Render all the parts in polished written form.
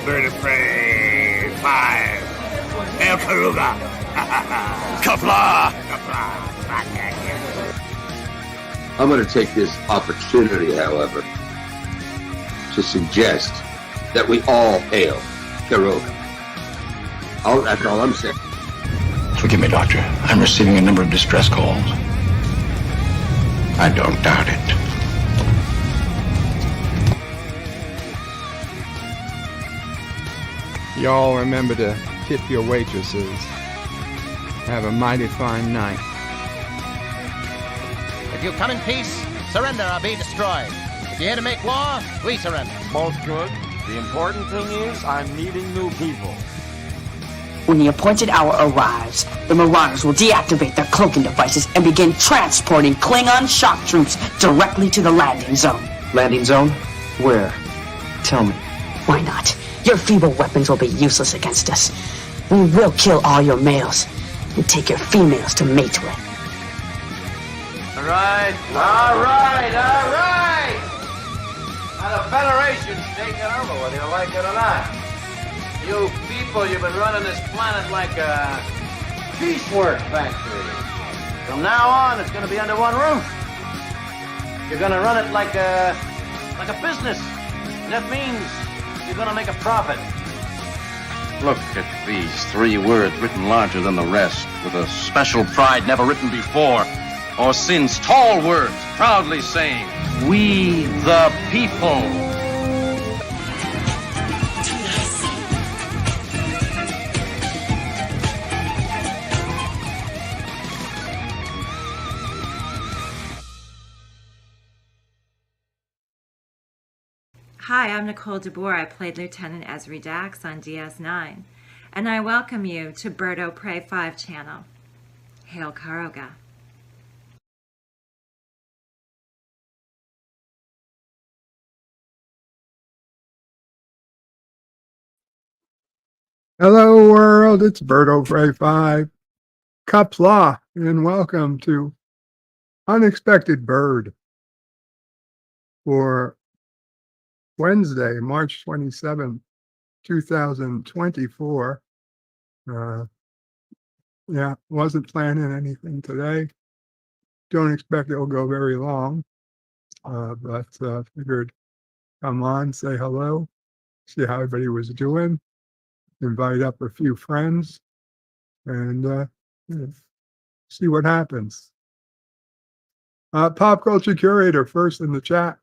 Bird of Prey 5. Hail Karuga. Kapla! Kapla. I'm going to take this opportunity, however, to suggest that we all hail Karuga. That's all I'm saying. Forgive me, Doctor. I'm receiving a number of distress calls. I don't doubt it. Y'all remember to tip your waitresses. Have a mighty fine night. If you come in peace, surrender or be destroyed. If you're here to make war, we surrender. Both good. The important thing is I'm meeting new people. When the appointed hour arrives, the Marauders will deactivate their cloaking devices and begin transporting Klingon shock troops directly to the landing zone. Landing zone? Where? Tell me. Why not? Your feeble weapons will be useless against us. We will kill all your males and take your females to mate with. All right. Now the Federation's taking over, whether you like it or not. You people, you've been running this planet like a piecework factory. From now on, it's going to be under one roof. You're going to run it like a business. And that means you're going to make a profit. Look at these 3 words written larger than the rest, with a special pride never written before or since. Tall words, proudly saying, "We the people." Hi, I'm Nicole DeBoer. I played Lieutenant Ezri Dax on DS9, and I welcome you to Bird of Prey 5 channel. Hail Karuga. Hello, world. It's Bird of Prey 5. Kapla, and welcome to Unexpected Bird for Wednesday, March 27th, 2024. Wasn't planning anything today. Don't expect it'll go very long, but figured come on, say hello, see how everybody was doing, invite up a few friends, and see what happens. Pop Culture Curator, first in the chat,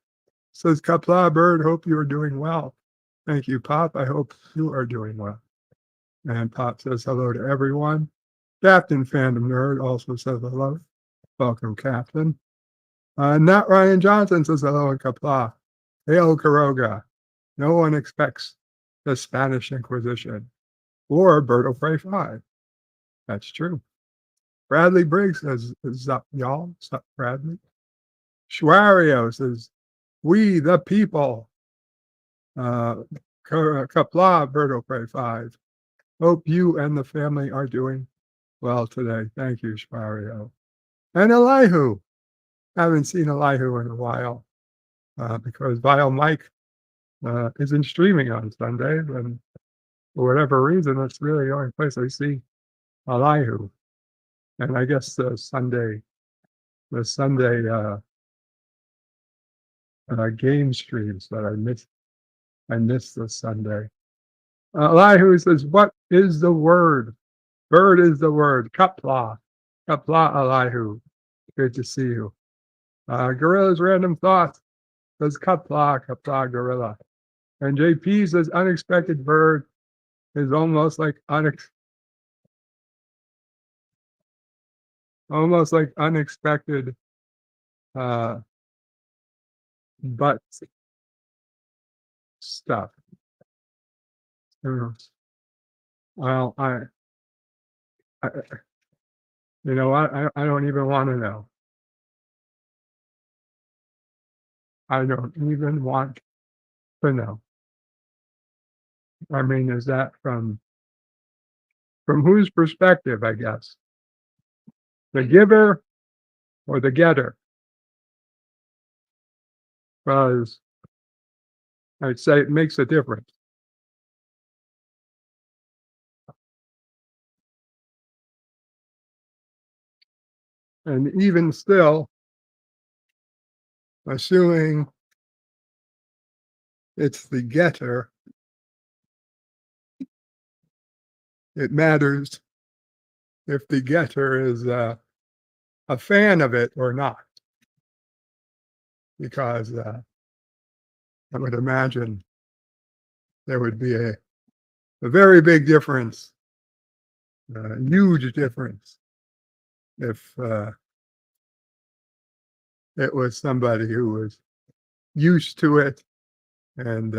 says, Kapla Bird, hope you are doing well. Thank you, Pop. I hope you are doing well. And Pop says hello to everyone. Captain Fandom Nerd also says hello. Welcome, Captain. Nat Ryan Johnson says hello in Kapla. Hail Karuga. No one expects the Spanish Inquisition or Bird of Prey 5. That's true. Bradley Briggs says, "Is up, y'all?" What's up, Bradley? Schwario says, "We the people." Kapla, Bird of Prey 5. Hope you and the family are doing well today. Thank you, Schwario. And Elihu. Haven't seen Elihu in a while because Vile Mike isn't streaming on Sunday, and for whatever reason, that's really the only place I see Elihu. And I guess the Sunday game streams that I missed this Sunday. Elihu says, "What is the word? Bird is the word. Kapla. Kapla, Elihu. Good to see you." Gorilla's Random Thoughts says, Kapla, Kapla, Gorilla. And JP says, "Unexpected Bird is almost like unexpected but stuff." Well, I you know what? I don't even want to know. I don't even want to know. I mean, is that from whose perspective, I guess? The giver or the getter? Because I'd say it makes a difference. And even still, assuming it's the getter, it matters if the getter is a fan of it or not. Because I would imagine there would be a very big difference, a huge difference, if it was somebody who was used to it and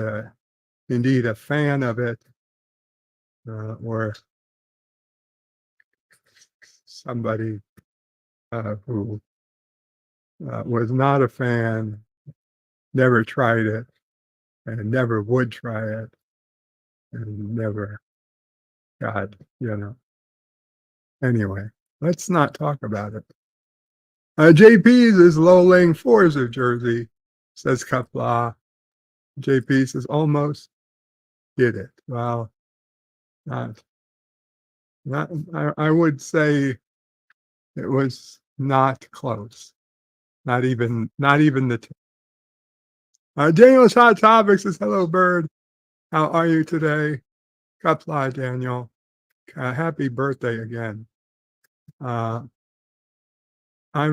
indeed a fan of it, or somebody who was not a fan, never tried it, and never would try it, and never got, Anyway, let's not talk about it. JP's is Low-Ling Forza jersey, says Kapla. JP says almost did it. Well, not. I would say it was not close. Not even the. Daniel's Hot Topics says, hello, Bird. How are you today? Kapla, Daniel. Happy birthday again. I'm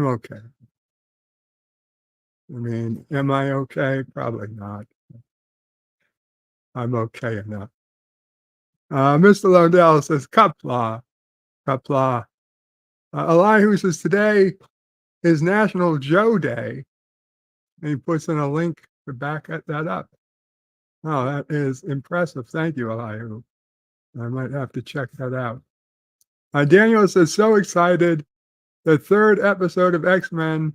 okay. I mean, am I okay? Probably not. I'm okay enough. Mr. Lodell says, Kapla. Elihu says, today is National Joe Day. And he puts in a link to back that up. Oh, that is impressive. Thank you, Elihu. I might have to check that out. Daniel says, so excited. The third episode of X-Men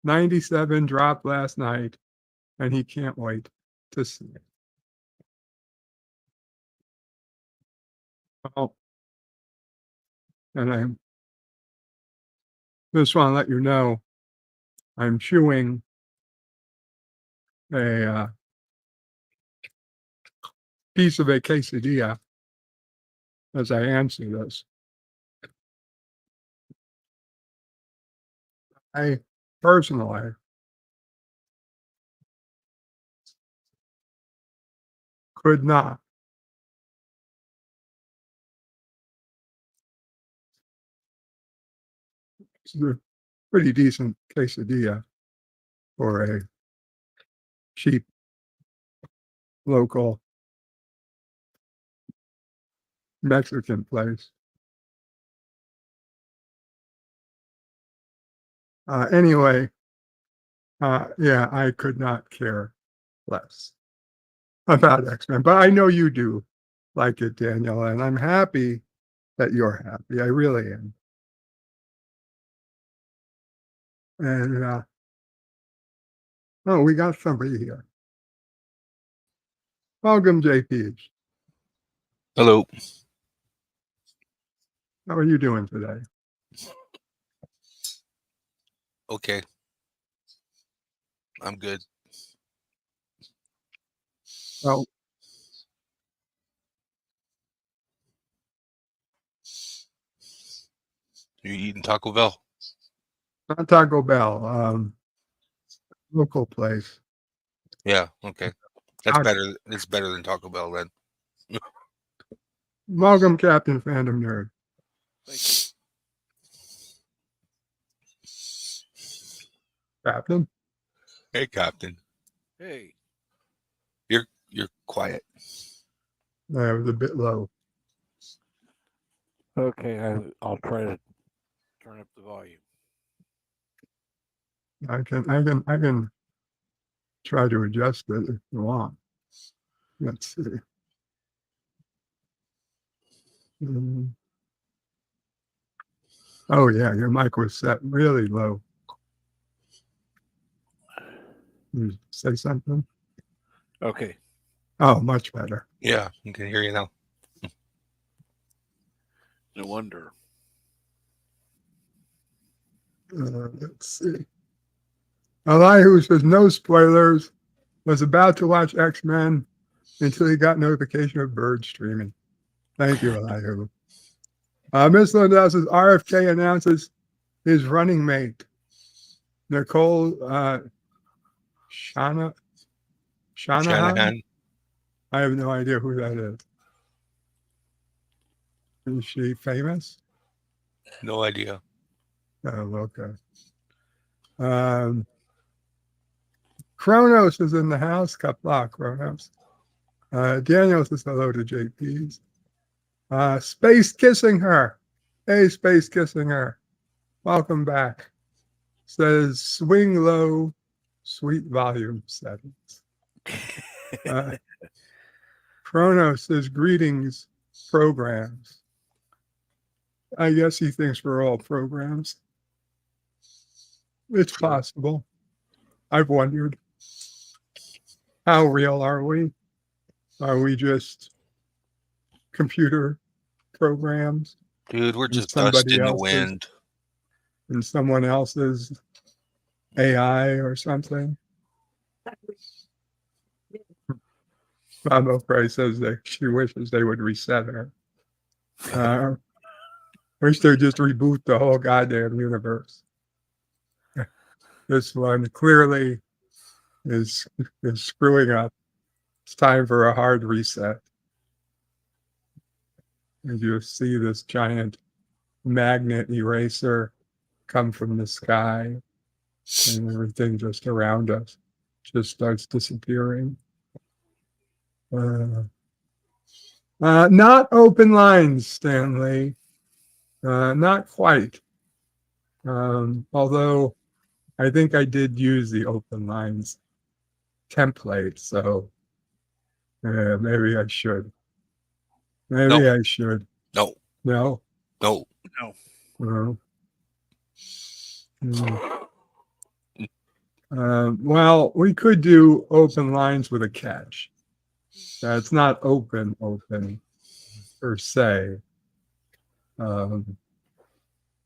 97 dropped last night, and he can't wait to see it. Oh, and I just want to let you know, I'm chewing a piece of a quesadilla as I answer this. I personally could not it's a pretty decent quesadilla for a cheap local Mexican place. Anyway, yeah, I could not care less about X-Men, but I know you do like it, Daniel, and I'm happy that you're happy. I really am. And oh, we got somebody here. Welcome, JP. Hello. How are you doing today? Okay. I'm good. Well, You eating Taco Bell? not Taco Bell, local place. Yeah. Okay. That's Taco- better. It's better than Taco Bell then. Welcome, Captain Fandom Nerd. Captain? Hey, Captain. Hey. You're quiet. That was a bit low. Okay, I'll try to turn up the volume. I can try to adjust it if you want. Let's see. Oh yeah, your mic was set really low. You say something? Okay. Oh, much better. Yeah, I can hear you now. No wonder. Let's see. Elihu says no spoilers. Was about to watch X-Men until he got notification of Bird streaming. Thank you, Elihu. Miss Linda says RFK announces his running mate, Nicole Shanahan. Shanahan. I have no idea who that is. Is she famous? No idea. Oh, okay. Kronos is in the house. Kapla, Kronos. Daniel says hello to JP's. Space Kissing Her. Hey, Space Kissing Her. Welcome back. Says swing low, sweet volume settings. Kronos says greetings, programs. I guess he thinks we're all programs. It's possible. I've wondered, how real are we? Are we just computer programs? Dude, we're just somebody dust in the else's- wind. In someone else's AI or something? Bob O'Prey says that she wishes they would reset her. Wish they'd just reboot the whole goddamn universe. This one clearly is screwing up. It's time for a hard reset. And you see this giant magnet eraser come from the sky, and everything just around us just starts disappearing. Not open lines, Stanley. Not quite. Although I think I did use the open lines template, so maybe I should. Maybe I should. No. No? No. No. Well, we could do open lines with a catch. It's not open per se.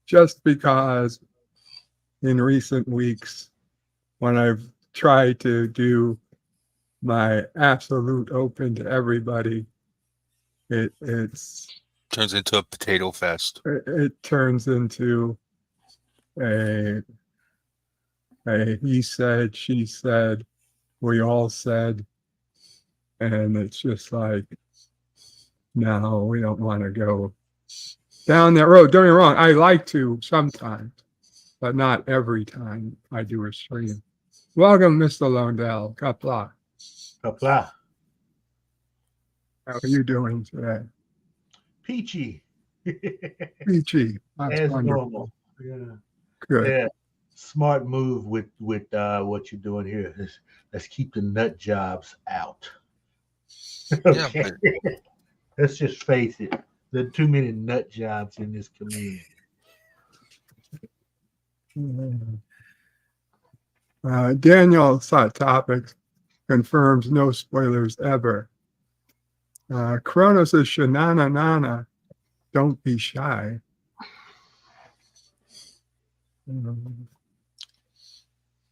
Just because in recent weeks, when I've tried to do my absolute open to everybody, it's Turns into a potato fest. it turns into a he said, she said, we all said, and it's just like, no, we don't want to go down that road. Don't get me wrong, I like to sometimes, but not every time I do a stream. Welcome, Mr. Londell. Kapla. Kapla. How are you doing today? Peachy. Peachy. That's As wonderful. normal. Yeah. Good. Yeah. Smart move with what you're doing here. Let's keep the nut jobs out. Okay. Let's just face it. There are too many nut jobs in this community. Daniel Hot Topics confirms no spoilers ever. Kronos says, Shanana Nana, don't be shy.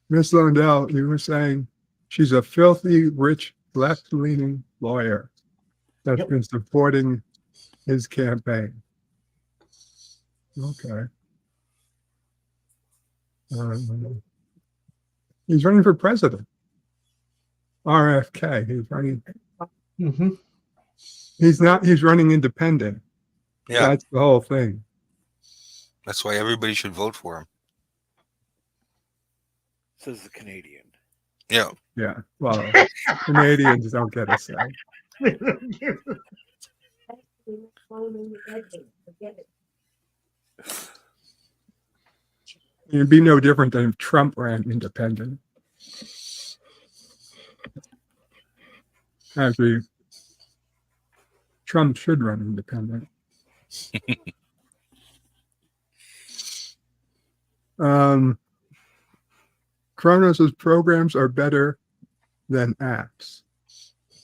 Miss Lundell, you were saying she's a filthy, rich, left-leaning lawyer that's been supporting his campaign. Okay. He's running for president. RFK. He's running. Mm-hmm. He's not. He's running independent. Yeah. That's the whole thing. That's why everybody should vote for him. Says the Canadian. Yeah. Yeah. Well, Canadians don't get a say. It'd be no different than if Trump ran independent. Actually, Trump should run independent. Kronos' programs are better than apps.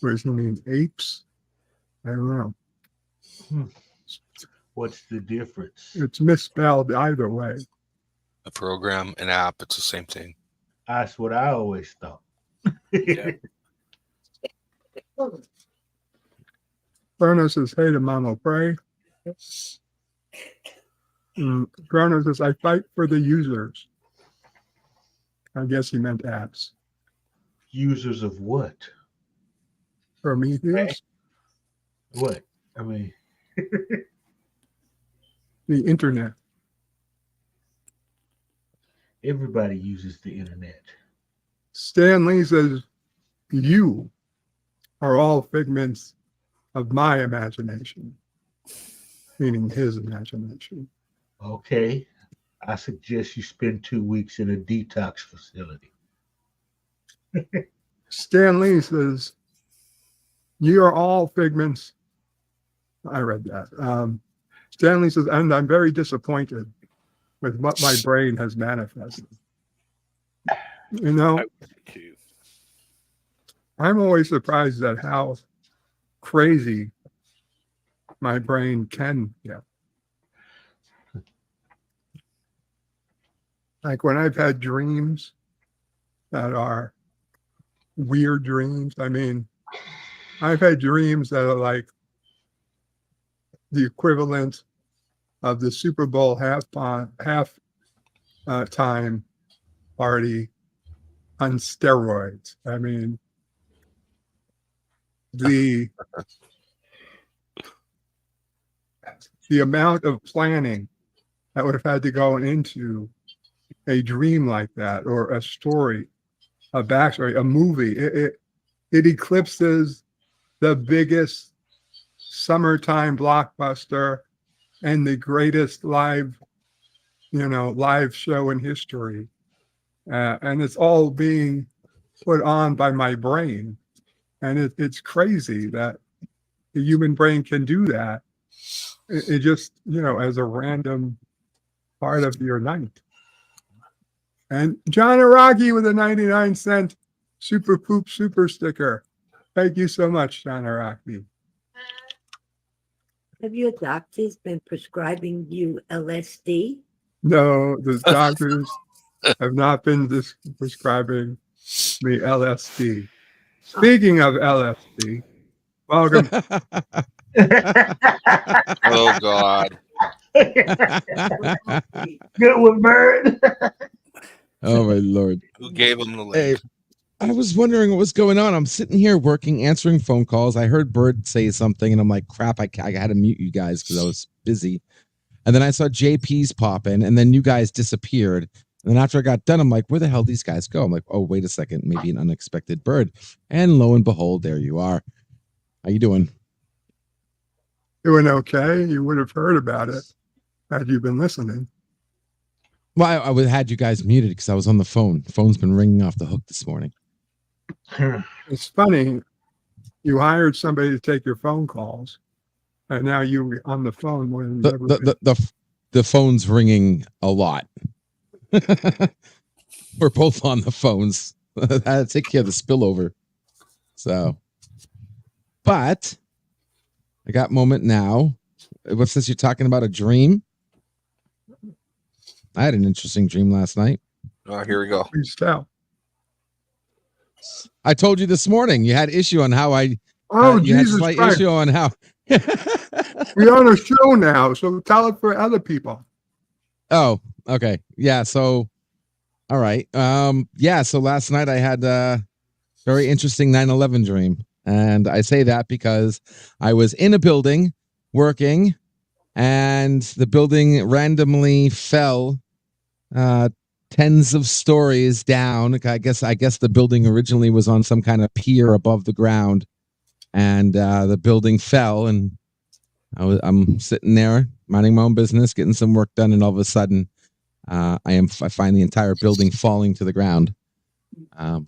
Which means apes? I don't know. What's the difference? It's misspelled either way. A program, an app, it's the same thing. That's what I always thought. Kronos says, hey to Mama Pray. Chrono says, I fight for the users. I guess he meant apps. Users of what? Prometheus? What? I mean, The internet. everybody uses the internet. Stan Lee says, you are all figments of my imagination, meaning his imagination. Okay. I suggest you spend 2 weeks in a detox facility. Stan Lee says, you are all figments. I read that. Stan Lee says, and I'm very disappointed with what my brain has manifested. You know, I'm always surprised at how crazy my brain can get. Like when I've had dreams that are weird dreams. I mean, I've had dreams that are like the equivalent of the Super Bowl half time party on steroids. I mean, the amount of planning that would have had to go into a dream like that, or a story, a backstory, a movie, it eclipses the biggest summertime blockbuster and the greatest live show in history. And it's all being put on by my brain. And it's crazy that the human brain can do that. It just, as a random part of your night. And John Araki with a 99-cent Super Poop Super sticker. Thank you so much, John Araki. Have your doctors been prescribing you LSD? No, the doctors have not been prescribing me LSD. Speaking of LSD, welcome. Oh, God. Good one, Bird. Oh, my Lord. Who gave him the link? Hey, I was wondering what was going on. I'm sitting here working, answering phone calls. I heard Bird say something, and I'm like, crap, I had to mute you guys because I was busy. And then I saw JP's pop in, and then you guys disappeared. And then after I got done, I'm like, where the hell these guys go? I'm like, oh, wait a second, maybe an unexpected Bird. And lo and behold, there you are. How you doing? Doing okay. You would have heard about it had you been listening. Well, I would have had you guys muted because I was on the phone. Phone's been ringing off the hook this morning. It's funny. You hired somebody to take your phone calls, and now you're on the phone more than ever. The phone's ringing a lot. We're both on the phones. I had to take care of the spillover. So, but I got moment now. What's this? You're talking about a dream? I had an interesting dream last night. Oh, here we go. Please tell. I told you this morning you had issue on how I. Oh, you Jesus had slight Christ. issue on how. We're on a show now, so tell it for other people. Oh, okay. Yeah. So, all right. Yeah. So last night I had a very interesting 9/11 dream. And I say that because I was in a building working and the building randomly fell tens of stories down. I guess the building originally was on some kind of pier above the ground, and the building fell, and I'm sitting there minding my own business, getting some work done, and all of a sudden I find the entire building falling to the ground. And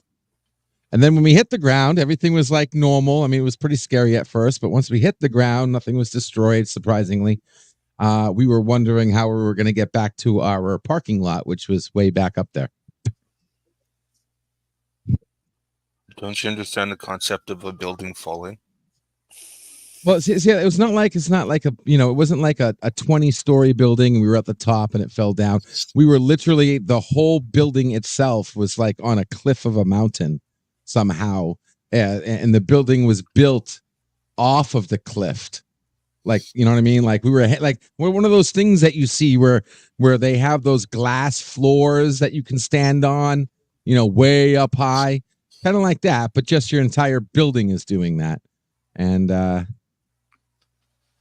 then when we hit the ground, everything was like normal. I mean, it was pretty scary at first, but once we hit the ground, nothing was destroyed, surprisingly. We were wondering how we were going to get back to our parking lot, which was way back up there. Don't you understand the concept of a building falling? Well, see, it's not like a, it wasn't like a 20-story building and we were at the top and it fell down. We were literally, the whole building itself was like on a cliff of a mountain somehow. And the building was built off of the cliff. Like, you know what I mean? Like we're one of those things that you see where they have those glass floors that you can stand on, you know, way up high, kind of like that, but just your entire building is doing that. And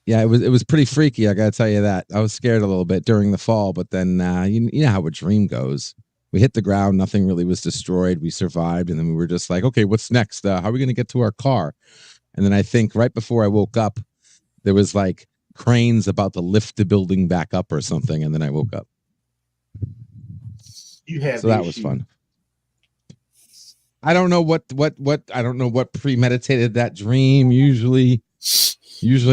yeah, it was pretty freaky. I got to tell you that. I was scared a little bit during the fall, but then you know how a dream goes. We hit the ground, nothing really was destroyed. We survived, and then we were just like, okay, what's next? How are we going to get to our car? And then I think right before I woke up, there was like cranes about to lift the building back up or something, and then I woke up. So that was fun. I don't know what premeditated that dream. Usually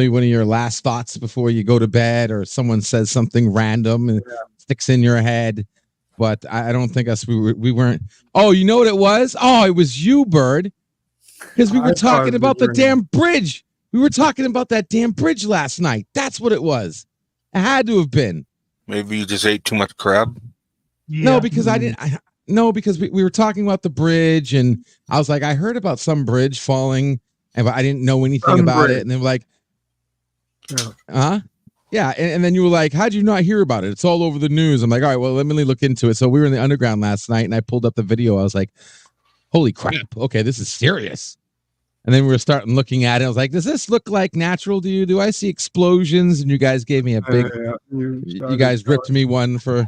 one of your last thoughts before you go to bed, or someone says something random and sticks in your head. But I don't think we weren't. Oh, you know what it was? Oh, it was you, Bird, because we were talking about the damn bridge. We were talking about that damn bridge last night. That's what it was. It had to have been. Maybe you just ate too much crab. Yeah. No, because I didn't. No, because we were talking about the bridge, and I was like, I heard about some bridge falling, and I didn't know anything about it. And they were like, yeah. And then you were like, how'd you not hear about it? It's all over the news. I'm like, all right, well, let me look into it. So we were in the underground last night, and I pulled up the video. I was like, holy crap. Okay, this is serious. And then we were starting looking at it. I was like, does this look like natural to you? Do I see explosions? And you guys gave me a big, you guys ripped me one for,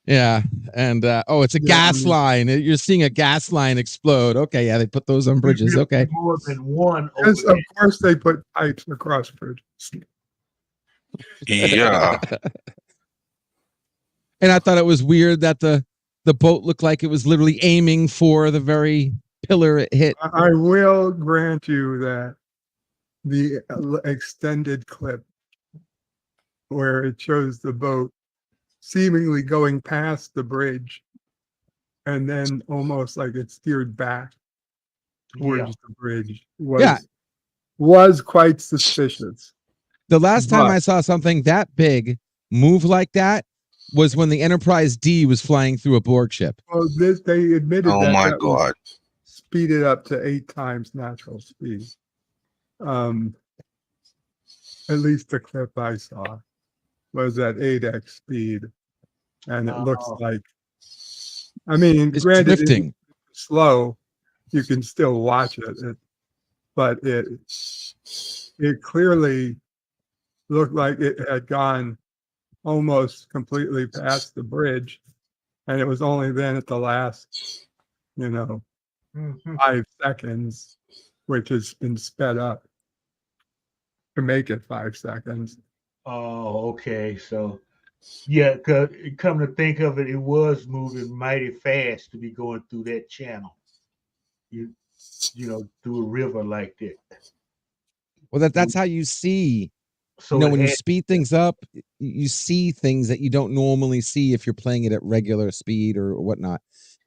yeah. And, it's a gas line. You're seeing a gas line explode. Okay. Yeah. They put those on bridges. Okay. More than one. Yes, of course they put pipes across bridges. Yeah. And I thought it was weird that the boat looked like it was literally aiming for the very pillar it hit. I will grant you that the extended clip where it shows the boat seemingly going past the bridge and then almost like it steered back towards the bridge was quite suspicious. The last time I saw something that big move like that was when the Enterprise D was flying through a Borg ship. Well, they admitted oh my God. Speeded up to 8 times natural speed. At least the clip I saw was at 8x speed, and it looks like. I mean, it's granted, drifting. It's slow. You can still watch it, but it clearly looked like it had gone almost completely past the bridge, and it was only then at the last, 5 seconds, which has been sped up to make it 5 seconds. Oh, okay. So, yeah, come to think of it, it was moving mighty fast to be going through that channel. You through a river like that. Well, that's how you see. So when you speed things up, you see things that you don't normally see if you're playing it at regular speed or whatnot.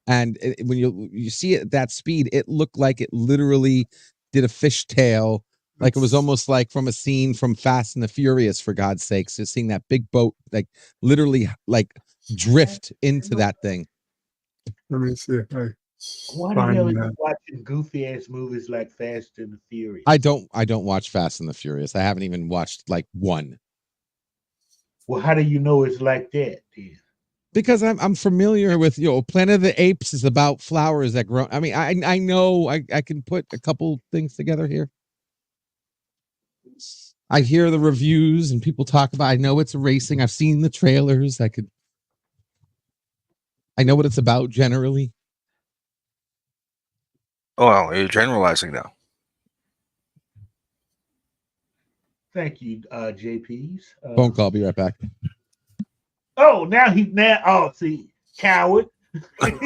And when you see it at that speed, it looked like it literally did a fishtail. Like it was almost like from a scene from Fast and the Furious, for God's sakes. Just seeing that big boat, like literally like drift into that thing. Let me see if I why the hell are you watching goofy ass movies like Fast and the Furious? I don't watch Fast and the Furious. I haven't even watched like one. Well, how do you know it's like that then? Because I'm familiar with, Planet of the Apes is about flowers that grow. I mean, I know I can put a couple things together here. I hear the reviews and people talk about, I know it's racing. I've seen the trailers. I know what it's about generally. Oh, well, you're generalizing now. Thank you, JPs. Phone call. Be right back. Oh, see, coward. Let's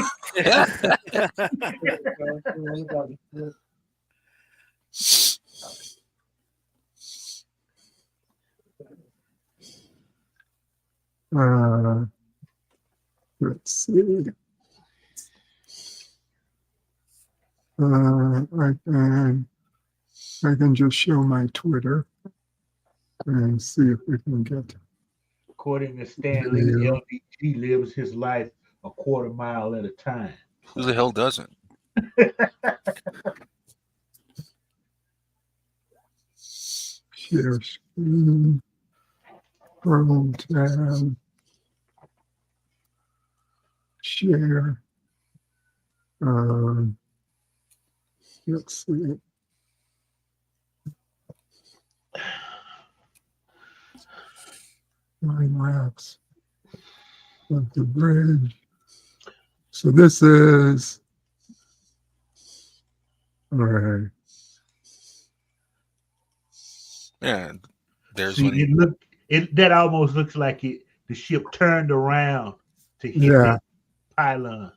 see. I can just show my Twitter and see if we can get. According to Stanley, LBG lives his life a quarter mile at a time. Who the hell doesn't? Share Chrome tab. Share. Let's see. Time lapse of the bridge. So this is all right. Yeah, there's See, when that almost looks like the ship turned around to hit Yeah. that pylon.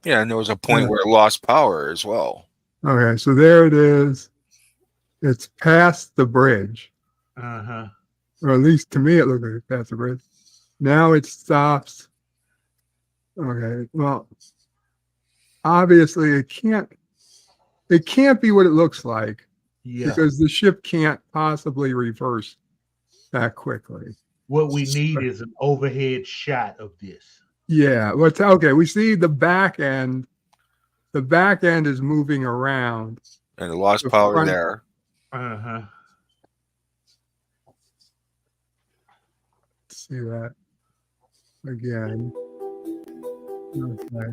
yeah, and there was a point where it lost power as well. Okay, so there it is. It's past the bridge. Uh-huh. Or at least to me it looked like it's past the bridge. Now it stops. Okay, well, obviously it can't be what it looks like. Yeah. Because the ship can't possibly reverse that quickly. What we need is an overhead shot of this. Yeah, what's okay? We see the back end. The back end is moving around, And it lost The power front- there. Uh-huh. see that again. Okay.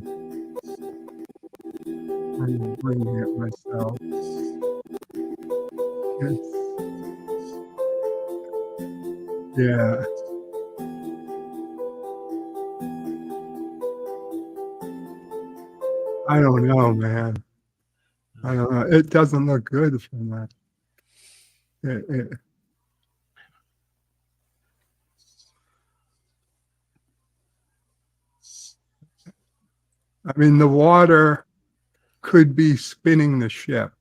I'm bringing it myself. Yeah. I don't know, man. I don't know. It doesn't look good from that. I mean, the water could be spinning the ship.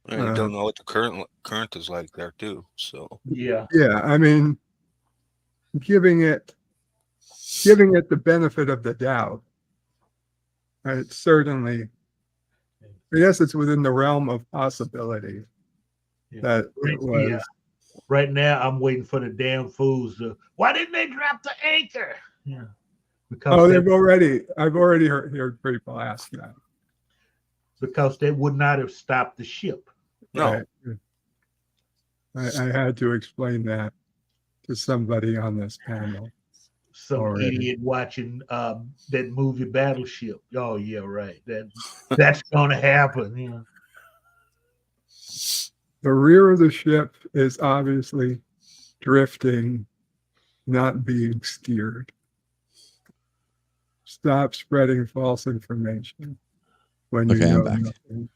And you don't know what the current is like there too. So yeah, I mean, giving it the benefit of the doubt. It's certainly, I guess it's within the realm of possibility that it was. Yeah. Right now, I'm waiting for the damn fools to. Why didn't they drop the anchor? Yeah. Because I've already heard people ask that. Because they would not have stopped the ship. No. Right. I had to explain that to somebody on this panel. Some already. idiot watching that movie Battleship. Oh yeah, right. That's gonna happen. Yeah. The rear of the ship is obviously drifting, not being steered. Stop spreading false information when you Okay, know I'm back. nothing.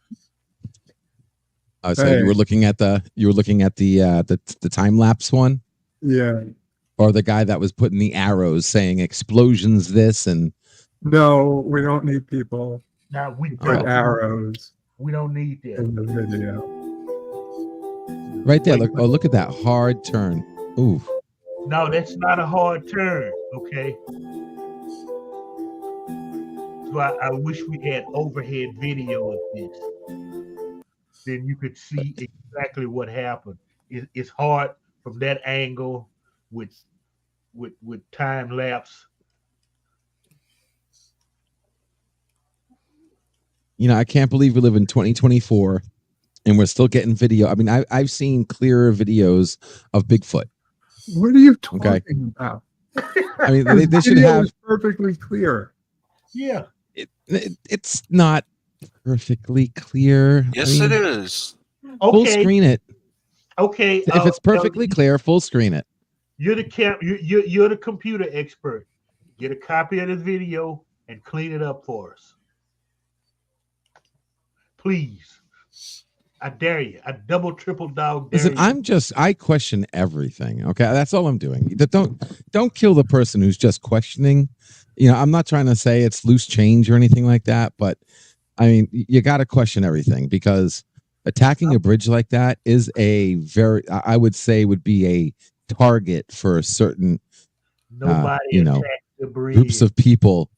So Hey. you were looking at the time lapse one, Yeah. or the guy that was putting the arrows saying explosions this and No, we don't need people Now we put don't. arrows We don't need that. in the video. right there. Look at that hard turn. Ooh, No, that's not a hard turn. Okay. So I wish we had overhead video of this. Then you could see exactly what happened. It's hard from that angle with time lapse. you know, I can't believe we live in 2024 and we're still getting video. I mean, I've seen clearer videos of Bigfoot. What are you talking about? I mean, The they should video have. is perfectly clear. Yeah. It's not perfectly clear. yes, it is. Full Okay. screen it. Okay. If it's perfectly clear, full screen it. You're you're the computer expert. Get a copy of the video and clean it up for us. Please. I dare you. I double, triple dog dare Listen, you. I question everything. Okay, that's all I'm doing. Don't kill the person who's just questioning. You know, I'm not trying to say it's loose change or anything like that, but I mean, you got to question everything because attacking a bridge like that is I would say would be a target for certain, Nobody attacked the bridge. groups of people.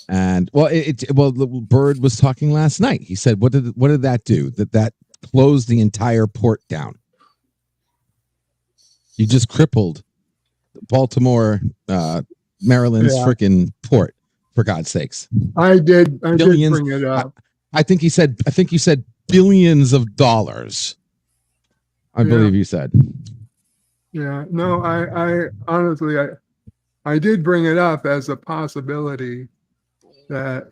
And the Bird was talking last night. He said, what did that do? That closed the entire port down. You just crippled Baltimore, Maryland's freaking port, for God's sakes. I did bring it up. I think you said billions of dollars. I believe you said. Yeah, no, I honestly, I did bring it up as a possibility that,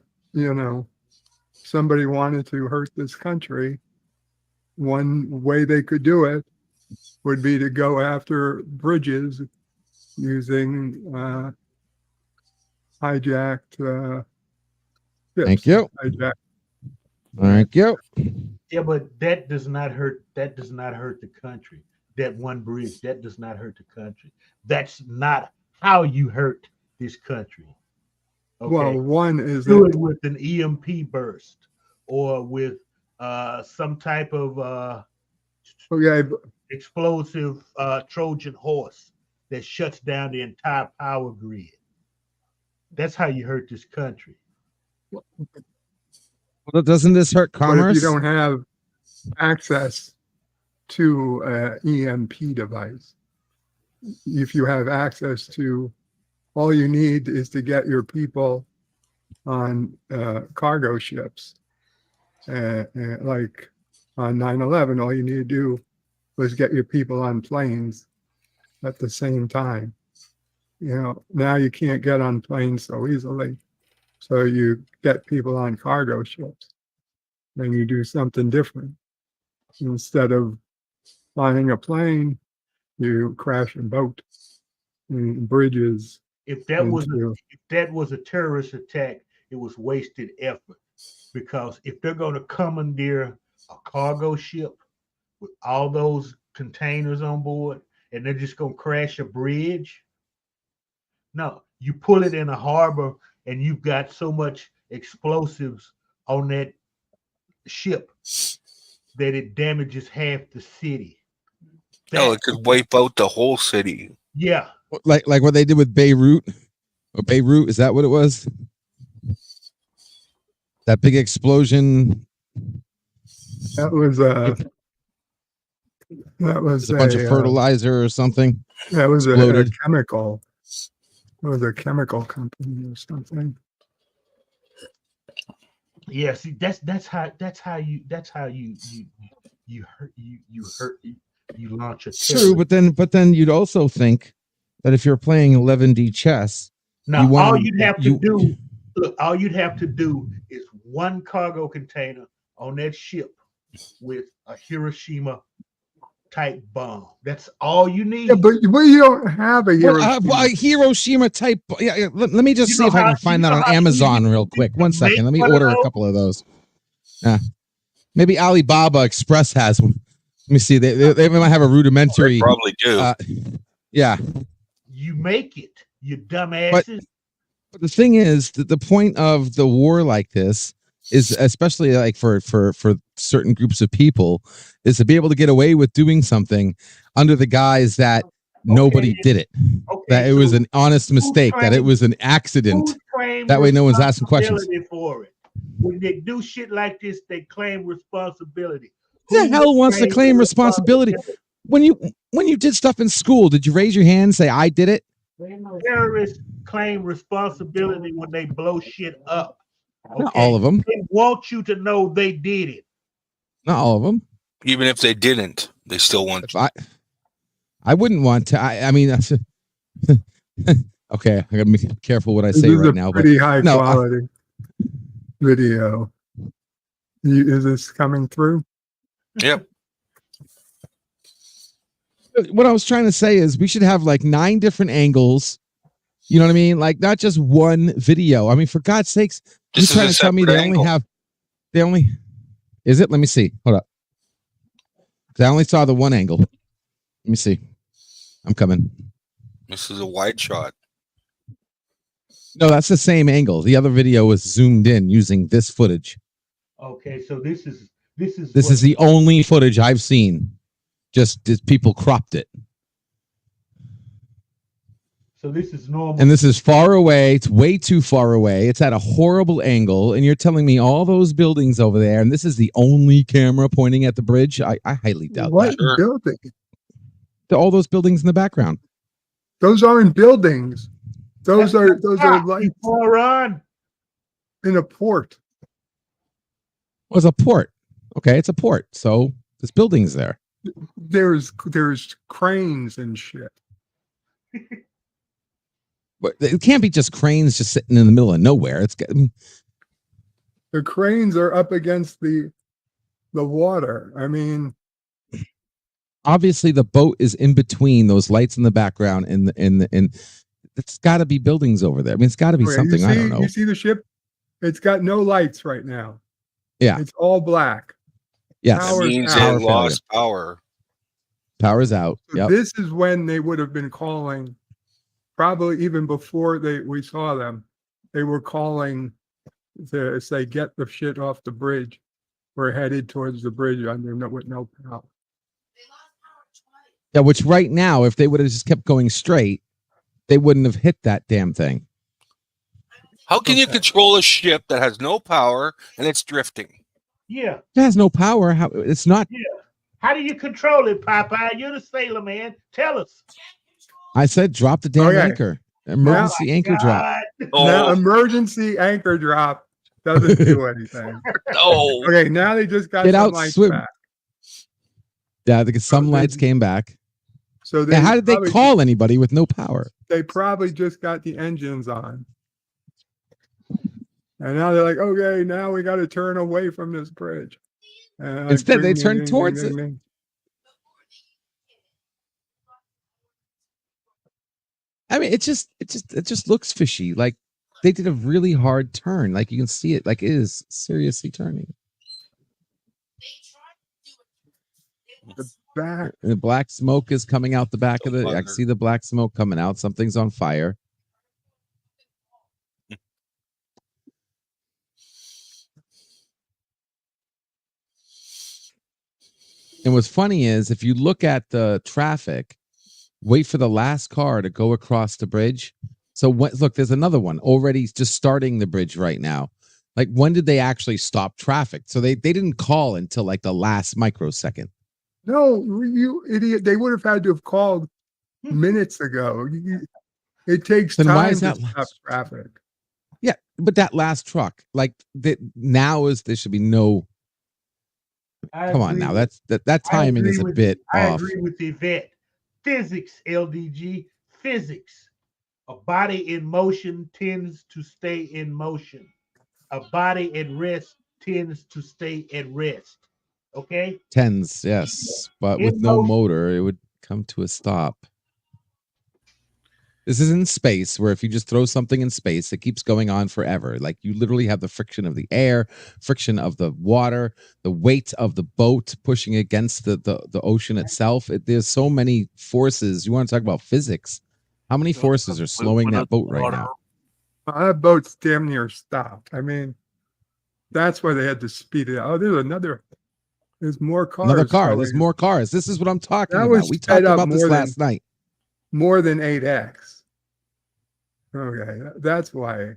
somebody wanted to hurt this country. One way they could do it would be to go after bridges using hijacked ships. Thank you. Hijacked. Thank you. Yeah, but that does not hurt. That does not hurt the country. That one bridge, that does not hurt the country. That's not how you hurt this country. Okay? Well, one is do it with an EMP burst or with some type of explosive Trojan horse that shuts down the entire power grid. That's how you hurt this country. Well, doesn't this hurt commerce? But if you don't have access to an EMP device, if you have access to, all you need is to get your people on cargo ships. Like on 9/11, all you need to do was get your people on planes at the same time. Now you can't get on planes so easily. So you get people on cargo ships. Then you do something different. Instead of flying a plane, you crash a boat and bridges. If that was a terrorist attack, it was wasted effort. Because if they're going to commandeer a cargo ship with all those containers on board and they're just going to crash a bridge, no, you pull it in a harbor and you've got so much explosives on that ship that it damages half the city. No, it could wipe out the whole city. Yeah. Like what they did with Beirut. Or Beirut, is that what it was? That big explosion. That was a bunch of fertilizer or something. That was a exploded. chemical. It was a chemical company or something. Yeah, see, that's how you launch a True, but then you'd also think that if you're playing 11D chess, now all you'd have to do is one cargo container on that ship with a Hiroshima type bomb. That's all you need. Yeah, but you don't have a Hiroshima. A Hiroshima type. Yeah. Let me just see if I can find that on Amazon real quick. 1 second. Let me order a couple of those. Yeah, maybe Alibaba Express has one. Let me see. They might have a rudimentary. They probably do. Yeah. You make it, you dumbasses. But the thing is that the point of the war like this is, especially like for certain groups of people, is to be able to get away with doing something under the guise that nobody did it, that it was an honest mistake, that it was an accident. That way, no one's asking questions. For it. When they do shit like this, they claim responsibility. Who the hell wants to claim responsibility? When you did stuff in school, did you raise your hand and say I did it? Terrorists claim responsibility when they blow shit up. Okay? Not all of them. They want you to know they did it. Not all of them. Even if they didn't, they still want. I wouldn't want to. I mean, that's okay. I gotta be careful what I say right now. Pretty high quality video. Is this coming through? Yep. What I was trying to say is we should have like 9 different angles. You know what I mean? Like not just one video. I mean, for God's sakes, you're trying to tell me they only is it? Let me see. Hold up. I only saw the one angle. Let me see. I'm coming. This is a wide shot. No, that's the same angle. The other video was zoomed in using this footage. Okay, so this is the only footage I've seen. Just people cropped it. So this is normal. And this is far away. It's way too far away. It's at a horrible angle. And you're telling me all those buildings over there, and this is the only camera pointing at the bridge? I highly doubt what that. Building? All those buildings in the background. Those aren't buildings. Those are like run in a port. It was a port. Okay, it's a port. So there's buildings there. there's cranes and shit. But it can't be just cranes just sitting in the middle of nowhere. The cranes are up against the water. I mean, obviously the boat is in between those lights in the background and it's got to be buildings over there. I mean, it's got to be something. I don't know. You see the ship? It's got no lights right now. Yeah, it's all black. Yes, that means they lost power. Power's out. So this is when they would have been calling. Probably even before we saw them, they were calling to say, "Get the shit off the bridge. We're headed towards the bridge with no power." Yeah, which right now, if they would have just kept going straight, they wouldn't have hit that damn thing. How can you control a ship that has no power and it's drifting? Yeah. It has no power. How it's not. Yeah. How do you control it, Popeye? You're the sailor man. Tell us. I said drop the damn anchor. Emergency anchor drop. Now, emergency anchor drop doesn't do anything. No. Okay, now they just got Get some out, lights swim. back. Yeah, because some lights came back. So yeah, how did they call anybody with no power? They probably just got the engines on. And now they're like, okay, now we got to turn away from this bridge. Instead, they turned towards it. I mean, it just looks fishy. Like they did a really hard turn. Like you can see it. Like it is seriously turning. The black smoke is coming out the back of the. I can see the black smoke coming out. Something's on fire. And what's funny is if you look at the traffic, wait for the last car to go across the bridge. So look, there's another one already just starting the bridge right now. Like when did they actually stop traffic? So they didn't call until like the last microsecond. No, you idiot. They would have had to have called minutes ago. It takes Then time why is to that stop traffic. Yeah, but that last truck, like there should be no. Come on now, that timing is a bit off. I agree with the vet. Physics, LDG, physics. A body in motion tends to stay in motion. A body at rest tends to stay at rest. Okay? Tens, yes, but with no motor, it would come to a stop. This is in space, where if you just throw something in space, it keeps going on forever. Like you literally have the friction of the air, friction of the water, the weight of the boat pushing against the ocean itself. There's so many forces. You want to talk about physics? How many forces are slowing that boat right now? That boat's damn near stopped. I mean, that's why they had to speed it up. Oh, there's more cars. Another car. There's more cars. This is what I'm talking about. We talked about this last night. More than 8x. Okay, that's why.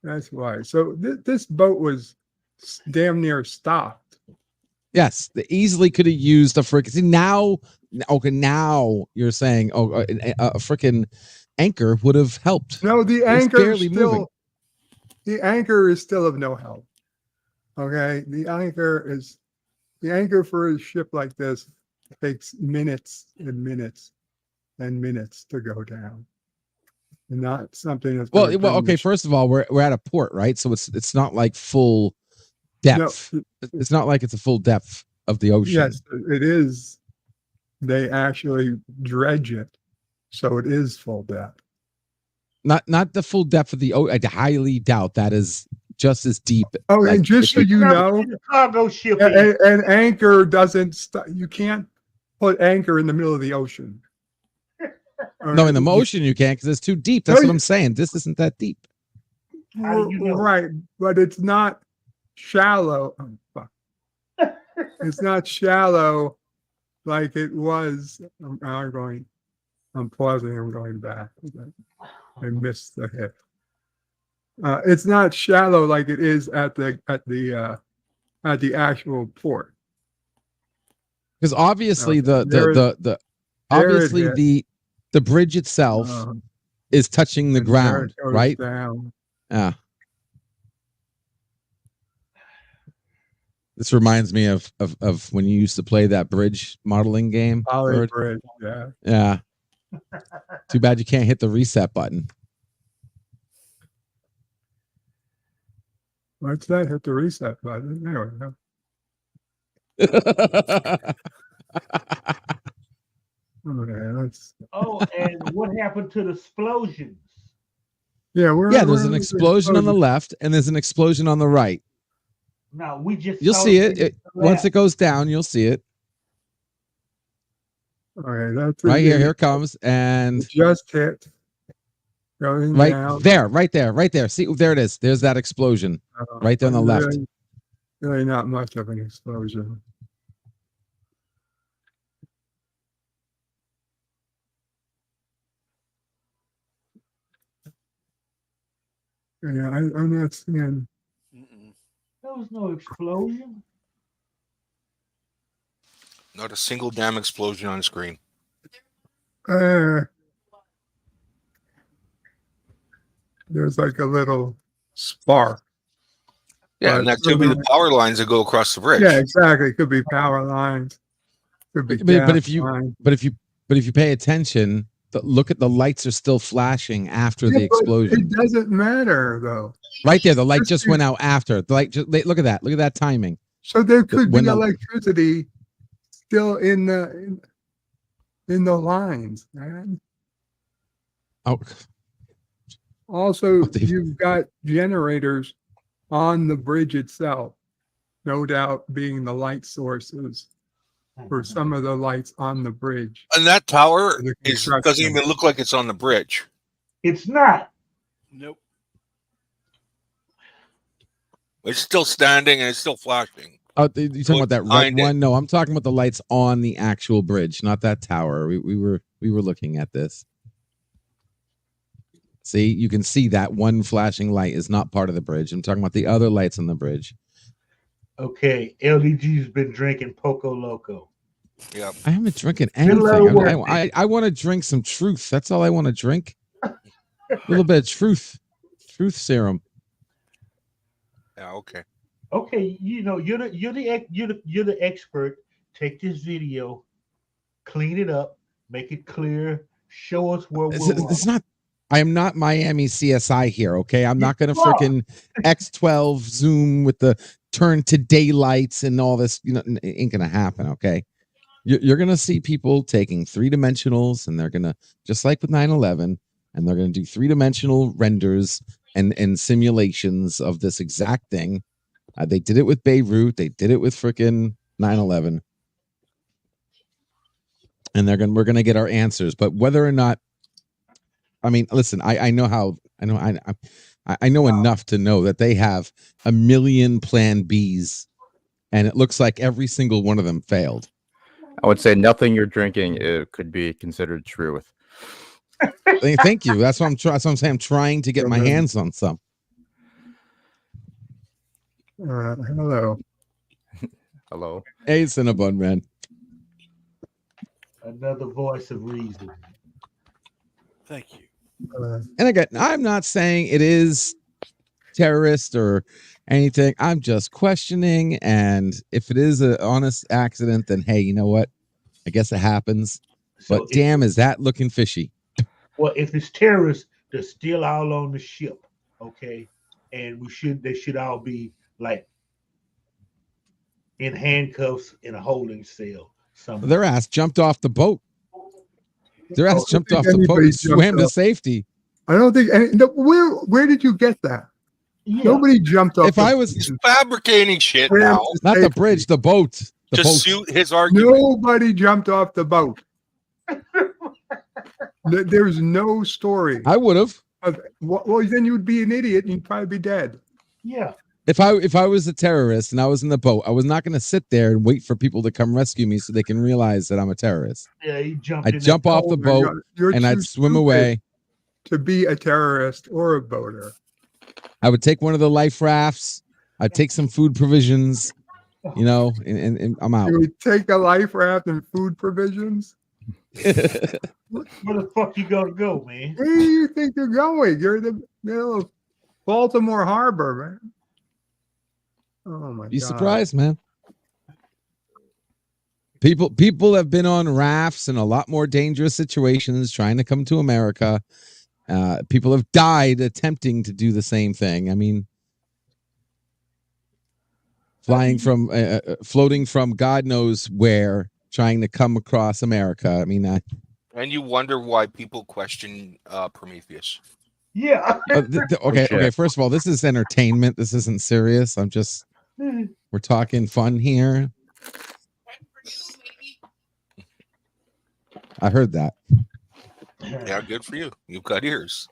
That's why. So this boat was damn near stopped. Yes, they easily could have used a freaking. See now, okay, now you're saying, a freaking anchor would have helped. No, the anchor barely moving. The anchor is still of no help. Okay, the anchor for a ship like this takes minutes and minutes and minutes to go down. Not something that's well. Okay. First of all, we're at a port, right? So it's not like full depth. No, it's not like it's a full depth of the ocean. Yes, it is. They actually dredge it, so it is full depth. Not the full depth of the ocean. I highly doubt that is just as deep. Oh, like, and just so you know, cargo ship. An anchor doesn't. You can't put anchor in the middle of the ocean. No, in the ocean you can't because it's too deep. That's what I'm saying. This isn't that deep. Right, but it's not shallow. Oh, fuck. It's not shallow like it was. I'm pausing. I'm going back. I missed the hit. It's not shallow like it is at the actual port. Because obviously the bridge itself is touching the ground, right? Down. Yeah. This reminds me of when you used to play that bridge modeling game. Poly Bridge, yeah. Yeah. Too bad you can't hit the reset button. What's that? Hit the reset button. Anyway, no. Okay, let's. Oh, and what happened to the explosions? Yeah, there's an explosion on the left and there's an explosion on the right. No, we just You'll see it. Once it goes down, you'll see it. Okay, that's Right here. Here it comes. And just hit. Going right down. there, right there. See, there it is. There's that explosion right there on the left. Really not much of an explosion. Yeah, I'm not seeing. There was no explosion. Not a single damn explosion on screen. There's like a little spark. Yeah, and that could be the power lines that go across the bridge. Yeah, exactly. It could be power lines. Could be But if gas you pay attention, look at the lights are still flashing after the explosion. It doesn't matter though. Right there, the light just went out after. The light just look at that. Look at that timing. So there could be electricity still in the lines, man. Oh. Also, you've got generators on the bridge itself, no doubt being the light sources for some of the lights on the bridge. And that tower doesn't even look like it's on the bridge. It's not. Nope. It's still standing and it's still flashing. Oh, you talking about that red one? No, I'm talking about the lights on the actual bridge, not that tower. We were looking at this. See, you can see that one flashing light is not part of the bridge. I'm talking about the other lights on the bridge. Okay, LDG's been drinking Poco Loco. Yeah, I haven't drinking anything. I want to drink some truth. That's all I want to drink. A little bit of truth serum. Yeah, okay. Okay, you're the expert. Take this video, clean it up, make it clear, show us where we're wrong. It's not. I am not Miami CSI here, okay? I'm not going to freaking X12 zoom with the turn to daylights and all this. You know, it ain't going to happen, okay? You're going to see people taking 3-dimensionals, and they're going to, just like with 9/11, and they're going to do 3-dimensional renders and simulations of this exact thing. They did it with Beirut. They did it with freaking 9/11. And we're going to get our answers. But whether or not, I mean, listen, I know enough to know that they have a million plan Bs, and it looks like every single one of them failed. I would say nothing you're drinking could be considered truth. Thank you. That's what I'm trying. That's what I'm saying. I'm trying to get my hands on some. Hello. Hello. Hey, Cinnabon, man. Another voice of reason. Thank you. And again, I'm not saying it is terrorist or anything. I'm just questioning. And if it is an honest accident, then hey, you know what? I guess it happens. But damn, is that looking fishy? Well, if it's terrorists, they're still all on the ship, okay? And they should all be like in handcuffs in a holding cell. Somewhere. Their ass jumped off the boat. Their ass jumped off the boat and swam to safety. I don't think. Where did you get that? Yeah. Nobody jumped off. If I was He's fabricating shit now. Not the bridge, the boat. To suit his argument. Nobody jumped off the boat. There's no story. I would have. Well, then you would be an idiot and you'd probably be dead. Yeah. If I was a terrorist and I was in the boat, I was not going to sit there and wait for people to come rescue me so they can realize that I'm a terrorist. Yeah, you jump. I'd jump off the boat and I'd swim away. To be a terrorist or a boater, I would take one of the life rafts. I'd take some food provisions, you know, and I'm out. You would take a life raft and food provisions. Where the fuck you gonna go, man? Where do you think you're going? You're in the middle of Baltimore Harbor, man. Oh my God! You surprised, man? People have been on rafts in a lot more dangerous situations trying to come to America. People have died attempting to do the same thing. I mean, floating from God knows where, trying to come across America. I mean, And you wonder why people question Prometheus. Yeah. Okay. First of all, this is entertainment. This isn't serious. We're talking fun here. I heard that. Yeah, good for you. You've got ears.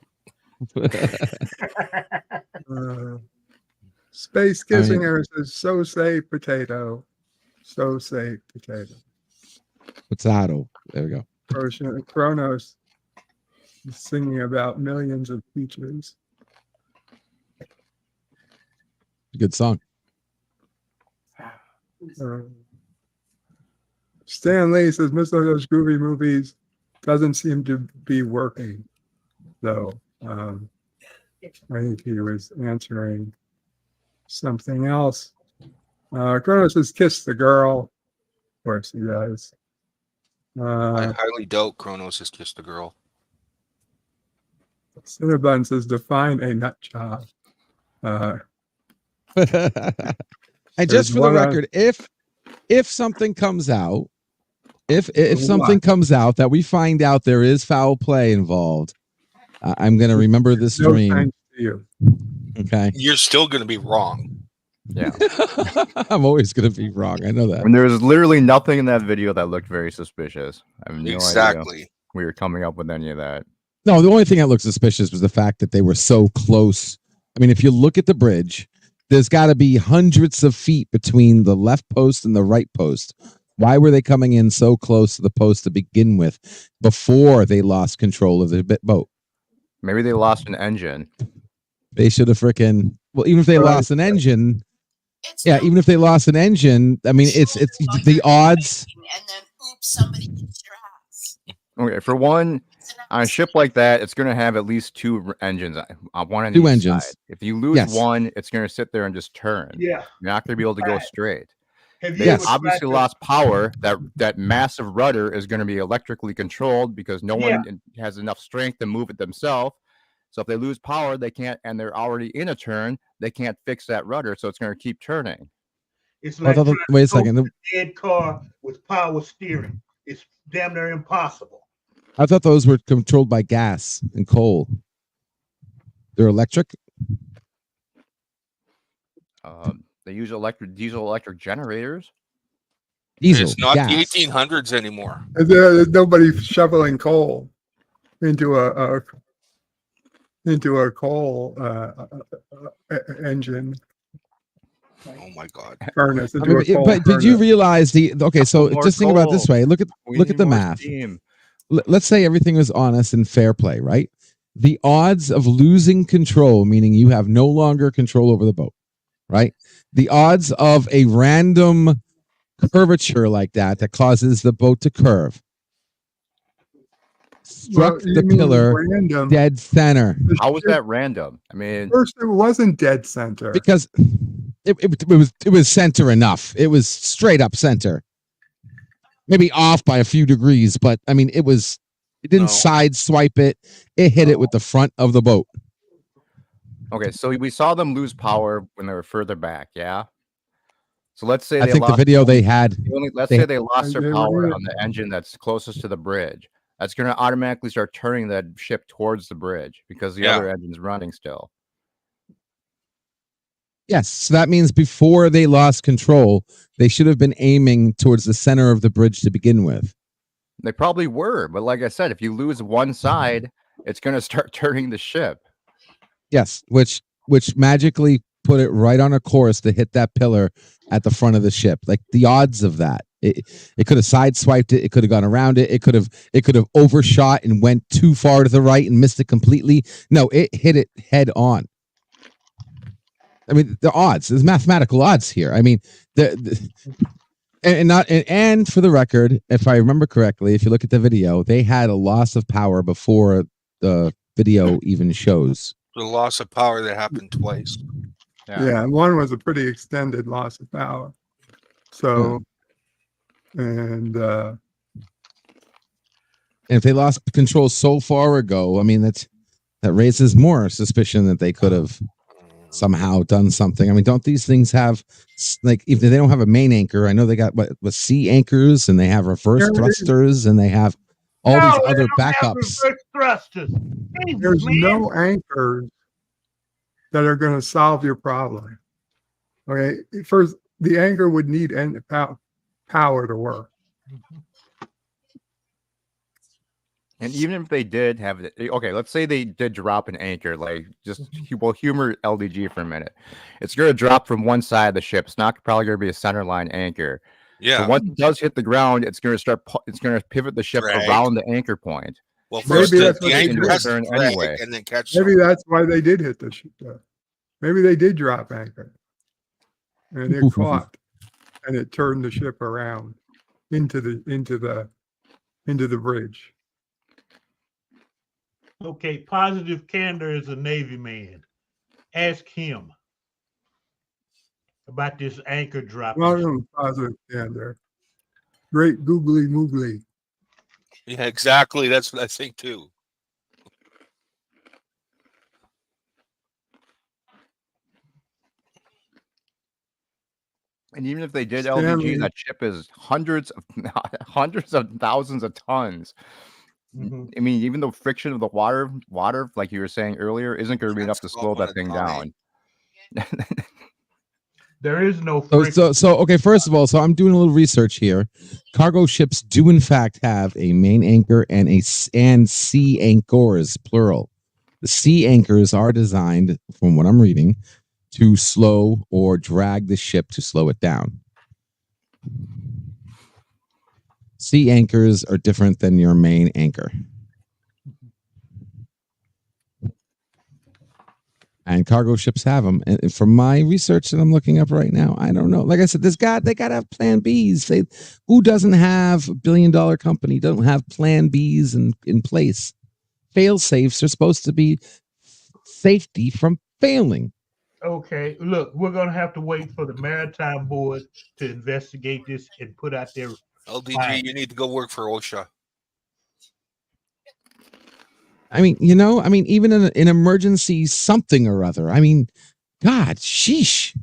Space Kissinger says, so say potato. So say potato. Potato. There we go. Kronos is singing about millions of peaches. Good song. Stan Lee says, Mr. Those Groovy Movies doesn't seem to be working, though. I think he was answering something else. Kronos says, kiss the girl. Of course he does. I highly doubt Kronos has kissed a girl. Cinnabon says, define a nut job. And just for the record, if something comes out, if something comes out that we find out there is foul play involved, I'm going to remember this dream. Thanks to you. Okay. You're still going to be wrong. Yeah. I'm always going to be wrong. I know that. And there was literally nothing in that video that looked very suspicious. I have no Exactly. idea we were coming up with any of that. No, the only thing that looked suspicious was the fact that they were so close. I mean, if you look at the bridge, there's got to be hundreds of feet between the left post and the right post. Why were they coming in so close to the post to begin with before they lost control of the boat? Maybe they lost an engine. They should have freaking, well, even if they lost an engine, even if they lost an engine, I mean, it's the odds. And then, oops, somebody hits your ass. Okay, for one, on a ship like that, it's going to have at least two engines. One on Two each engines. side. If you lose one, it's going to sit there and just turn. Yeah. You're not going to be able to go straight. They obviously lost power. That massive rudder is going to be electrically controlled because no one has enough strength to move it themselves. So if they lose power, they can't, and they're already in a turn, they can't fix that rudder, so it's going to keep turning. It's like wait a second. A dead car with power steering. It's damn near impossible. I thought those were controlled by gas and coal. They're electric. They use diesel electric generators. Diesel. It's not gas. the 1800s anymore. There's nobody shoveling coal into a coal engine. Oh my God! Furnace. I mean, but did you realize okay? So just think about it this way. Look at the math. Let's say everything was honest and fair play, right? The odds of losing control, meaning you have no longer control over the boat, right? The odds of a random curvature like that causes the boat to curve. Struck the pillar random. Dead center. How was that random? I mean, First, it wasn't dead center because it was center enough. It was straight up center. Maybe off by a few degrees, but I mean, it didn't side swipe it. It hit it with the front of the boat. okay, so we saw them lose power when they were further back, yeah? So let's say I think the video they had. Let's say they lost their power on the engine that's closest to the bridge. That's going to automatically start turning that ship towards the bridge because the other engine's running still. Yes, so that means before they lost control, they should have been aiming towards the center of the bridge to begin with. They probably were, but like I said, if you lose one side, it's going to start turning the ship. Yes, which magically put it right on a course to hit that pillar at the front of the ship. Like the odds of that. It could have sideswiped it. It could have gone around it. It could have overshot and went too far to the right and missed it completely. No, it hit it head on. I mean, the odds. There's mathematical odds here. I mean, and for the record, if I remember correctly, if you look at the video, they had a loss of power before the video even shows. The loss of power that happened twice. Yeah, one was a pretty extended loss of power. So And And if they lost control so far ago, I mean, that raises more suspicion that they could have somehow done something. I mean, don't these things have, like, if they don't have a main anchor, I know they got what sea anchors, and they have reverse thrusters, and they have all these other backups. Thrusters. there's no anchors that are going to solve your problem. Okay, first the anchor would need power to work. And even if they did have it, okay, let's say they did drop an anchor, like just well, humor LDG for a minute. It's going to drop from one side of the ship. It's not probably going to be a centerline anchor. Yeah. So once it does hit the ground, it's going to start. It's going to pivot the ship around the anchor point. Well, first Maybe the that's what they anchor did. has to Turn drag anyway. and then catch. Maybe that's why they did hit the ship. Maybe they did drop anchor, and it caught, and it turned the ship around into the bridge. Okay, Positive Candor is a Navy man. Ask him about this anchor dropping. Welcome, Positive Candor. Great googly moogly. Yeah, exactly. That's what I think too. And even if they did Stanley. LDG, that ship is hundreds of thousands of tons. Mhm. I mean, even the friction of the water, like you were saying earlier, isn't going to be enough to slow that thing down. There is no So, friction. so okay. First of all, so I'm doing a little research here. Cargo ships do in fact have a main anchor and sea anchors, plural. The sea anchors are designed, from what I'm reading, to slow or drag the ship to slow it down. Sea anchors are different than your main anchor. And cargo ships have them. And from my research that I'm looking up right now, I don't know. Like I said, they got to have plan Bs. Who doesn't have a $1 billion company, don't have plan Bs in place? Fail safes are supposed to be safety from failing. Okay, look, we're gonna have to wait for the Maritime Board to investigate this and put out their LDG, you need to go work for OSHA. I mean, even in an emergency something or other. I mean, God, sheesh.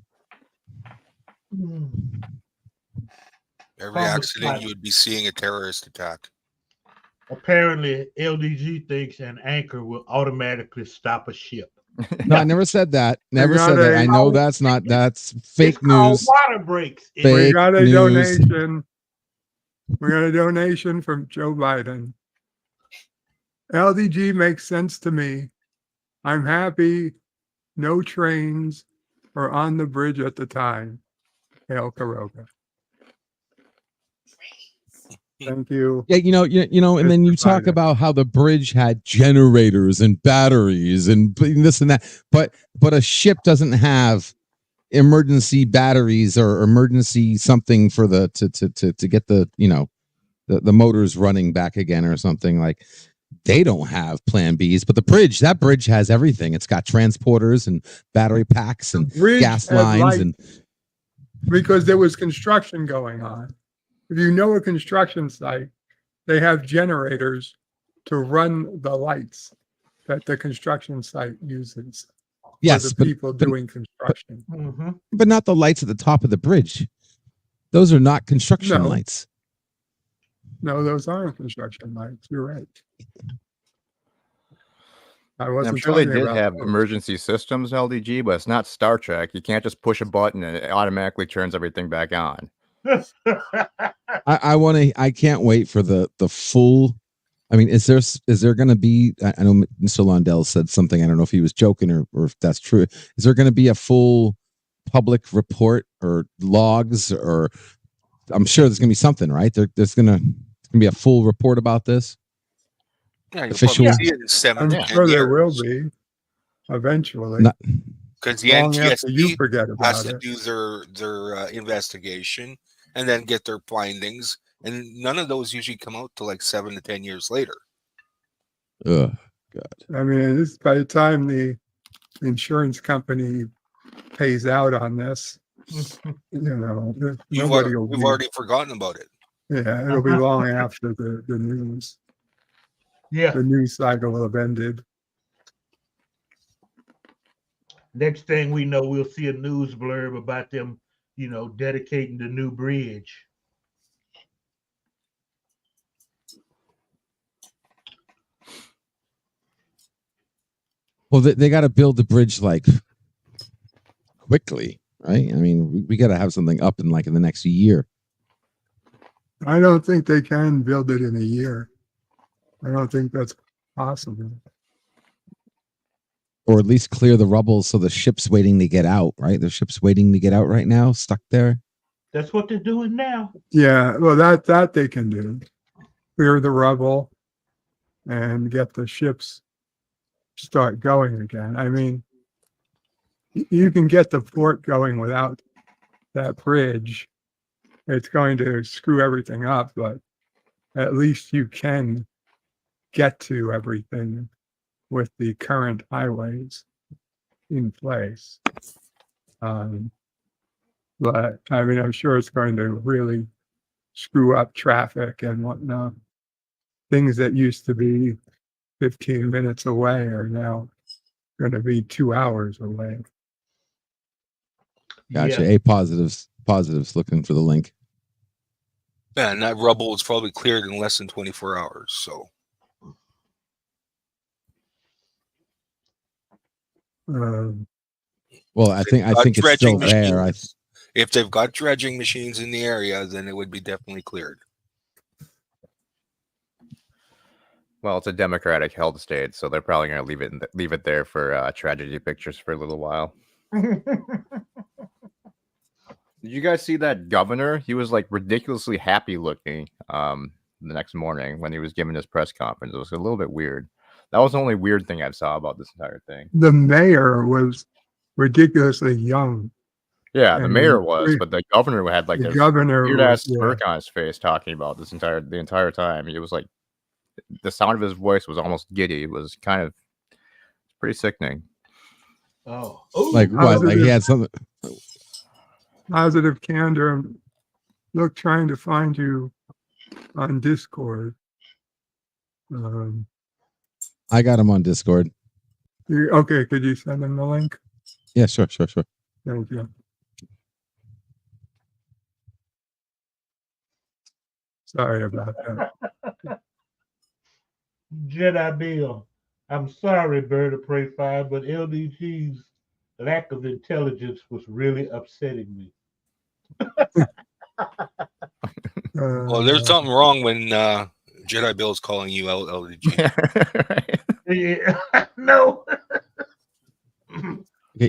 Every accident, you would be seeing a terrorist attack. Apparently, LDG thinks an anchor will automatically stop a ship. No, I never said that. Never said that. I know that's fake news. Water breaks. We got a news. donation. We got a donation from Joe Biden. LDG makes sense to me. I'm happy no trains are on the bridge at the time. Hail Karoga. Thank you. Yeah, and then you talk about how the bridge had generators and batteries and this and that, but a ship doesn't have emergency batteries or emergency something for the to get the the motors running back again or something. Like, they don't have plan Bs, but that bridge has everything. It's got transporters and battery packs and gas lines and because there was construction going on. If you know a construction site, they have generators to run the lights that the construction site uses. Yes, for the people doing construction. but not the lights at the top of the bridge. Those are not construction lights. No, those aren't construction lights. You're right. I'm sure they did have emergency systems, LDG, but it's not Star Trek. You can't just push a button and it automatically turns everything back on. I can't wait for the full. I mean, is there going to be? I know Mr. Londell said something. I don't know if he was joking or if that's true. Is there going to be a full public report or logs, or I'm sure there's going to be something, right? There's going to be a full report about this. Yeah, you'll official. probably see it in 7 I'm to 10 sure there will years. be eventually. Because the Long after you NTSB forget about has to it. do their investigation and then get their findings, and none of those usually come out till like 7 to 10 years later. Oh God! I mean, this by the time the insurance company pays out on this, We've nobody will we've be. already forgotten about it. Yeah, it'll be long after the news. Yeah. The news cycle will have ended. Next thing we know, we'll see a news blurb about them, dedicating the new bridge. Well, they got to build the bridge like quickly, right? I mean, we got to have something up in the next year. I don't think they can build it in a year. I don't think that's possible. Or at least clear the rubble so the ship's waiting to get out, right? The ship's waiting to get out right now, stuck there. That's what they're doing now. Yeah, well, that they can do. Clear the rubble and get the ships start going again. I mean, you can get the port going without that bridge. It's going to screw everything up, but at least you can get to everything with the current highways in place. But I mean, I'm sure it's going to really screw up traffic and whatnot. Things that used to be 15 minutes away are now going to be 2 hours away. Gotcha. Yeah. A positives looking for the link. Yeah, and that rubble was probably cleared in less than 24 hours. So Well, I think it's still there. If they've got dredging machines in the area, then it would be definitely cleared. Well, it's a Democratic held state, so they're probably going to leave it there for tragedy pictures for a little while. Did you guys see that governor? He was like ridiculously happy looking the next morning when he was giving his press conference. It was a little bit weird. That was the only weird thing I saw about this entire thing. The mayor was ridiculously young. Yeah, the mayor was, but the governor had like the a governor weird ass was, smirk on his face talking about the entire time. It was like the sound of his voice was almost giddy. It was kind of pretty sickening. Oh, like what? Like he had something. Positive candor. Look, trying to find you on Discord. I got him on Discord. Okay, could you send him the link? Yeah, sure. Thank you. Sorry about that. Jedi Bill, I'm sorry, Bird of Prey 5, but LDG's lack of intelligence was really upsetting me. Well, there's something wrong when Jedi Bill's calling you out, LDG. Yeah, no.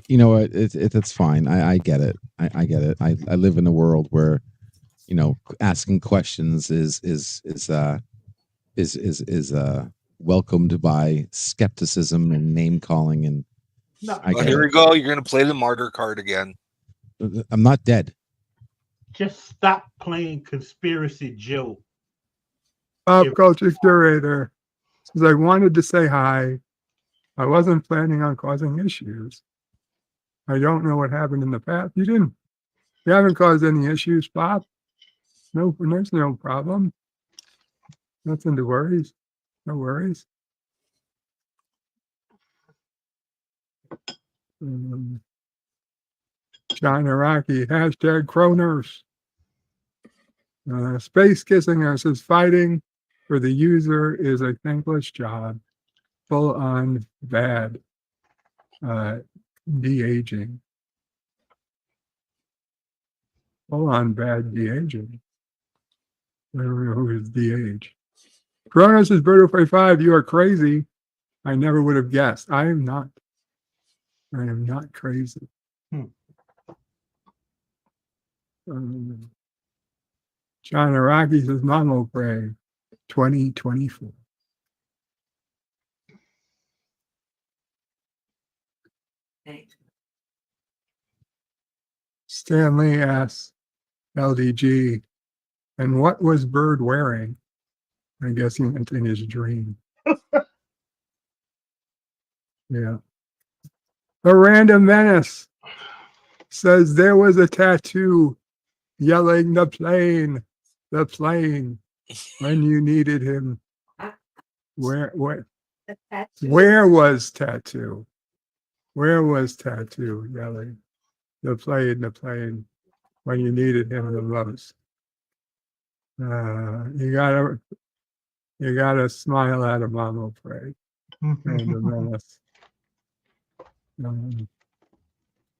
You know what? It's fine. I get it. I get it. I live in a world where, asking questions is welcomed by skepticism and name calling. And Here we go. You're going to play the martyr card again. I'm not dead. Just stop playing Conspiracy Joe. Pop culture curator says, I wanted to say hi. I wasn't planning on causing issues. I don't know what happened in the past. You haven't caused any issues, Pop. No, there's no problem. Nothing to worry. No worries. John Araki, hashtag Kroners. Space Kissing us says fighting for the user is a thankless job. Full on bad. De-aging. Full on bad de-aging. I don't know who is de-age. Kronos is Birdo 5. You are crazy. I never would have guessed. I am not. I am not crazy. John Araki says Mono Prey 2024. Stanley asks LDG, and what was Bird wearing? I guess he meant in his dream. Yeah. A random menace says there was a tattoo yelling the plane the plane when you needed him. Where was Tattoo? Where was Tattoo yelling? The plane when you needed him the most. You gotta smile at him, I'm afraid.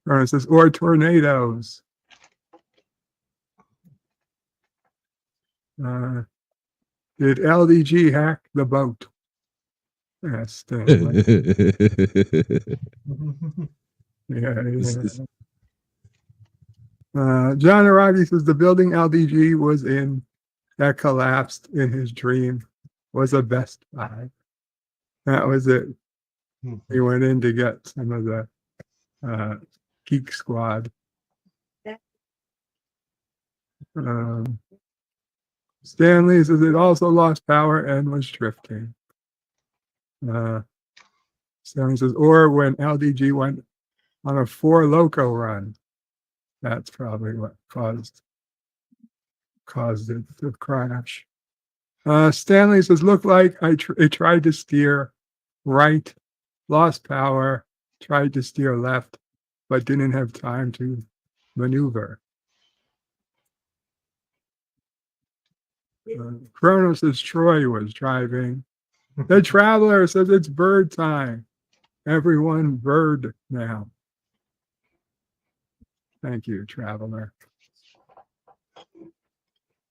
Vernon says, or tornadoes. Did LDG hack the boat? Yes. John Araki says the building LDG was in that collapsed in his dream was a Best Buy. That was it. He went in to get some of the Geek Squad. Stanley says it also lost power and was drifting. Stanley says, or when LDG went on a 4 Loco run, that's probably what caused it to crash. Stanley says, looked like it tried to steer right, lost power, tried to steer left, but didn't have time to maneuver. Chrono says Troy was driving. The Traveler says it's bird time. Everyone bird now. Thank you, Traveler.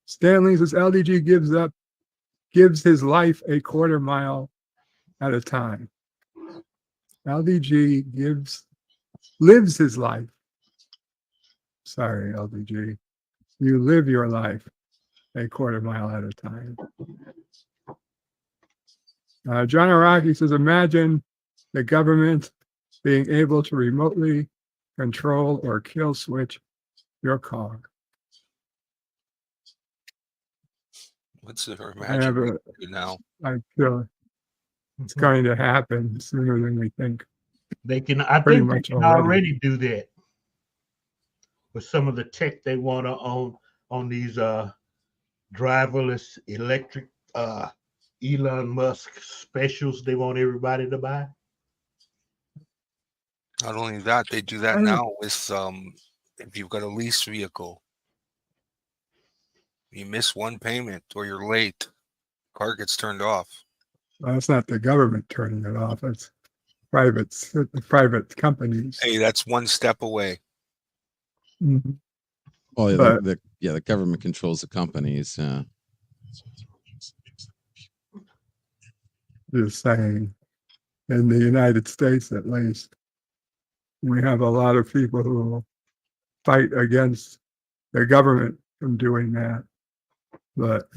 Stanley says LDG gives his life a quarter mile at a time. LDG lives his life. Sorry, LDG. You live your life a quarter mile at a time. John Araki says, imagine the government being able to remotely control or kill switch your car. What's the imagine now? I feel it's going to happen sooner than we think. I think they can already do that with some of the tech they want to own on these driverless electric Elon Musk specials they want everybody to buy. Not only that, they do that now with if you've got a lease vehicle. You miss one payment or you're late, car gets turned off. Well, it's not the government turning it off. It's private companies. Hey, that's one step away. Mm-hmm. Well, yeah, the government controls the companies. Just saying, in the United States at least, we have a lot of people who will fight against the government from doing that. But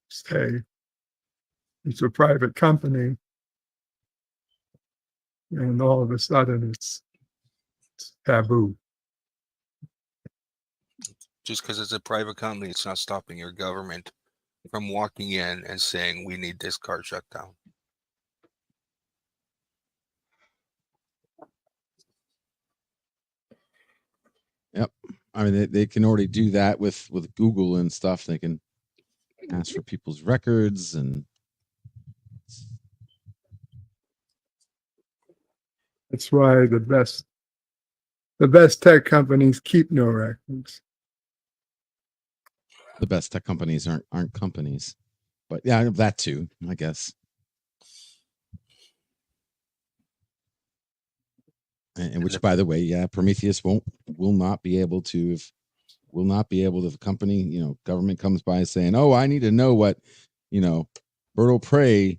say it's a private company, and all of a sudden it's taboo. Just because it's a private company, it's not stopping your government from walking in and saying, we need this car shut down. Yep. I mean, they can already do that with Google and stuff. They can ask for people's records and. That's why the best tech companies keep no records. The best tech companies aren't companies, but yeah, that too, I guess. And which, by the way, yeah, Prometheus will not be able to if the company, government comes by saying, oh, I need to know what, Berto Prey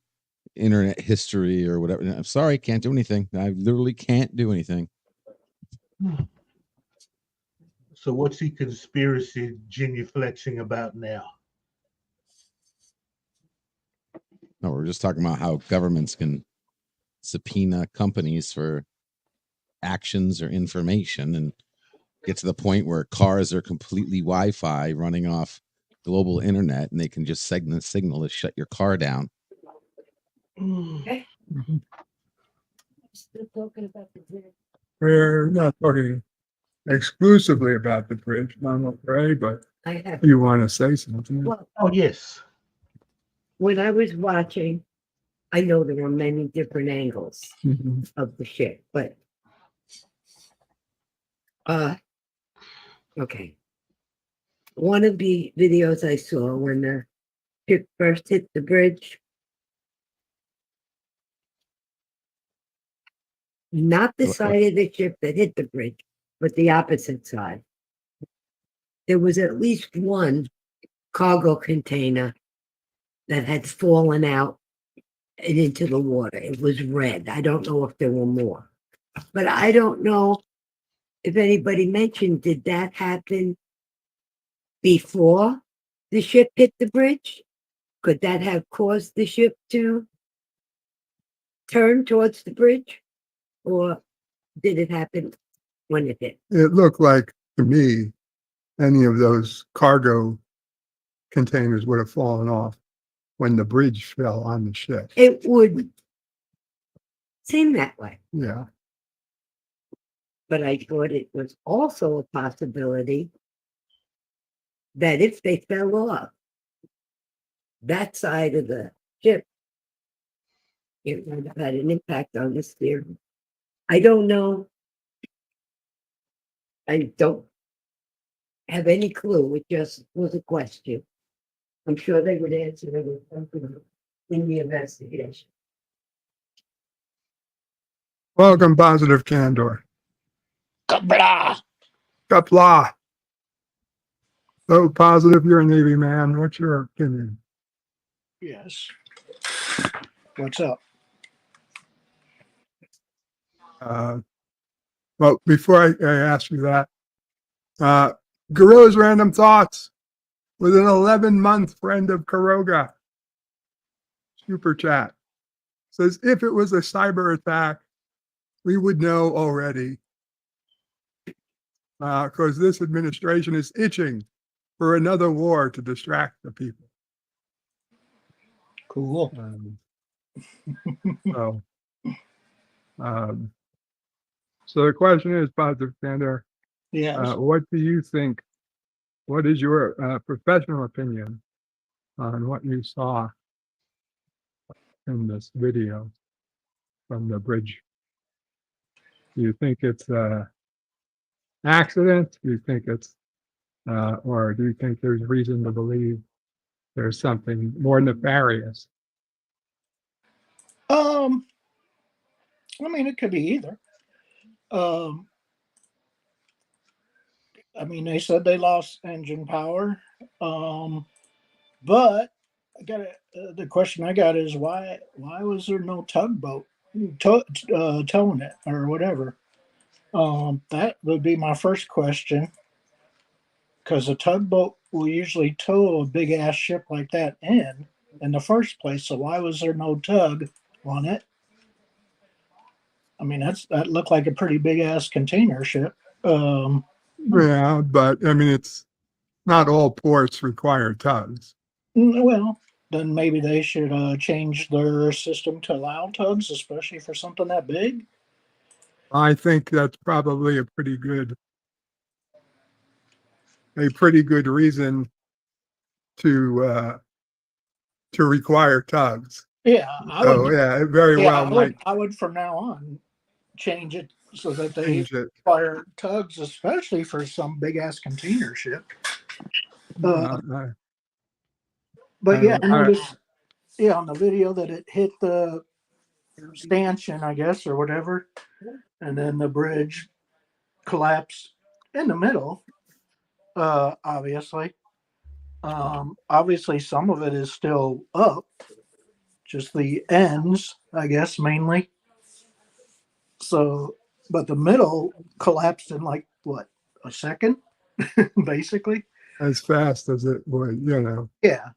internet history or whatever. I'm sorry, can't do anything. I literally can't do anything. So what's the conspiracy genuflexing about now? No, we're just talking about how governments can subpoena companies for actions or information and get to the point where cars are completely Wi-Fi running off global internet and they can just signal to shut your car down. Okay. Mm-hmm. Still talking about the bridge. We're not talking exclusively about the bridge, I'm afraid, but I have. You want to say something? Well, Oh, yes. when I was watching, I know there were many different angles Mhm. of the ship, but okay. One of the videos I saw when the ship first hit the bridge, not the side of the ship that hit the bridge, but the opposite side. There was at least one cargo container that had fallen out and into the water. It was red. I don't know if there were more, but I don't know if anybody mentioned, did that happen before the ship hit the bridge? Could that have caused the ship to turn towards the bridge? Or did it happen when it hit? It looked like to me, any of those cargo containers would have fallen off when the bridge fell on the ship. It would seem that way. Yeah. But I thought it was also a possibility that if they fell off that side of the ship, it would have had an impact on the steering. I don't know. I don't have any clue. It just was a question. I'm sure they would answer it with something in the investigation. Welcome, Positive Candor. Kabla! Kapla. So Positive, you're a Navy man. What's your opinion? Yes. What's up? Well, before I ask you that, Guerrilla's Random Thoughts with an 11-month friend of Karoga. Super chat. Says, if it was a cyber attack, we would know already. Because this administration is itching for another war to distract the people. Cool. So the question is, Positive Candor, Yes. what do you think? What is your professional opinion on what you saw in this video from the bridge? Do you think it's an accident? Do you think it's, or do you think there's reason to believe there's something more nefarious? I mean, it could be either. I mean, they said they lost engine power, but I got the question I got is why was there no tugboat towing it or whatever? That would be my first question, because a tugboat will usually tow a big ass ship like that in the first place. So why was there no tug on it? I mean, that looked like a pretty big ass container ship. Yeah, but I mean, it's not all ports require tugs. Well, then maybe they should change their system to allow tugs, especially for something that big. I think that's probably a pretty good reason to require tugs. Yeah, it very well might. I would from now on change it so that they Change it. require tugs, especially for some big ass container ship. But yeah, I noticed, on the video that it hit the stanchion, I guess, or whatever, and then the bridge collapsed in the middle. Obviously, some of it is still up, just the ends, I guess, mainly. So, but the middle collapsed in like what, a second, basically. As fast as it would, Yeah.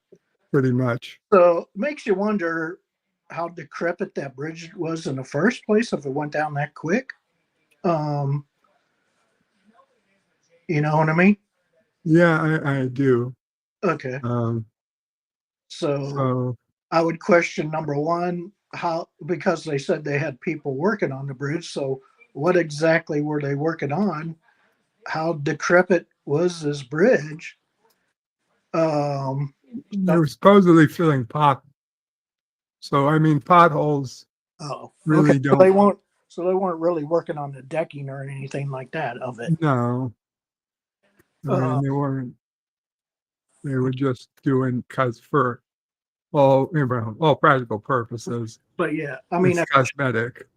Pretty much. So it makes you wonder how decrepit that bridge was in the first place if it went down that quick. You know what I mean? Yeah, I do. Okay. So I would question, number one, because they said they had people working on the bridge. So what exactly were they working on? How decrepit was this bridge? They were supposedly filling pot. So I mean, potholes Oh, really okay. don't. So they weren't really working on the decking or anything like that of it. No, I mean, they weren't. They were just doing because for all practical purposes. But yeah, I mean, it's cosmetic.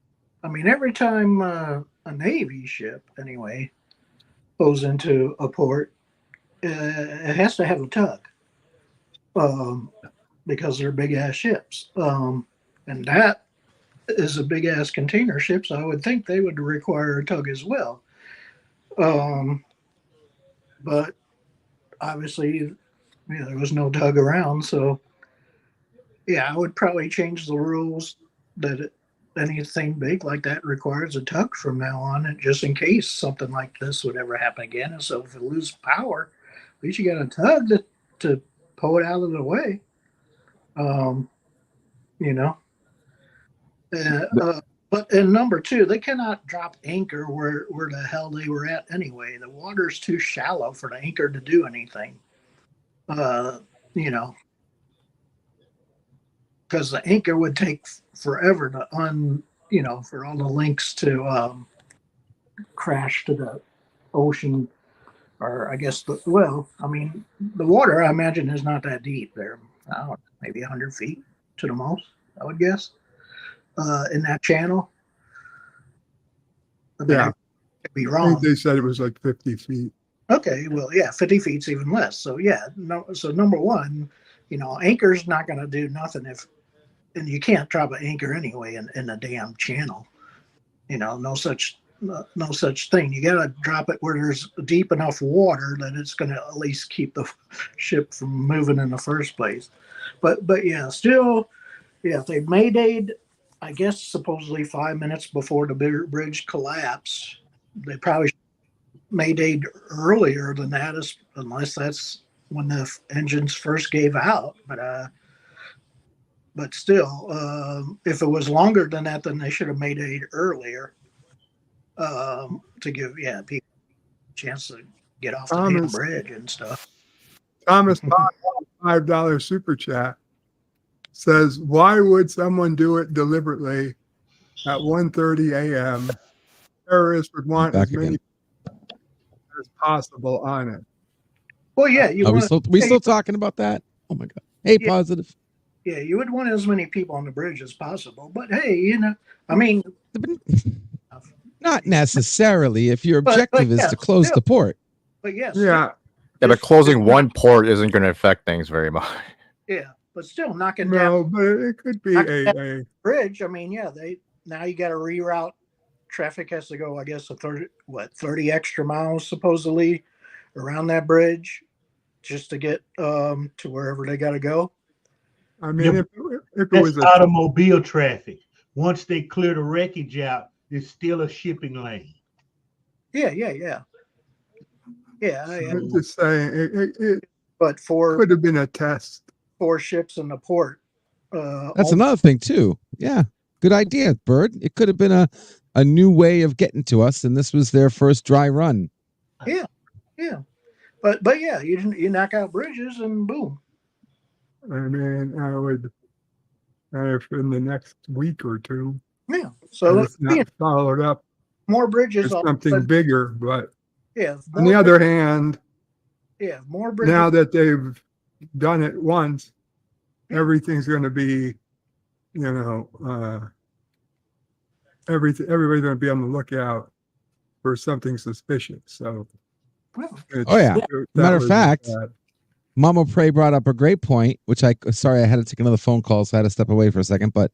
I mean, every time a Navy ship, anyway, goes into a port, it has to have a tug, because they're big ass ships, and that is a big ass container ship. So I would think they would require a tug as well. But obviously, there was no tug around, so yeah, I would probably change the rules that anything big like that requires a tug from now on, and just in case something like this would ever happen again. And so if it loses power, at least you got a tug to pull it out of the way. But in number two, they cannot drop anchor where the hell they were at anyway. The water's too shallow for the anchor to do anything. Because the anchor would take forever to for all the links to crash to the ocean, or I guess the water, I imagine, is not that deep there. I don't know, maybe 100 feet to the most, I would guess, in that channel. I could be wrong. I think they said it was like 50 feet. Okay, well, yeah, 50 feet's even less. So yeah, so number one, anchor's not going to do nothing and you can't drop an anchor anyway in a damn channel. No such thing. You got to drop it where there's deep enough water that it's going to at least keep the ship from moving in the first place. But yeah, still, yeah, if they maydayed, I guess supposedly 5 minutes before the bridge collapsed, they probably maydayed earlier than that, unless that's when the engines first gave out. But still, if it was longer than that, then they should have maydayed earlier, to give people a chance to get off the damn bridge and stuff. Thomas Bond, $5 super chat, says, why would someone do it deliberately at 1:30 a.m.? Terrorists would want as many as possible on it. Well, yeah. We still talking about that? Oh my God. Hey, yeah. Positive. Yeah, you would want as many people on the bridge as possible. But hey, I mean, not necessarily if your objective is to close the port. But yes. Yeah. Yeah, but closing one port isn't going to affect things very much. Yeah, but still knocking down. No, but it could be a bridge. I mean, yeah, now you got to reroute. Traffic has to go, I guess, 30 extra miles supposedly around that bridge just to get to wherever they got to go. I mean, if it was automobile traffic, once they clear the wreckage out, it's still a shipping lane. Yeah. I'm just saying, it could have been a test. 4 ships in the port. That's another thing too. Yeah, good idea, Bird. It could have been a new way of getting to us, and this was their first dry run. Yeah. But yeah, you knock out bridges and boom. I mean, I would, if in the next week or two. Yeah. So it's not followed up. More bridges. Something bigger, but yeah. On the other hand, more bridges. Now that they've done it once, everything's going to be, everybody's going to be on the lookout for something suspicious. So, matter of fact, Mama Prey brought up a great point, which I had to take another phone call, so I had to step away for a second. But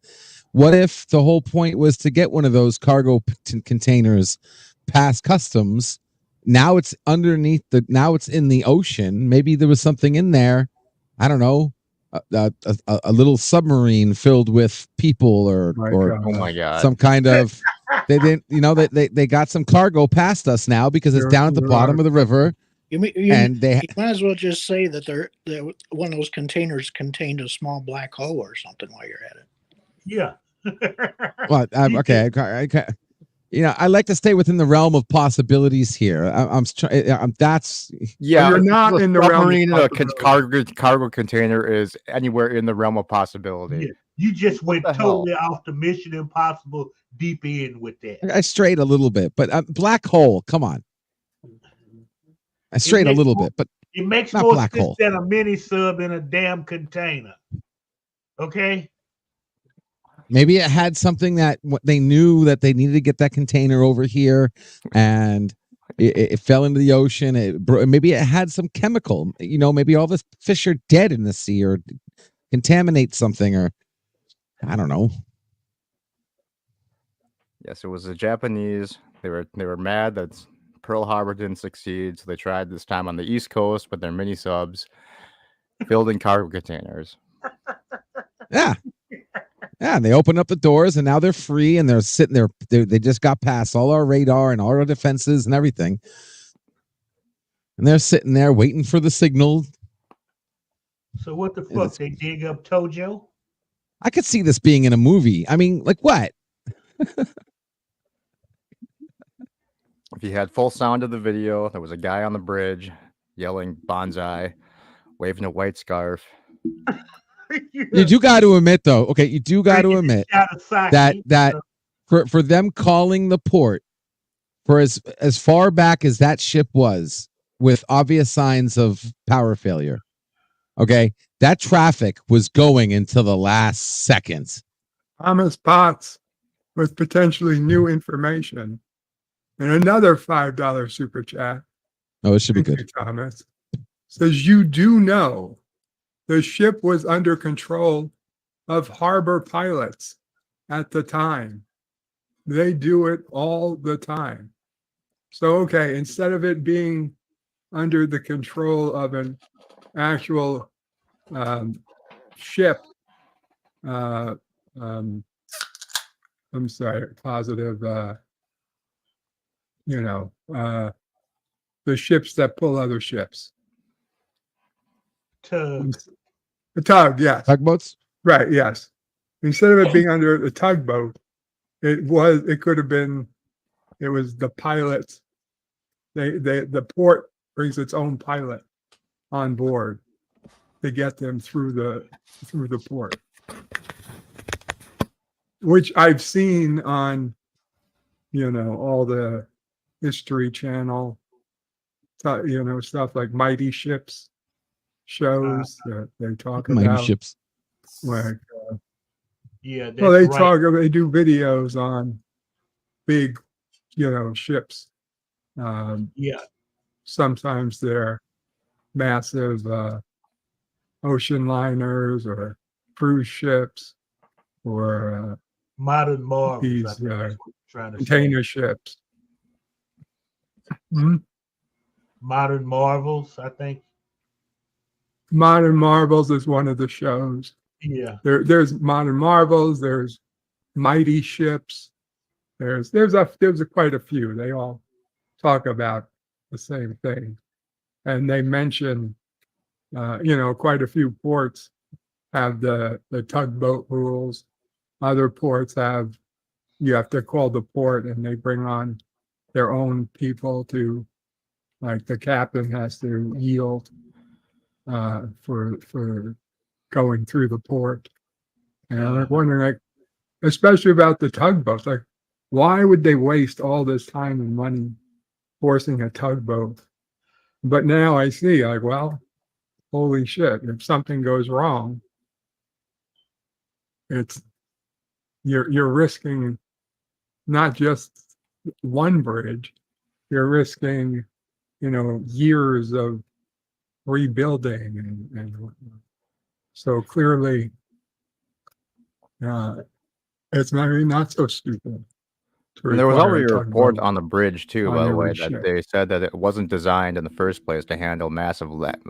what if the whole point was to get one of those cargo containers past customs? Now it's underneath now it's in the ocean. Maybe there was something in there. I don't know, a little submarine filled with people or oh my God, some kind of, they didn't, they got some cargo past us now because it's down at the bottom of the river. You might as well just say that one of those containers contained a small black hole or something while you're at it. Yeah. Well, okay. I like to stay within the realm of possibilities here. That's Yeah, You're not in the realm of submarine in a possibility. cargo container is anywhere in the realm of possibility. Yeah, you just went the hell? totally off the Mission Impossible deep end with that. I strayed a little bit, but black hole. Come on, I strayed a little bit, but it makes not more black sense hole. than a mini sub in a damn container. Okay. Maybe it had something that they knew that they needed to get that container over here, and it fell into the ocean. Maybe it had some chemical. Maybe all the fish are dead in the sea or contaminate something, or I don't know. Yes, it was the Japanese. They were mad that Pearl Harbor didn't succeed, so they tried this time on the East Coast with their mini subs filled in cargo containers. Yeah. Yeah, and they opened up the doors, and now they're free, and they're sitting there. They just got past all our radar and all our defenses and everything, and they're sitting there waiting for the signal. So what the fuck? They dig up Tojo? I could see this being in a movie. I mean, like what? If you had full sound of the video, there was a guy on the bridge yelling "Bonsai," waving a white scarf. You do got to admit, though. Okay, you do got to admit that for them calling the port for as far back as that ship was, with obvious signs of power failure. Okay, that traffic was going until the last seconds. Thomas Potts with potentially new information, and another $5 super chat. Oh, it should be Thank good. you, Thomas says, you do know the ship was under control of harbor pilots at the time. They do it all the time. So, okay, instead of it being under the control of an actual ship, I'm sorry, positive, the ships that pull other ships. The tug, yes. Tugboats? Right, yes. Instead of it being under the tugboat, it was the pilots. The port brings its own pilot on board to get them through the port. Which I've seen on, all the History Channel, stuff like Mighty Ships shows that they talk Mighty about. Ships. Like, yeah, well, they do videos on big, ships. Yeah. Sometimes they're massive ocean liners or cruise ships or modern marvels. these I think that's what you're trying to container say. ships. Hmm? Modern Marvels, I think. Modern Marvels is one of the shows. Yeah. There's Modern Marvels. There's Mighty Ships. There's quite a few. They all talk about the same thing, and they mention, quite a few ports have the tugboat rules. Other ports you have to call the port, and they bring on their own people to, like the captain has to yield for going through the port. And I'm wondering, like, especially about the tugboats, like, why would they waste all this time and money forcing a tugboat? But now I see, like, well, holy shit, if something goes wrong, you're risking not just one bridge, you're risking, years of rebuilding and whatnot. So clearly, it's maybe not so stupid. And there was require already a tugboat report on the bridge too, on by the every way, that ship. they said that it wasn't designed in the first place to handle massive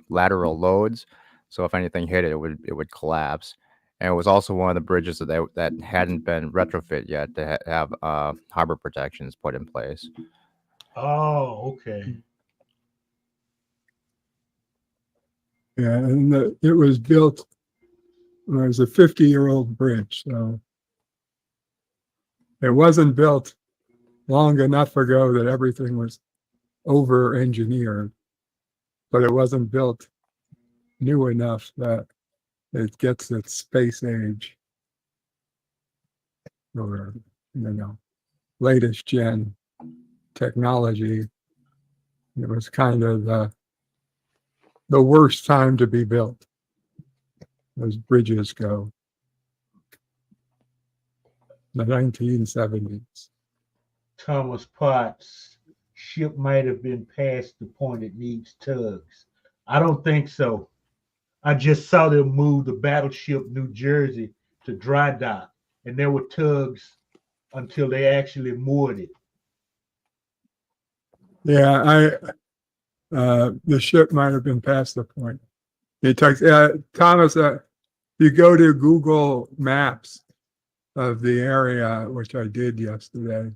lateral loads. So if anything hit it, it would collapse. And it was also one of the bridges that hadn't been retrofit yet to have harbor protections put in place. Oh, okay. Yeah, and it was built. It was a 50-year-old bridge, so it wasn't built long enough ago that everything was over engineered, but it wasn't built new enough that it gets its space age or, latest gen technology. It was kind of the worst time to be built as bridges go. The 1970s. Thomas Potts' ship might have been past the point it needs tugs. I don't think so. I just saw them move the battleship New Jersey to dry dock, and there were tugs until they actually moored it. Yeah, the ship might have been past the point. It takes Thomas. You go to Google Maps of the area, which I did yesterday.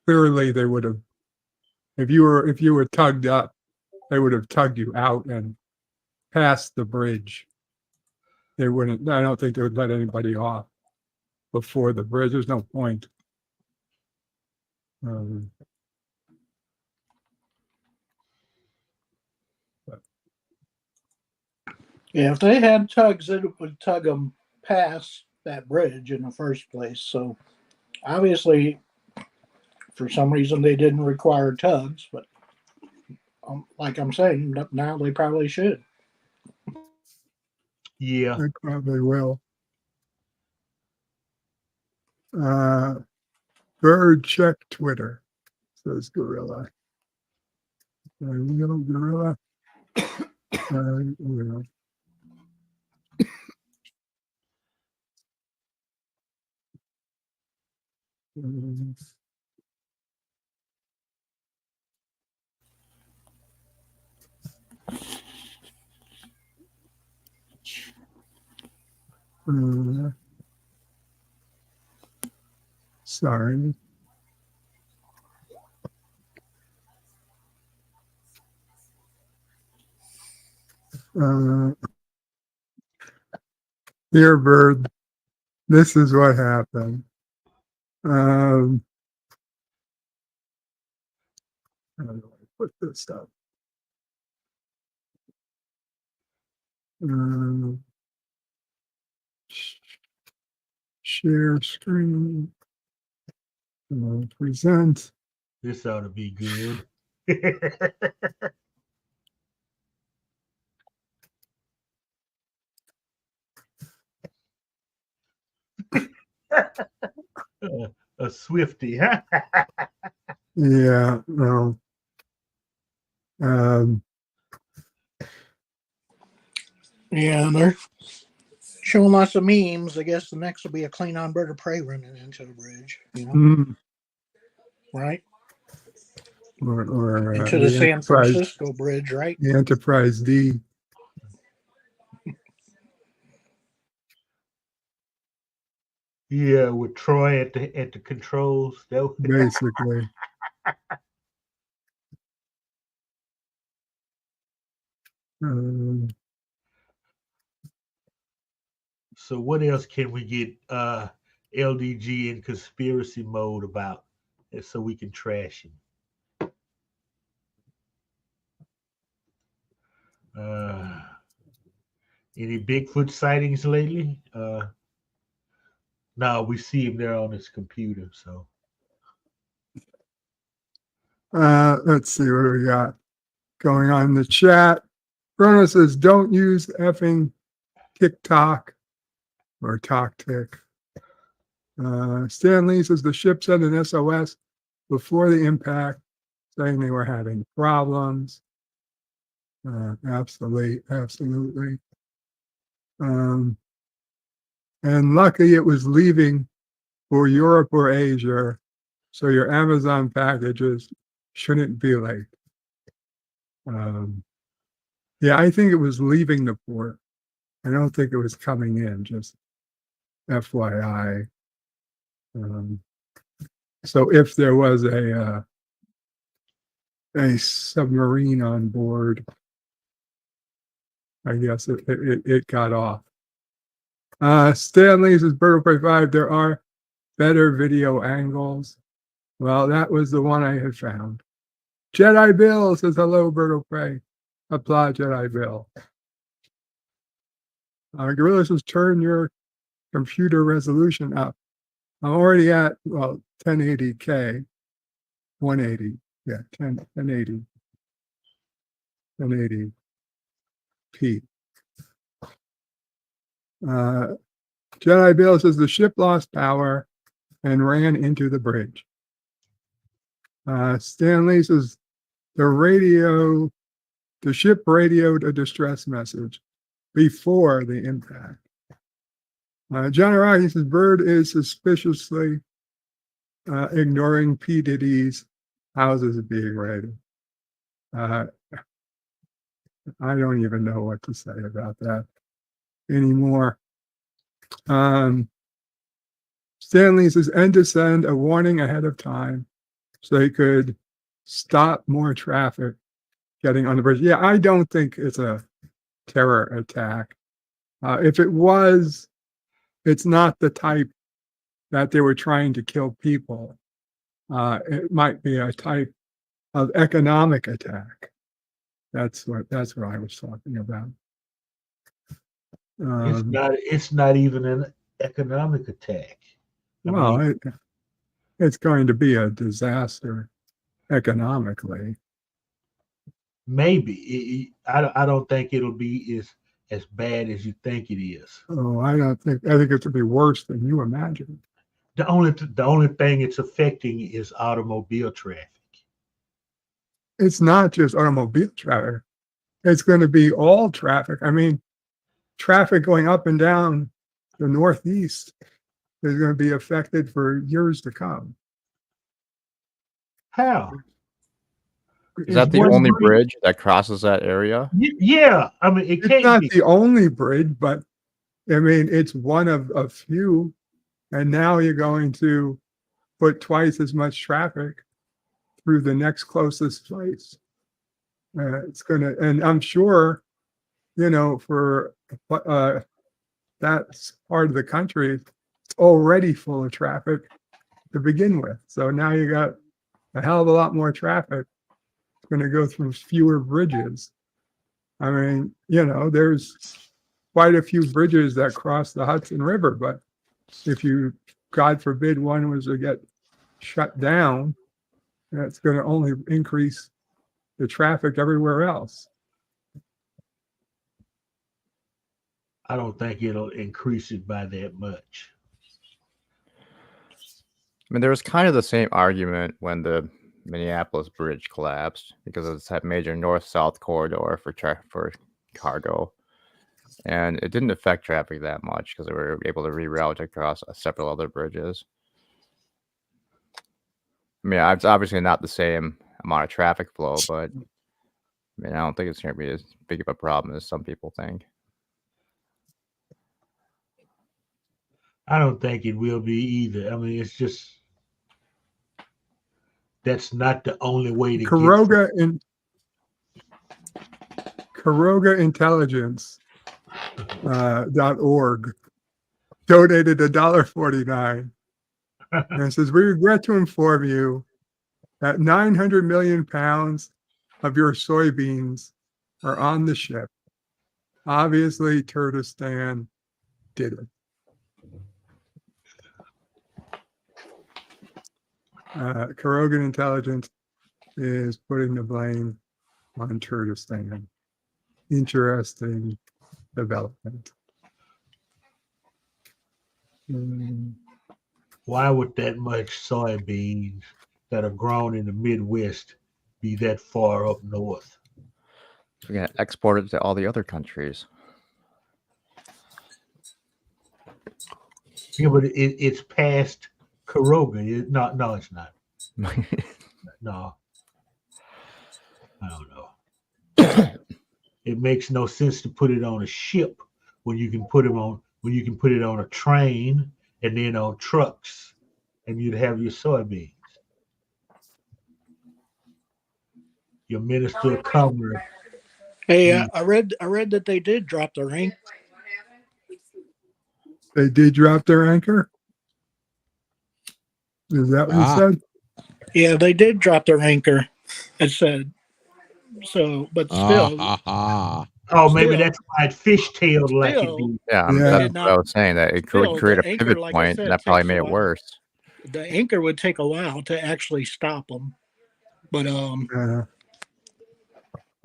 Clearly, they would have, if you were tugged up, they would have tugged you out and past the bridge. They wouldn't. I don't think they would let anybody off before the bridge. There's no point. Yeah, if they had tugs, it would tug them past that bridge in the first place. So obviously, for some reason, they didn't require tugs, but like I'm saying, now they probably should. Yeah, they probably will. Bird check Twitter, says Gorilla. Gorilla. Sorry. Dear Bird, this is what happened. How do I put this up? Share screen. Present. this ought to be good. A Swifty, huh? Yeah, no. Yeah, they're showing lots of memes. I guess the next will be a Klingon bird of prey running into the bridge. Right? Or into the San Francisco bridge, right? The Enterprise D. Yeah, with Troy at the controls. Basically. So what else can we get LDG in conspiracy mode about, so we can trash him? Any Bigfoot sightings lately? No, we see him there on his computer. So let's see what do we got going on in the chat. Bruno says, don't use effing TikTok or TokTik. Stan Lee says the ship sent an SOS before the impact, saying they were having problems. Absolutely. And lucky it was leaving for Europe or Asia, so your Amazon packages shouldn't be late. Yeah, I think it was leaving the port. I don't think it was coming in, just FYI. So if there was a submarine on board, I guess it got off. Stanley says, Bird of Prey 5, there are better video angles. Well, that was the one I had found. Jedi Bill says, hello, Berto Prey. Applaud Jedi Bill. Gorilla says, turn your computer resolution up. I'm already at, well, 1080K, 180, yeah, 1080, 1080p. Jedi Bill says the ship lost power and ran into the bridge. Stanley says the ship radioed a distress message before the impact. John Rocky says Bird is suspiciously ignoring P. Diddy's houses being raided. I don't even know what to say about that anymore. Stanley says end to send a warning ahead of time so they could stop more traffic getting on the bridge. Yeah, I don't think it's a terror attack. If it was, it's not the type that they were trying to kill people. It might be a type of economic attack. That's what I was talking about. It's not even an economic attack. It's going to be a disaster economically. Maybe I don't think it'll be as bad as you think it is. Oh, I think it will be worse than you imagine. The only thing it's affecting is automobile traffic. It's not just automobile traffic. It's going to be all traffic. I mean, traffic going up and down the Northeast is going to be affected for years to come. How? Is that the only bridge that crosses that area? Yeah, I mean, it's not the only bridge, but I mean, it's one of a few. And now you're going to put twice as much traffic through the next closest place. It's going to, and I'm sure, for that part of the country, it's already full of traffic to begin with. So now you got a hell of a lot more traffic. It's going to go through fewer bridges. I mean, there's quite a few bridges that cross the Hudson River, but if you, God forbid, one was to get shut down, that's going to only increase the traffic everywhere else. I don't think it'll increase it by that much. I mean, there was kind of the same argument when the Minneapolis bridge collapsed because it's that major north-south corridor for cargo. And it didn't affect traffic that much because they were able to reroute across several other bridges. I mean, it's obviously not the same amount of traffic flow, but I mean, I don't think it's going to be as big of a problem as some people think. I don't think it will be either. I mean, it's just that's not the only way to Caroga Intelligence. .org donated $1.49 and says, we regret to inform you that 900 million pounds of your soybeans are on the ship. Obviously, Kurdistan did it. Carogan Intelligence is putting the blame on Kurdistan. Interesting development. Why would that much soybeans that are grown in the Midwest be that far up north? We're going to export it to all the other countries. Yeah, but it's past Caroga. No, it's not. No. I don't know. It makes no sense to put it on a ship when you can put it on a train and then on trucks, and you'd have your soybeans. Your Minister of Commerce. Hey, I read that they did drop their anchor. They did drop their anchor? Is that what you Ah. said? Yeah, they did drop their anchor. It said so, but still, Oh, maybe Still- that's why it fishtailed like it still, did. Yeah, They that's did what I not- was saying. That it still, could create the a anchor, pivot like I point, said, and that probably takes a made it while. worse. the anchor would take a while to actually stop them. But I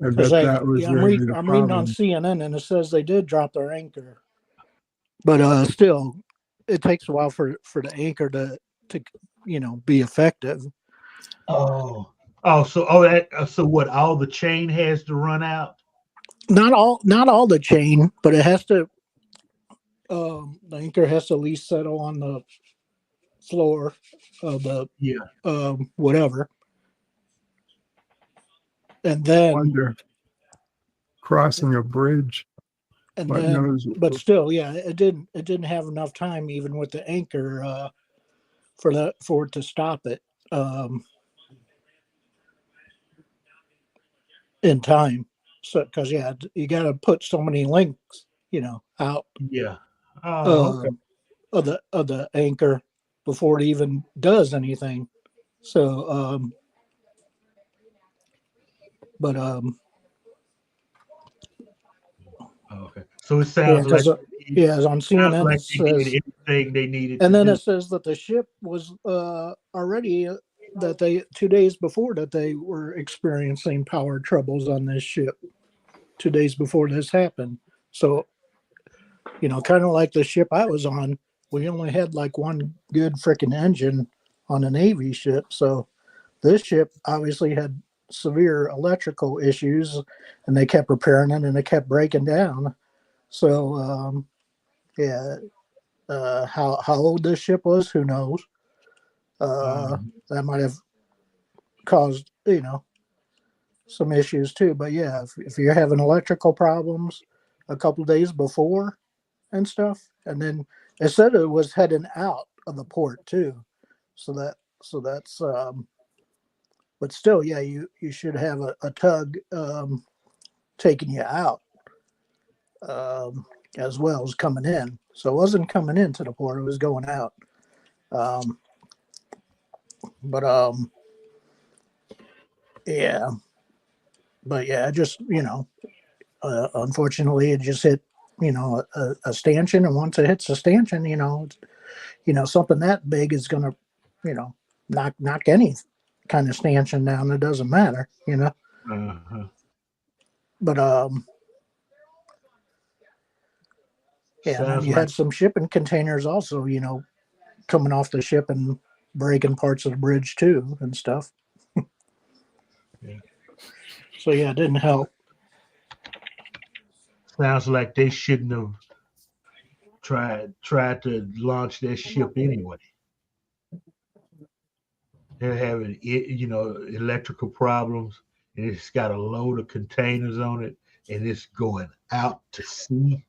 bet because that was I'm really the reading on problem. CNN and it says they did drop their anchor, but still, it takes a while for the anchor to be effective. So so what? All the chain has to run out. Not all the chain, but it has to. The anchor has to at least settle on the floor of the whatever, and then Wonder crossing a bridge. and What then knows? but still, yeah, it didn't have enough time even with the anchor for it to stop it in time. So because you got to put so many links out Yeah. Oh, okay. of the anchor before it even does anything. So but Okay. So it sounds like it's on CNN. like It they says, did everything they needed. and to then do. it says that the ship was already that they 2 days before that they were experiencing power troubles on this ship. 2 days before this happened. So, kind of like the ship I was on, we only had like one good freaking engine on a Navy ship. So this ship obviously had severe electrical issues, and they kept repairing it and it kept breaking down. So, how old this ship was, who knows? That might have caused, some issues too. But yeah, if you're having electrical problems a couple days before and stuff, and then it said it was heading out of the port too. So that's but still, yeah, you should have a tug taking you out as well as coming in. So it wasn't coming into the port, it was going out. Just unfortunately it just hit a stanchion, and once it hits a stanchion, something that big is gonna knock any kind of stanchion down. It doesn't matter. But and then you had some shipping containers also coming off the ship and breaking parts of the bridge too and stuff. So yeah, it didn't help. Sounds like they shouldn't have tried to launch their ship anyway. They're having electrical problems, and it's got a load of containers on it, and it's going out to sea.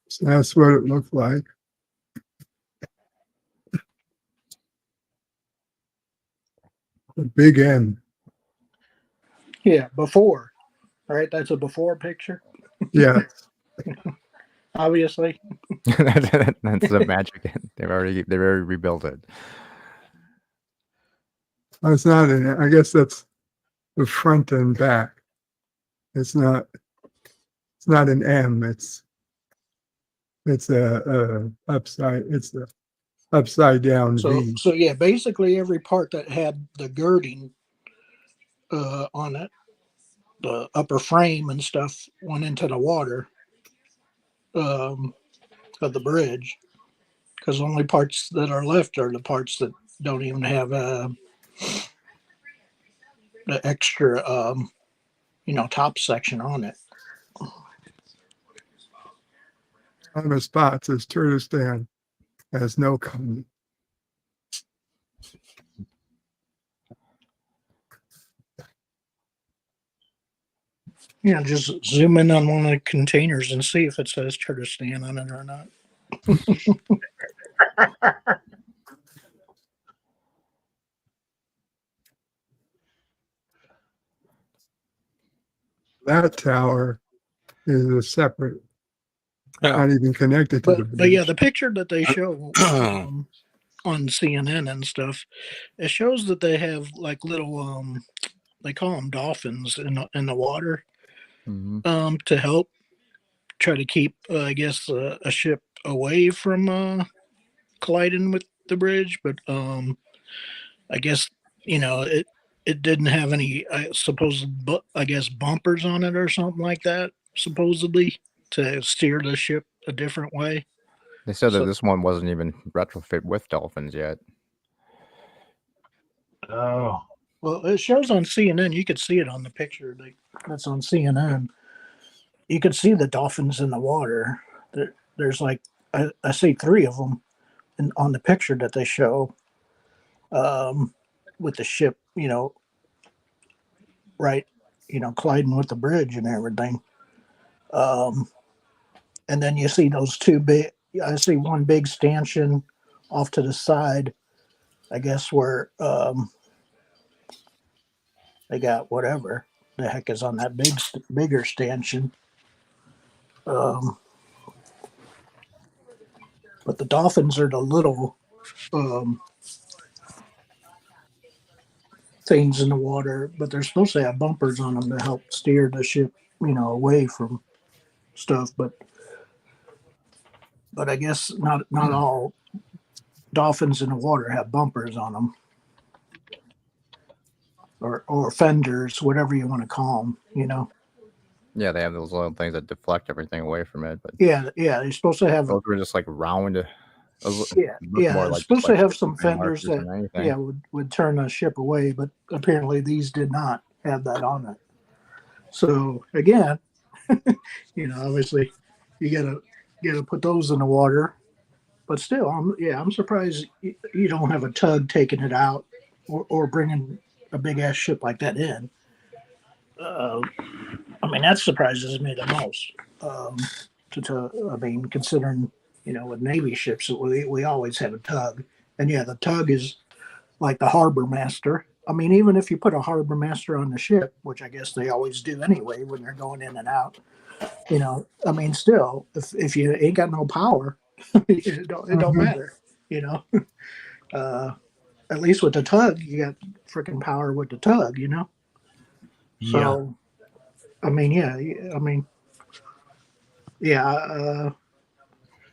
So that's what it looked like. The big end. Yeah, before. All right, that's a before picture. Yeah. Obviously. That's the magic. They've already rebuilt it. It's not I guess that's the front and back. It's not an M. It's a upside down V. So yeah, basically every part that had the girding on it, the upper frame and stuff, went into the water of the bridge, because the only parts that are left are the parts that don't even have the extra top section on it. On the spot says Turkestan has no company. Just zoom in on one of the containers and see if it says Turkestan on it or not. That tower is a separate, not even connected to the But yeah, bridge. the picture that they show on CNN and stuff, it shows that they have like little they call them dolphins in the water to help try to keep I guess a ship away from colliding with the bridge, but I guess it didn't have any I guess bumpers on it or something like that supposedly to steer the ship a different way. They said that So- this one wasn't even retrofit with dolphins yet. Oh, Well, it shows on CNN. You could see it on the picture that's on CNN. You could see the dolphins in the water. There's like I see 3 of them on the picture that they show with the ship, right, colliding with the bridge and everything. And then you see those 2 big. I see one big stanchion off to the side. I guess where they got whatever the heck is on that bigger stanchion. But the dolphins are the little things in the water, but they're supposed to have bumpers on them to help steer the ship, away from stuff. But I guess not all dolphins in the water have bumpers on them. Or fenders, whatever you want to call them, Yeah, they have those little things that deflect everything away from it. But Yeah, they're supposed to have. those were just like round. Yeah, it's supposed to have some fenders that would turn a ship away, but apparently these did not have that on it. So again, obviously you gotta put those in the water, but still, I'm surprised you don't have a tug taking it out or bringing a big ass ship like that in. That surprises me the most. Considering with Navy ships, we always have a tug, and yeah, the tug is like the harbor master. Even if you put a harbor master on the ship, which I guess they always do anyway when they're going in and out, still, if you ain't got no power, it don't matter, At least with the tug, you got freaking power with the tug, So,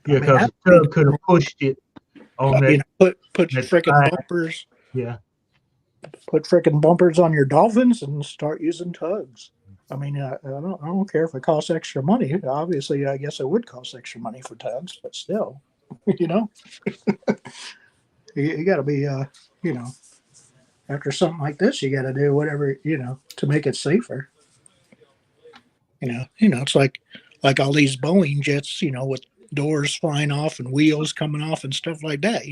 because the tug could have pushed it on that. Put that freaking time. bumpers. Yeah. Put freaking bumpers on your dolphins and start using tugs. I don't care if it costs extra money. Obviously, I guess it would cost extra money for tugs, but still, you got to be, after something like this, you got to do whatever, to make it safer. It's like all these Boeing jets, with doors flying off and wheels coming off and stuff like that,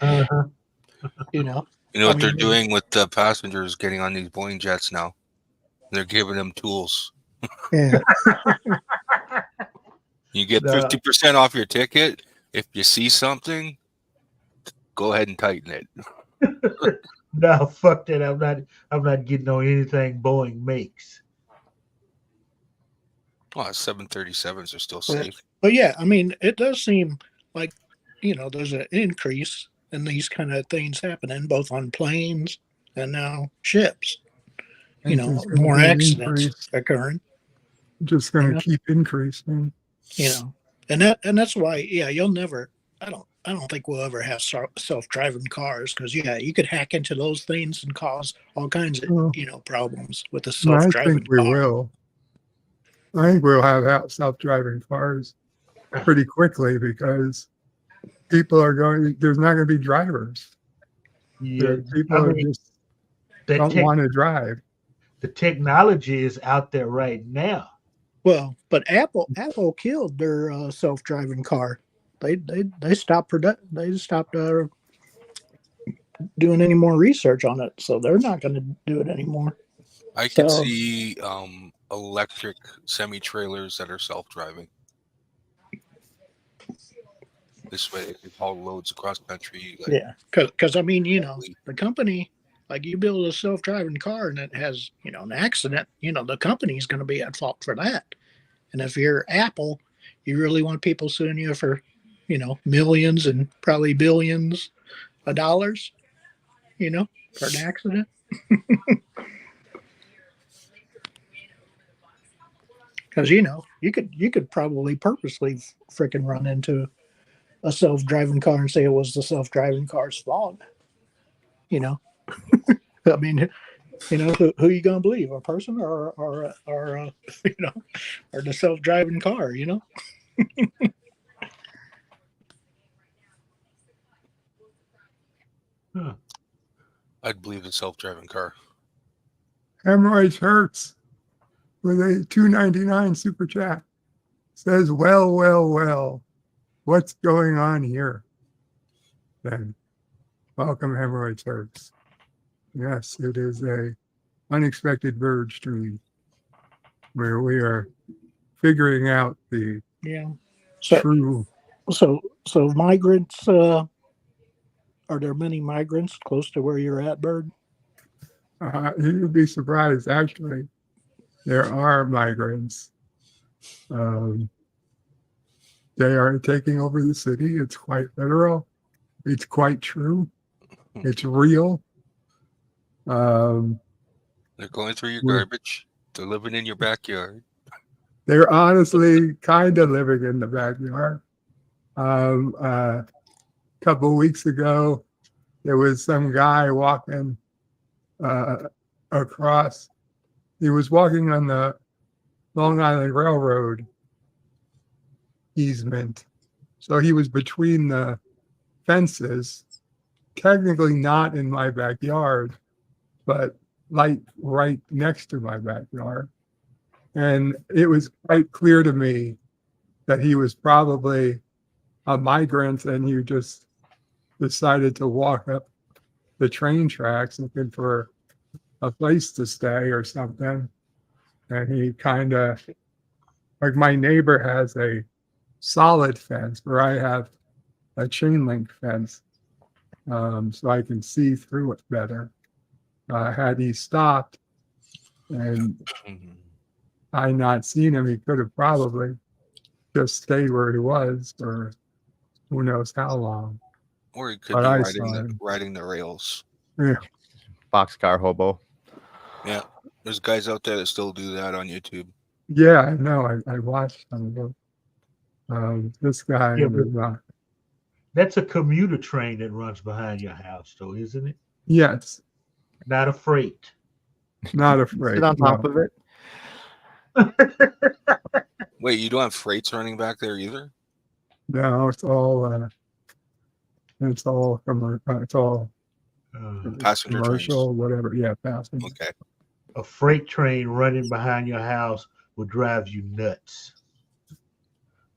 Uh-huh. You know what they're doing with the passengers getting on these Boeing jets now? They're giving them tools. Yeah. You get 50% off your ticket. If you see something, go ahead and tighten it. No, fuck that. I'm not getting on anything Boeing makes. Oh, 737s are still safe. But yeah, it does seem like, there's an increase in these kind of things happening, both on planes and now ships. More accidents occurring. Just going to keep increasing. And that's why, you'll never. I don't think we'll ever have self-driving cars because you could hack into those things and cause all kinds of problems with the self-driving I think we will. I think we'll have self-driving cars pretty quickly because people are going. There's not going to be drivers. Yeah, people just don't want to drive. The technology is out there right now. Well, but Apple killed their self-driving car. They stopped doing any more research on it, so they're not going to do it anymore. I can see electric semi-trailers that are self-driving. This way, they can haul loads across country. Yeah, because the company Like you build a self-driving car and it has, an accident, the company's going to be at fault for that. And if you're Apple, you really want people suing you for, millions and probably billions of dollars, for an accident. Because you could probably purposely freaking run into a self-driving car and say it was the self-driving car's fault. I mean, who you gonna believe, a person or or the self-driving car? I'd believe the self-driving car. Hemorrhoids Hurts with a $2.99 super chat says, well, what's going on here? Then welcome, Hemorrhoids Hurts. Yes, it is a unexpected verge stream where we are figuring out the true. So migrants. Are there many migrants close to where you're at, Bird? You'd be surprised. Actually, there are migrants. They are taking over the city. It's quite literal. It's quite true. It's real. They're going through your garbage. They're living in your backyard. They're honestly kind of living in the backyard. A couple of weeks ago, there was some guy walking across. He was walking on the Long Island Railroad easement. So he was between the fences, technically not in my backyard, but right next to my backyard. And it was quite clear to me that he was probably a migrant and he just decided to walk up the train tracks looking for a place to stay or something. And he kind of, like my neighbor has a solid fence where I have a chain link fence, so I can see through it better. Had he stopped and I not seen him, he could have probably just stayed where he was for who knows how long. Or he could But be riding the rails. Yeah. Boxcar hobo. Yeah. There's guys out there that still do that on YouTube. Yeah, I know. I watched some of them. This guy was not. That's a commuter train that runs behind your house, though, isn't it? Yes. Not a freight. Not afraid. Sit on top of it. Wait, you don't have freights running back there either? No, it's all Passenger commercial, whatever. Yeah, passenger. Okay. A freight train running behind your house will drive you nuts.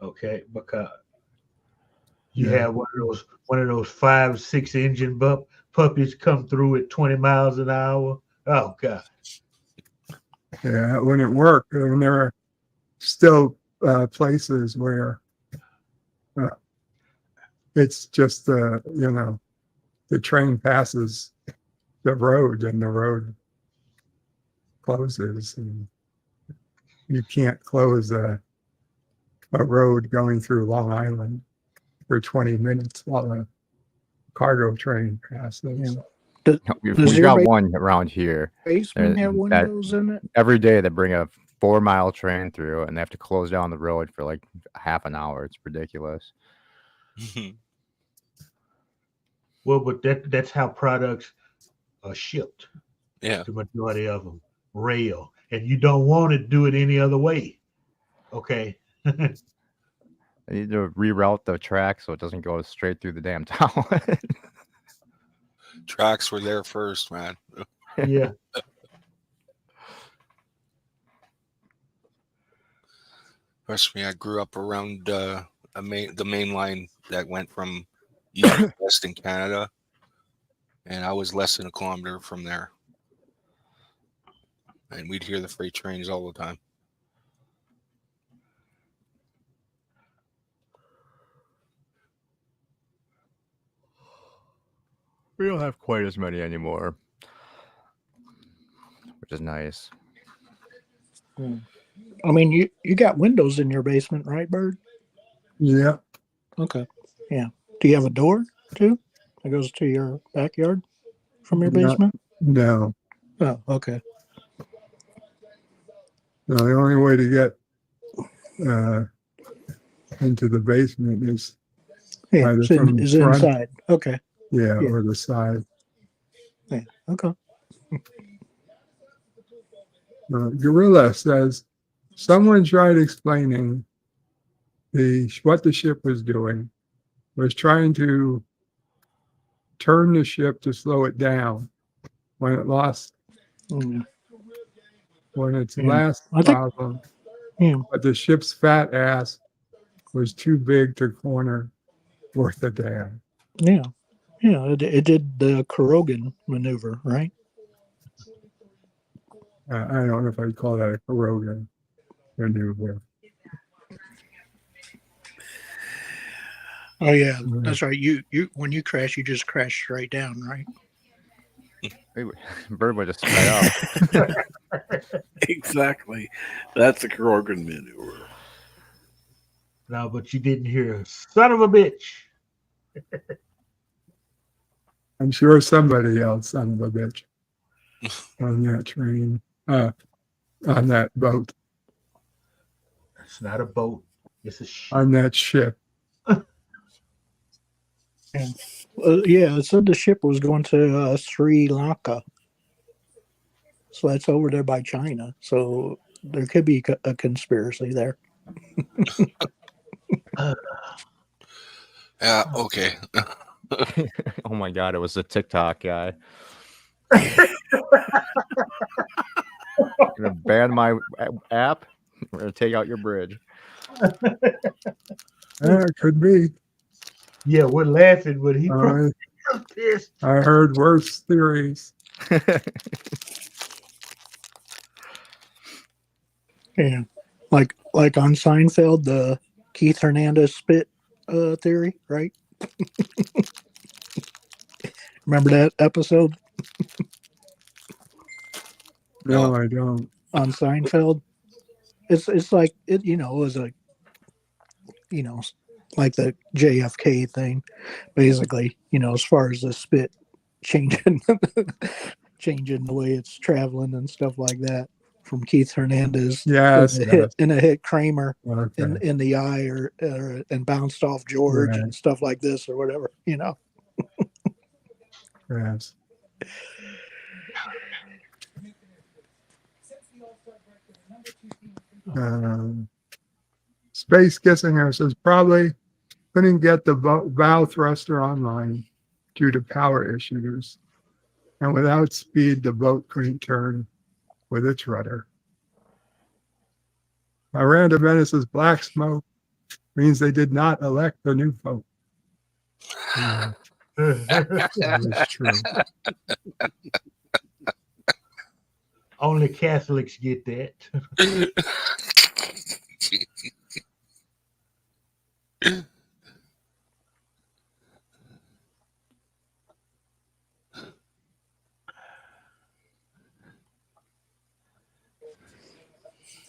Okay, because you have one of those 5-6 engine puppies come through at 20 miles an hour. Oh God. Yeah, it wouldn't work. And there are still places where it's just the train passes the road and the road closes, and you can't close a road going through Long Island for 20 minutes while a cargo train passes. We got one around here. Basement have windows in it? Every day they bring a 4-mile train through and they have to close down the road for like half an hour. It's ridiculous. Well, but that's how products are shipped. Yeah. The majority of them. Rail. And you don't want to do it any other way. Okay. They need to reroute the track so it doesn't go straight through the damn town. Tracks were there first, man. Yeah. Trust me, I grew up around the main line that went from east to west in Canada, and I was less than a kilometer from there. And we'd hear the freight trains all the time. We don't have quite as many anymore. which is nice. I mean, you got windows in your basement, right, Bird? Yeah. Okay. Yeah. Do you have a door too that goes to your backyard from your No. basement? No. Oh, okay. No, the only way to get into the basement is Yeah, either is from the front, inside. Okay. yeah, Yeah. or the side. Yeah. Okay. Gorilla says someone tried explaining what the ship was doing, was trying to turn the ship to slow it down when it lost, when its last I think- problem. Yeah. But the ship's fat ass was too big to corner worth a damn. Yeah. Yeah. It did the Kurogan maneuver, right? I don't know if I'd call that a Kurogan maneuver. Oh yeah, that's right. You when you crash, you just crash straight down, right? Bird would just spit out. Exactly. That's a Krogan maneuver. No, but you didn't hear son of a bitch. I'm sure somebody else, son of a bitch, on that train, on that boat, It's not a boat. It's a ship. on that ship. Yeah, it said the ship was going to Sri Lanka, so that's over there by China. So there could be a conspiracy there. Yeah, okay. Oh my god, it was the TikTok guy. Gonna ban my app. We're gonna take out your bridge. It could be. Yeah, we're laughing, but he I pissed. heard worse theories. Yeah, like on Seinfeld, the Keith Hernandez spit theory, right? Remember that episode? No, I don't. On Seinfeld, it's like it. You know, it was a, you know, like the JFK thing, basically. You know, as far as the spit changing, changing the way it's traveling and stuff like that. From Keith Hernandez, Yes, in a hit Kramer Okay. in the eye, or and bounced off George Right. and stuff like this or whatever. You know. Yes. Space Kissinger says probably couldn't get the bow thruster online due to power issues, and without speed, the boat couldn't turn with its rudder. Miranda Venice's black smoke means they did not elect the new pope. That is true. Only Catholics get that.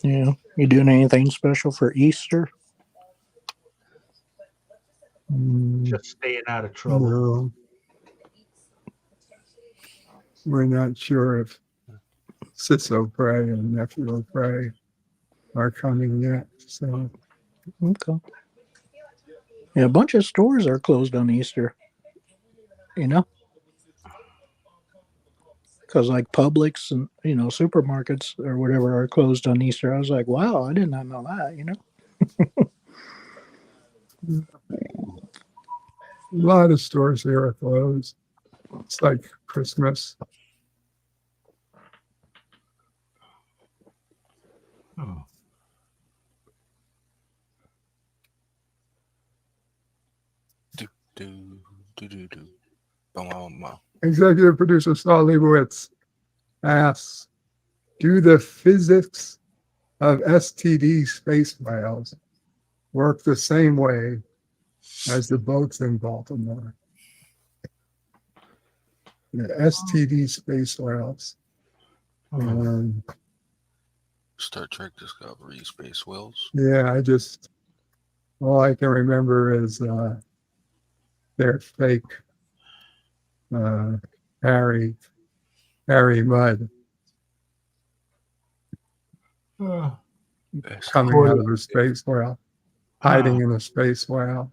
Yeah. You doing anything special for Easter? Just staying out of trouble. No. We're not sure if Sis O'Prey and Nephew O'Prey are coming yet. So Okay. Yeah, a bunch of stores are closed on Easter. You know, because like Publix and supermarkets or whatever are closed on Easter. I was like, wow, I did not know that. You know. a lot of stores here are closed. It's like Christmas. Oh. Executive producer Saul Leibowitz asks, do the physics of STD space whales work the same way as the boats in Baltimore? The STD space whales. Star Trek Discovery, Space Whales. Yeah, all I can remember is their fake Harry Mudd coming out of a space whale, hiding in a space whale,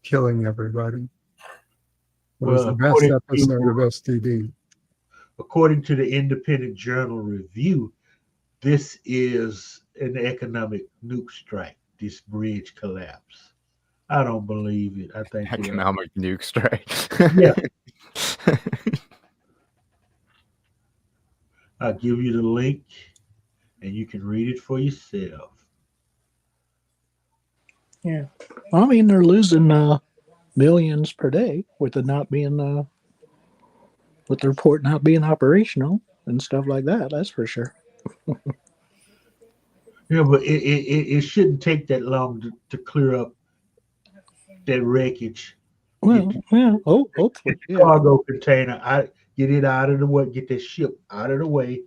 killing everybody. It was the best episode of STD. According to the Independent Journal Review, this is an economic nuke strike, this bridge collapse. I don't believe it. I think economic nuke strike. Yeah. I'll give you the link and you can read it for yourself. Yeah. I mean, they're losing millions per day with it not being with the report not being operational and stuff like that. That's for sure. Yeah, but it shouldn't take that long to clear up that wreckage. Well, yeah. Oh, hopefully. Yeah. Cargo container. Get it out of the way. Get that ship out of the way,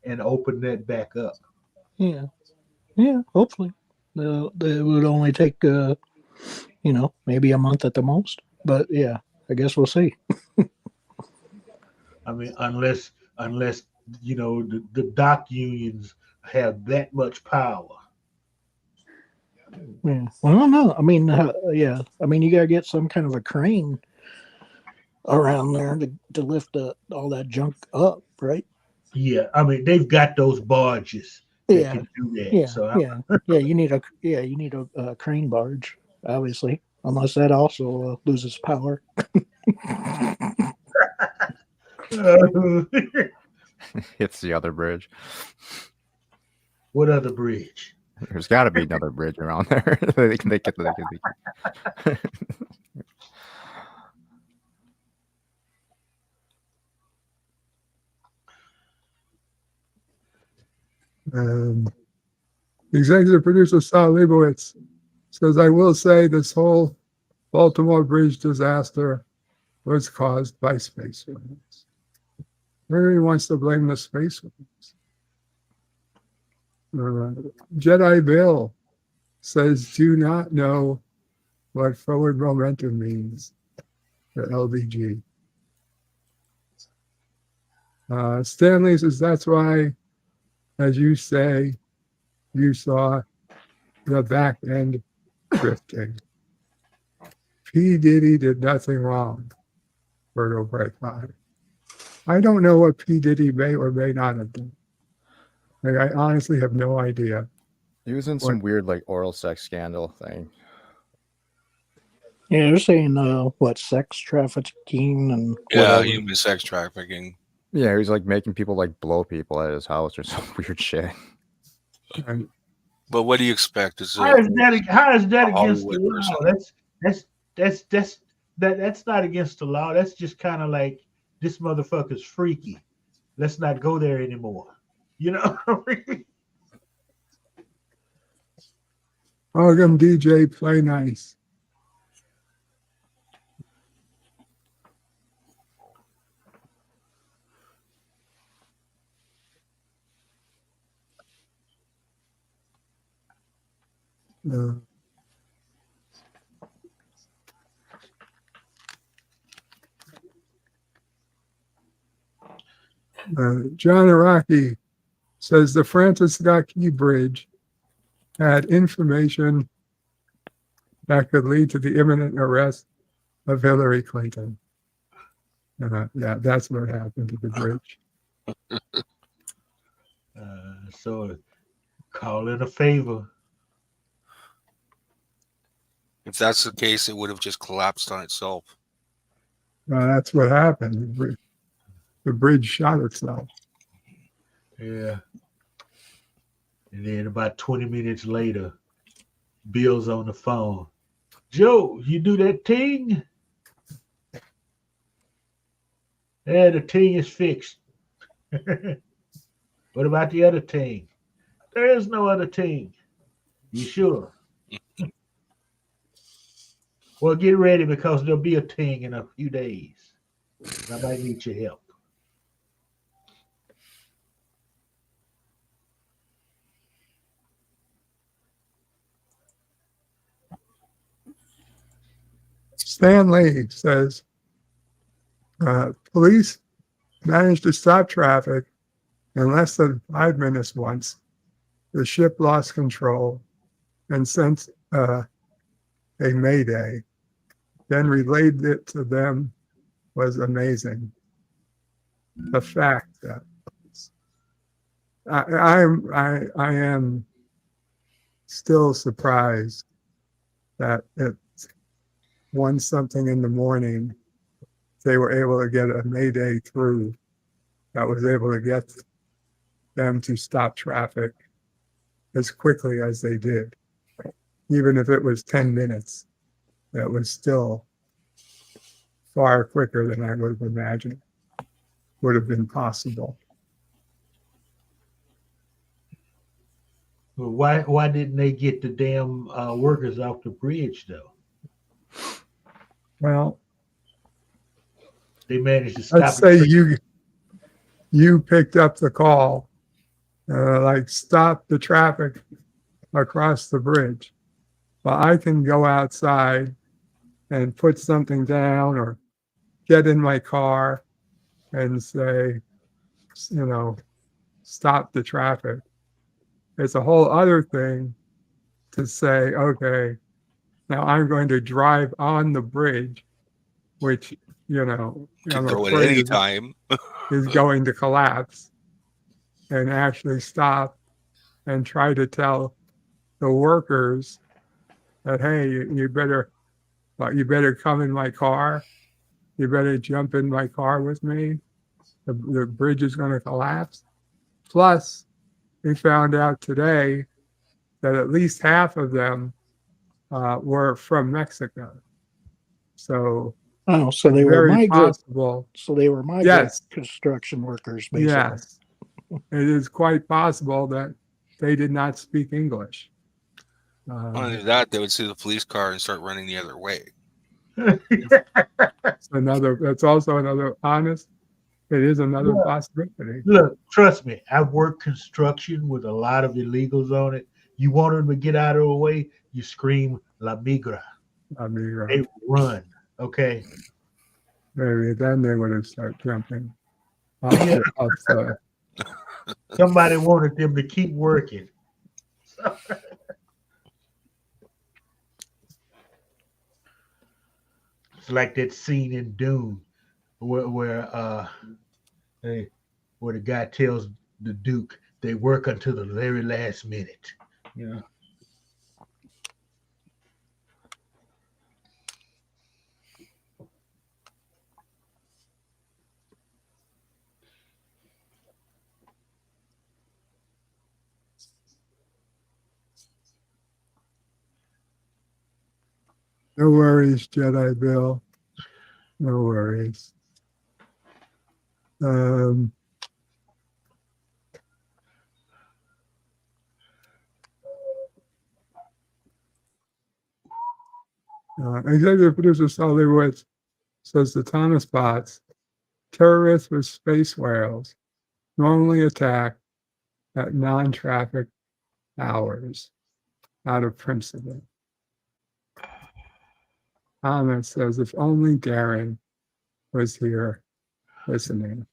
and open that back up. Yeah. Yeah. Hopefully, it would only take maybe a month at the most. But yeah, I guess we'll see. I mean, unless the dock unions have that much power. Yeah. Well, I don't know. I mean, yeah. I mean, you gotta get some kind of a crane around there to lift all that junk up, right? Yeah. I mean, they've got those barges that can do that. Yeah. So Yeah. You need a crane barge, obviously, unless that also loses power. It's the other bridge. What other bridge? There's got to be another bridge around there. they can. Executive producer Sal Leibowitz says, I will say this whole Baltimore Bridge disaster was caused by space wings. Everybody wants to blame the space wings. Jedi Bill says, do not know what forward momentum means for LBG. Stanley says, that's why, as you say, you saw the back end drifting. P. Diddy did nothing wrong. Berto Break 5. I don't know what P. Diddy may or may not have done. I honestly have no idea. He was in some weird oral sex scandal thing. Yeah, they're saying sex trafficking and Human sex trafficking. Yeah, he was making people blow people at his house or some weird shit. But what do you expect? How is that against the law? That's not against the law. That's just kind of like, this motherfucker's freaky. Let's not go there anymore. Welcome, DJ Play Nice. John Araki says the Francis Scott Key Bridge had information that could lead to the imminent arrest of Hillary Clinton. That's what happened to the bridge. So call it a favor. If that's the case, it would have just collapsed on itself. That's what happened. The bridge shot itself. Yeah. And then about 20 minutes later, Bill's on the phone. Joe, you do that thing? Yeah, the thing is fixed. What about the other thing? There is no other thing. You sure? Well, get ready because there'll be a thing in a few days. I might need your help. Stan Lee says, police managed to stop traffic in less than 5 minutes once. The ship lost control and sent a mayday, then relayed it to them was amazing. The fact that I am still surprised that at 1 something in the morning, they were able to get a mayday through that was able to get them to stop traffic as quickly as they did. Even if it was 10 minutes, that was still far quicker than I would have imagined would have been possible. Well, why didn't they get the damn workers off the bridge though? Well, they managed to stop. Let's say you picked up the call, like stop the traffic across the bridge. Well, I can go outside and put something down or get in my car and say, stop the traffic. It's a whole other thing to say, okay, now I'm going to drive on the bridge, which, I'm throw it afraid any time. is going to collapse, and actually stop and try to tell the workers that, hey, you better come in my car. You better jump in my car with me. The bridge is going to collapse. Plus, we found out today that at least half of them were from Mexico. So, so they were very migrant. possible. So they were migrant Yes. construction workers, basically. Yes, it is quite possible that they did not speak English. Not only that, they would see the police car and start running the other way. That's also another honest. It is another Yeah. possibility. Look, trust me, I've worked construction with a lot of illegals on it. You want them to get out of the way, you scream La Migra. They run, okay? Maybe then they would have started jumping. Yeah. Off the, Somebody wanted them to keep working. It's like that scene in Dune where the guy tells the Duke they work until the very last minute. Yeah. no worries, Jedi Bill. No worries. Executive producer Sully Woods says the Thomas bots, terrorists with space whales, normally attack at non-traffic hours out of principle. Thomas says, if only Darren was here listening.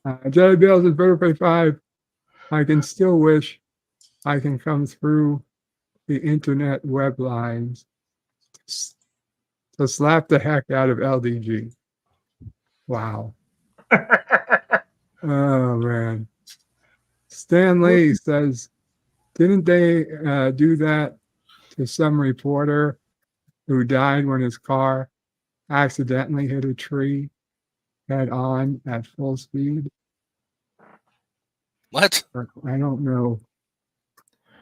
Jedi Bill says, better pay 5. I can still wish I can come through the internet web lines to slap the heck out of LDG. Wow. Oh, man. Stan Lee says, didn't they do that to some reporter who died when his car accidentally hit a tree head on at full speed? What? I don't know.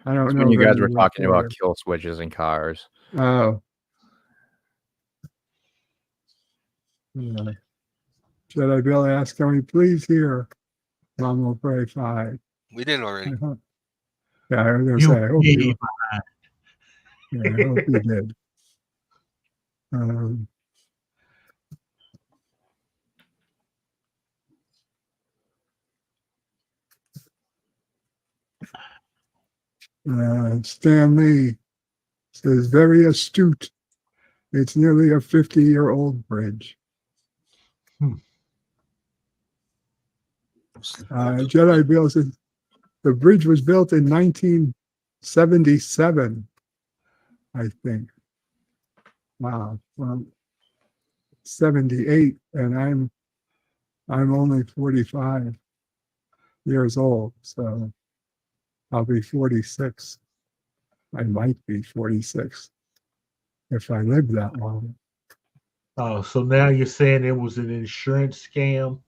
I don't It's know. when you of guys any were talking about reporter. kill switches in cars. Oh. Yeah. Jedi Bill asked, can we please hear Mom Will Pray 5? We did already. Yeah, I was going to say, I hope you, yeah, I hope you did. Stan Lee Says very astute. It's nearly a 50-year-old bridge. Jedi Bill says the bridge was built in 1977, I think. Wow. Well, 78, and I'm only 45 years old, so I'll be 46. I might be 46 if I live that long. Oh, so now you're saying it was an insurance scam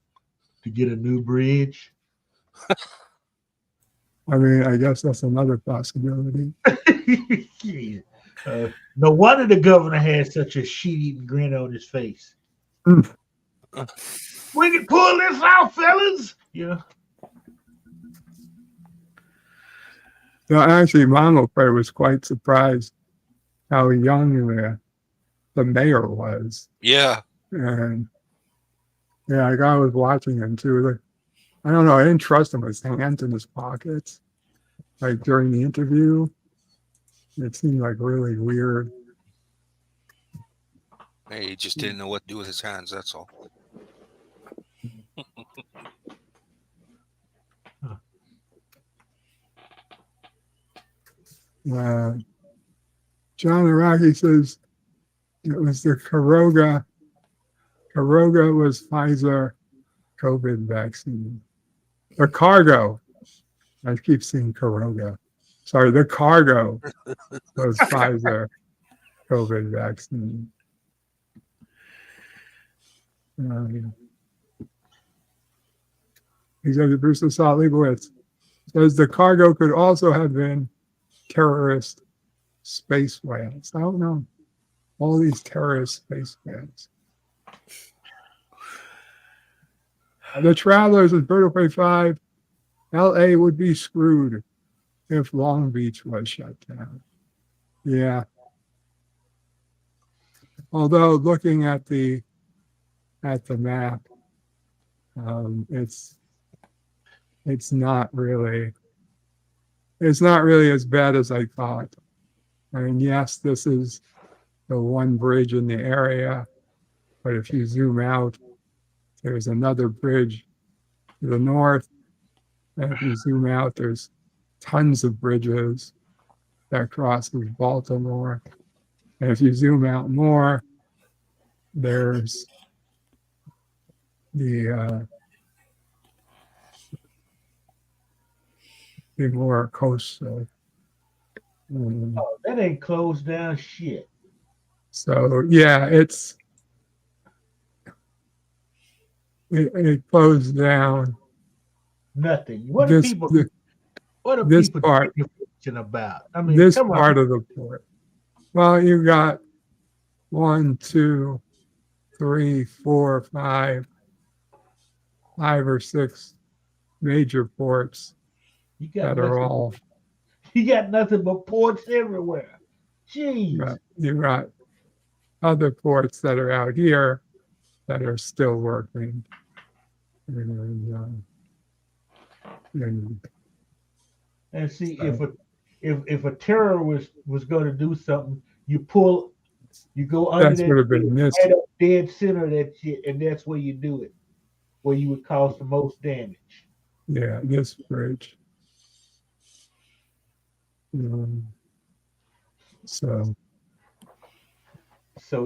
to get a new bridge? I mean, I guess that's another possibility. No wonder the governor had such a shit-eating grin on his face. We can pull this out, fellas. Yeah. No, actually, Mama Prayer was quite surprised how young the mayor was. Yeah. And yeah, like I was watching him too. Like, I don't know, I didn't trust him with his hands in his pockets. Like during the interview, it seemed like really weird. Hey, he just didn't know what to do with his hands, that's all. John Araki says it was the Karoga. Karoga was Pfizer COVID vaccine. The cargo. I keep saying Karoga. Sorry, the cargo was Pfizer COVID vaccine. Executive Bruce Salt Leibowitz says the cargo could also have been terrorist space whales. I don't know. All these terrorist space whales. The Travelers with Bird of Prey 5. LA would be screwed if Long Beach was shut down. Yeah. Although looking at the map, it's not really as bad as I thought. I mean, yes, this is the one bridge in the area, but if you zoom out, there's another bridge to the north. And if you zoom out, there's tons of bridges that crosses Baltimore. And if you zoom out more, there's the more coastal. Oh, that ain't closed down shit. So yeah, it closed down. Nothing. What This- are people? the- What are this people part- thinking about? I mean, This come on. part of the port. Well, you got 1, 2, 3, 4, 5 or 6 major ports You got that are nothing- all. You got nothing but ports everywhere. Jeez. You got other ports that are out here that are still working. And see, if a terrorist was going to do something, you go under That's would have been missed. right up dead center of that shit, and that's where you do it, where you would cause the most damage. Yeah, this bridge. So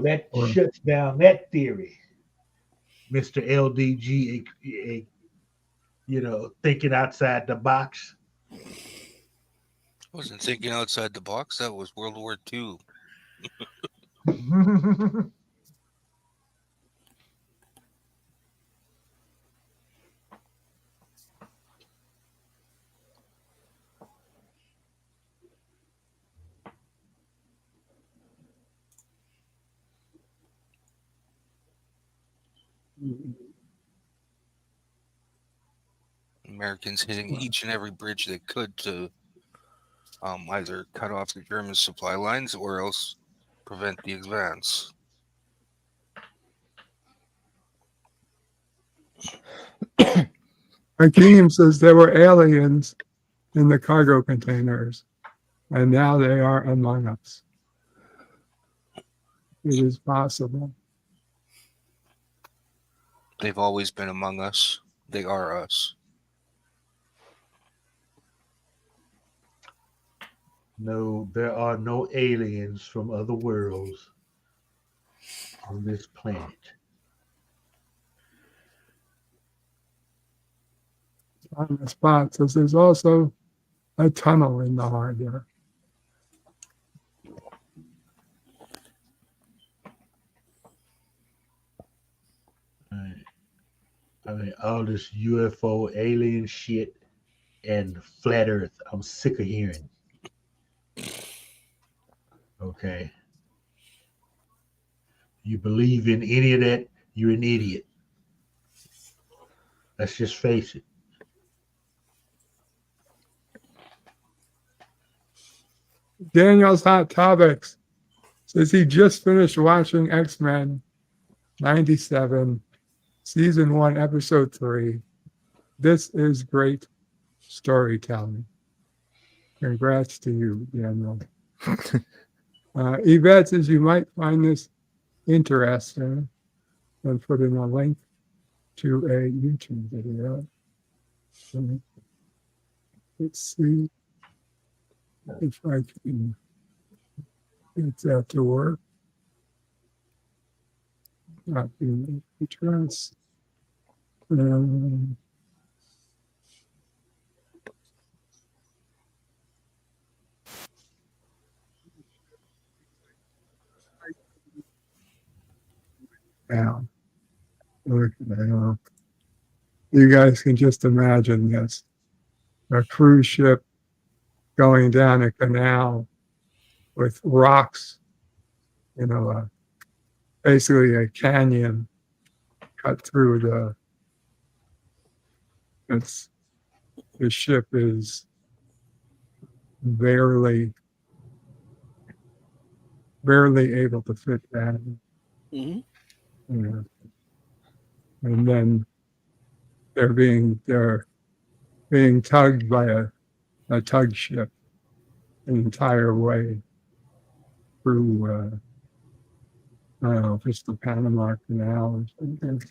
that shuts down that theory, Mr. LDG. Thinking outside the box. I wasn't thinking outside the box. That was World War II. Americans hitting each and every bridge they could to either cut off the German supply lines or else prevent the advance. Hakeem says there were aliens in the cargo containers, and now they are among us. It is possible. They've always been among us. They are us. No, there are no aliens from other worlds on this planet. On the spot says there's also a tunnel in the harbor. I mean, all this UFO alien shit and flat Earth, I'm sick of hearing. Okay. You believe in any of that, you're an idiot. Let's just face it. Daniel's Hot Topics says he just finished watching X-Men 97, Season 1, Episode 3. This is great storytelling. Congrats to you, Daniel. Yvette says you might find this interesting and put in a link to a YouTube video. So, let's see if I can get that to work. Not the address. Now, look, you guys can just imagine this. A cruise ship going down a canal with rocks, basically a canyon cut through the ship is barely able to fit down. Mm-hmm. And then they're being tugged by a tug ship the entire way through I don't know if it's the Panama Canal or something.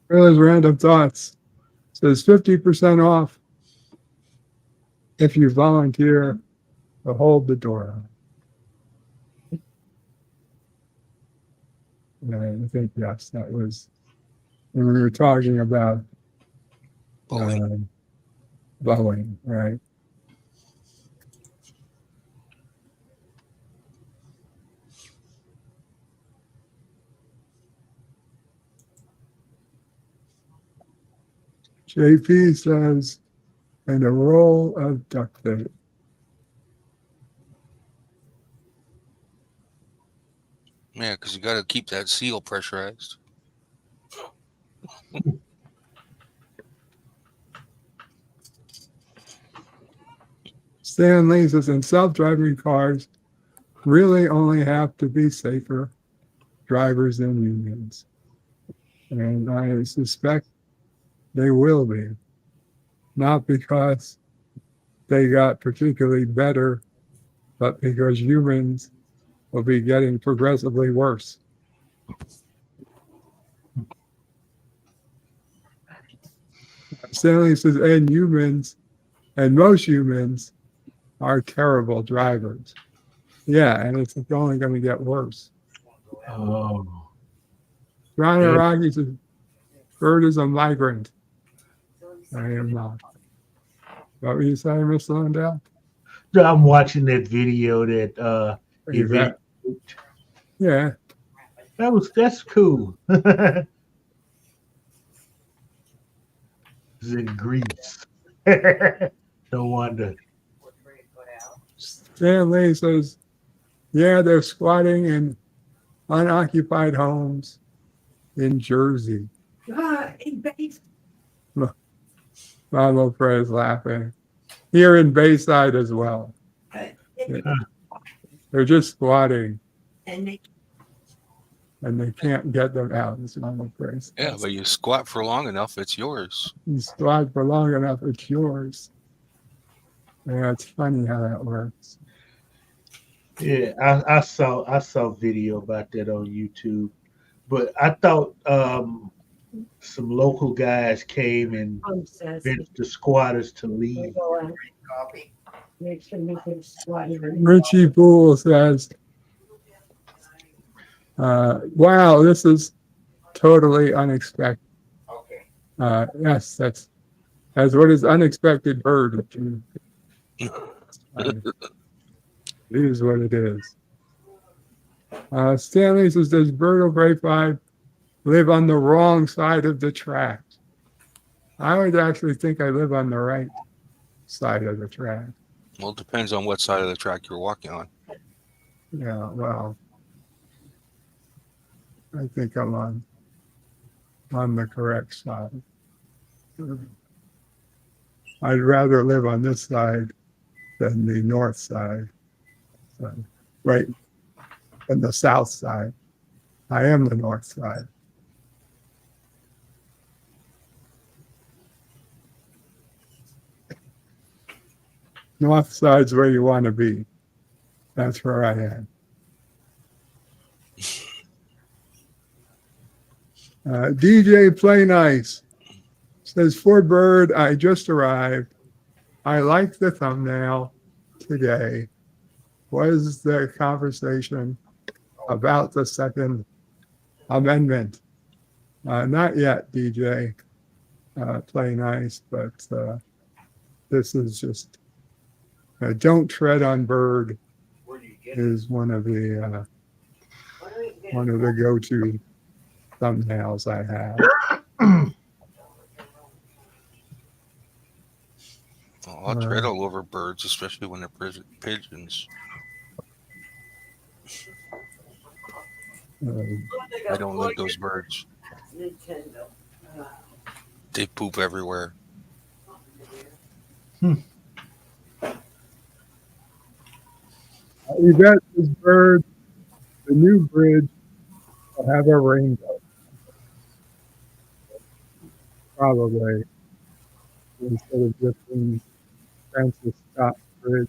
Really random thoughts. Says 50% off if you volunteer to hold the door. And I think, yes, that was when we were talking about Boeing, right? JP says, and a roll of duct tape. Yeah, because you got to keep that seal pressurized. Stan Lee says, and self-driving cars really only have to be safer drivers than humans. And I suspect they will be. Not because they got particularly better, but because humans will be getting progressively worse. Stanley says, and most humans are terrible drivers. Yeah, and it's only going to get worse. Oh. Ron Araki says, Bird is a migrant. I am not. What were you saying, Miss Lindell? I'm watching that video that Yvette. Yeah. That's cool. It's in Greece. No wonder. Stanley says, yeah, they're squatting in unoccupied homes in Jersey. In base. Mama Fred's laughing. Here in Bayside as well. Yeah. They're just squatting And they can't get them out. It's Mama Fred's. Yeah, but you squat for long enough, it's yours. You squat for long enough, it's yours. Yeah, it's funny how that works. Yeah, I saw video about that on YouTube, but I thought some local guys came and convinced the squatters to leave. Richie Poole says, wow, this is totally unexpected. Yes, that's what is unexpected bird. It is what it is. Stanley says, does Birdo Bray 5 live on the wrong side of the track? I would actually think I live on the right side of the track. Well, it depends on what side of the track you're walking on. Yeah, well, I think I'm on the correct side. I'd rather live on this side than the north side. So, right, and the south side. I am the north side. North side's where you want to be. That's where I am. DJ Play Nice says, for Bird, I just arrived. I like the thumbnail today. Was the conversation about the Second Amendment? Not yet, DJ Play Nice, but this is just Don't Tread on Bird is one of the go-to thumbnails I have. I'll tread all over birds, especially when they're pigeons. I don't like those birds. They poop everywhere. Yvette says, Bird, the new bridge will have a rainbow. Probably. Instead of just being Francis Scott Bridge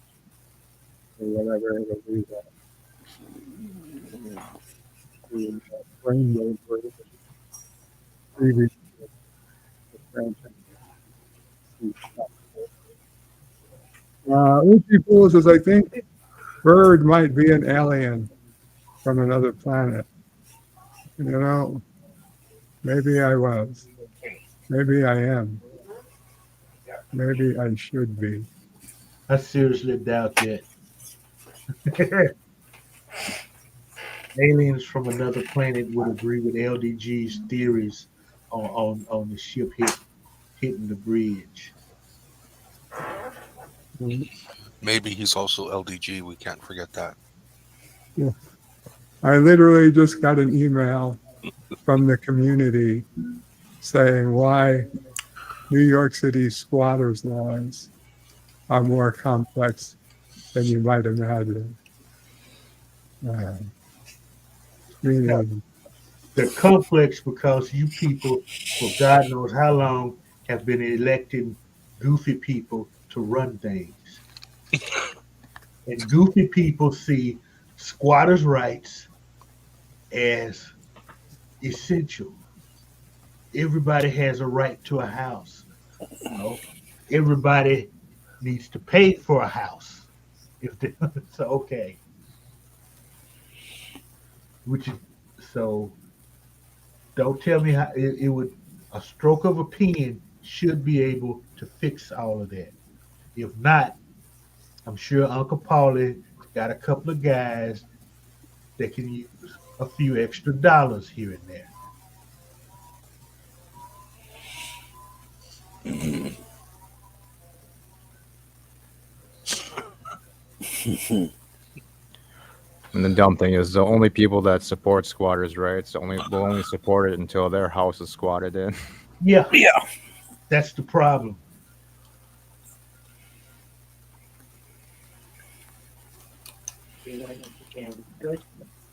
or whatever, it'll be that. The rainbow bridge. Previous to the Francis Scott Bridge. Richie Poole says, I think Bird might be an alien from another planet. You know, maybe I was. Maybe I am. Maybe I should be. I seriously doubt that. Aliens from another planet would agree with LDG's theories on the ship hitting the bridge. Maybe he's also LDG. We can't forget that. Yeah. I literally just got an email from the community saying why New York City squatters' laws are more complex than you might imagine. They're complex because you people, for God knows how long, have been electing goofy people to run things. And goofy people see squatters' rights as essential. Everybody has a right to a house. You know, everybody needs to pay for a house. If they, so okay. So don't tell me how it would. A stroke of a pen should be able to fix all of that. If not, I'm sure Uncle Paulie got a couple of guys that can use a few extra dollars here and there. And the dumb thing is, the only people that support squatters' rights will only support it until their house is squatted in. Yeah. That's the problem.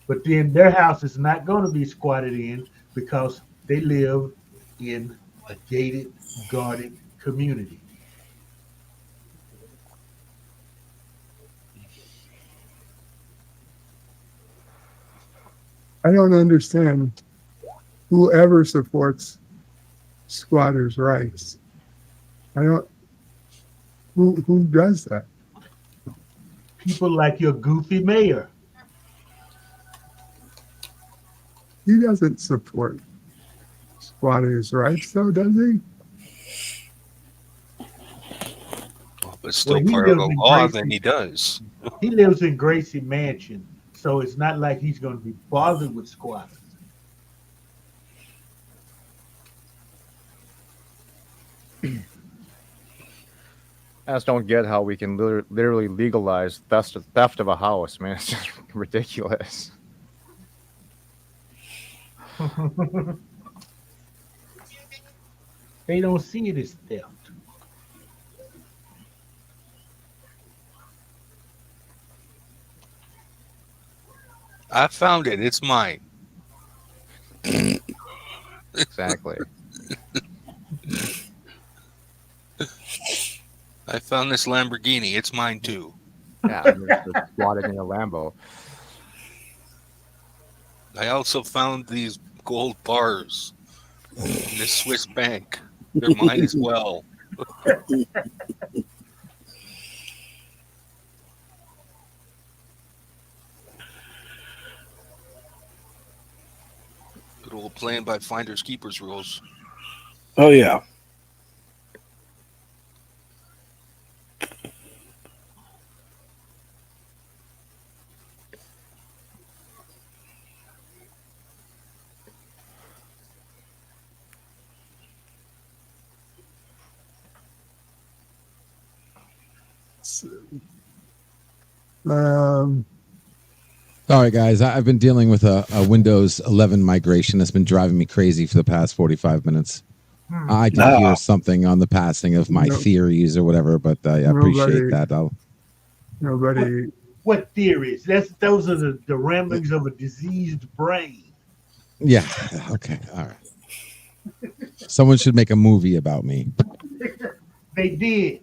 But then their house is not going to be squatted in because they live in a gated, guarded community. I don't understand whoever supports squatters' rights. I don't. Who does that? People like your goofy mayor. He doesn't support squatters' rights, though, does he? But still Well, he part of the lives in law, Gracie. then he does. He lives in Gracie Mansion, so it's not like he's going to be bothered with squatters. I just don't get how we can literally legalize theft of a house, man. It's just ridiculous. They don't see it as theft. I found it. It's mine. Exactly. I found this Lamborghini. It's mine too. Yeah, I'm just squatted in a Lambo. I also found these gold bars in this Swiss bank. They're mine as well. Good old playing by finders keepers rules. Oh yeah. Sorry, guys. I've been dealing with a Windows 11 migration that's been driving me crazy for the past 45 minutes. I can hear something on the passing of my theories or whatever, but I appreciate that. Nobody. What theories? Those are the ramblings of a diseased brain. Yeah. Okay. All right. Someone should make a movie about me. They did.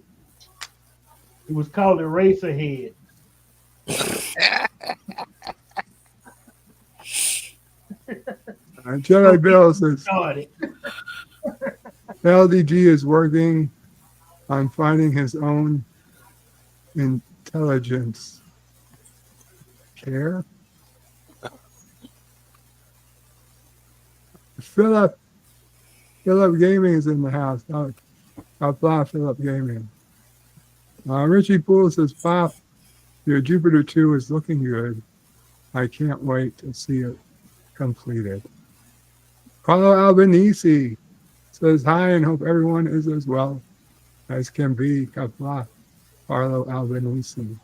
It was called Eraserhead. Jedi Bill says LDG is working on finding his own intelligence. Care? Philip Gaming is in the house. I'll fly Philip Gaming. Richie Poole says, Pop, your Jupiter 2 is looking good. I can't wait to see it completed. Carlo Albanese says hi and hope everyone is as well as can be. Kapla, Carlo Albanese.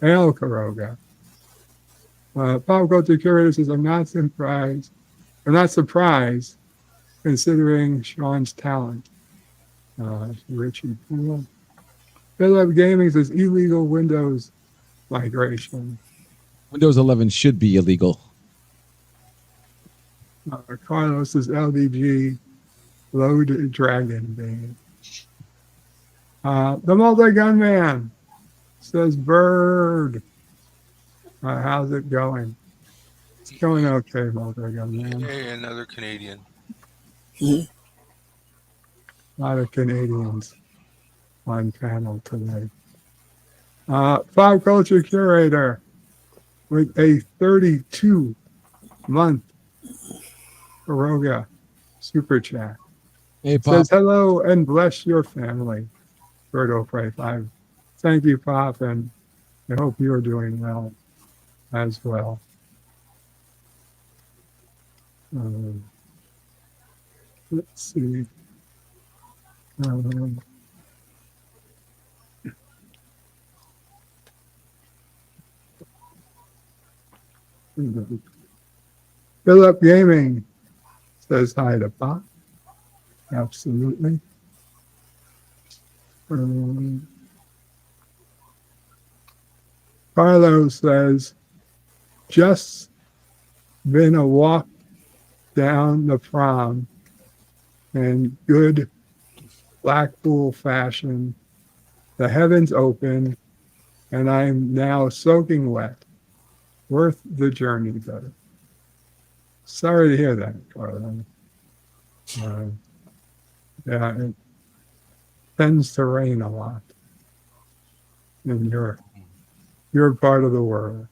Hail Karoga. Pop Culture Curator says, I'm not surprised considering Sean's talent. Richie Poole. Philip Gaming says illegal Windows migration. Windows 11 should be illegal. Carlos says LDG load dragon bane. The multi-gun man says Bird. How's it going? It's going okay, multi-gun man. Hey, another Canadian. A lot of Canadians on panel today. Pop Culture Curator with a 32-month Karoga super chat. Hey, Pop. Says hello and bless your family. Birdo Pray 5. Thank you, Pop, and I hope you are doing well as well. Let's see. Philip Gaming says hi to Pop. Absolutely. Carlo says, just been a walk down the prom in good Blackpool fashion. The heavens open, and I'm now soaking wet. Worth the journey, though. Sorry to hear that, Carlo. Yeah, it tends to rain a lot in your part of the world.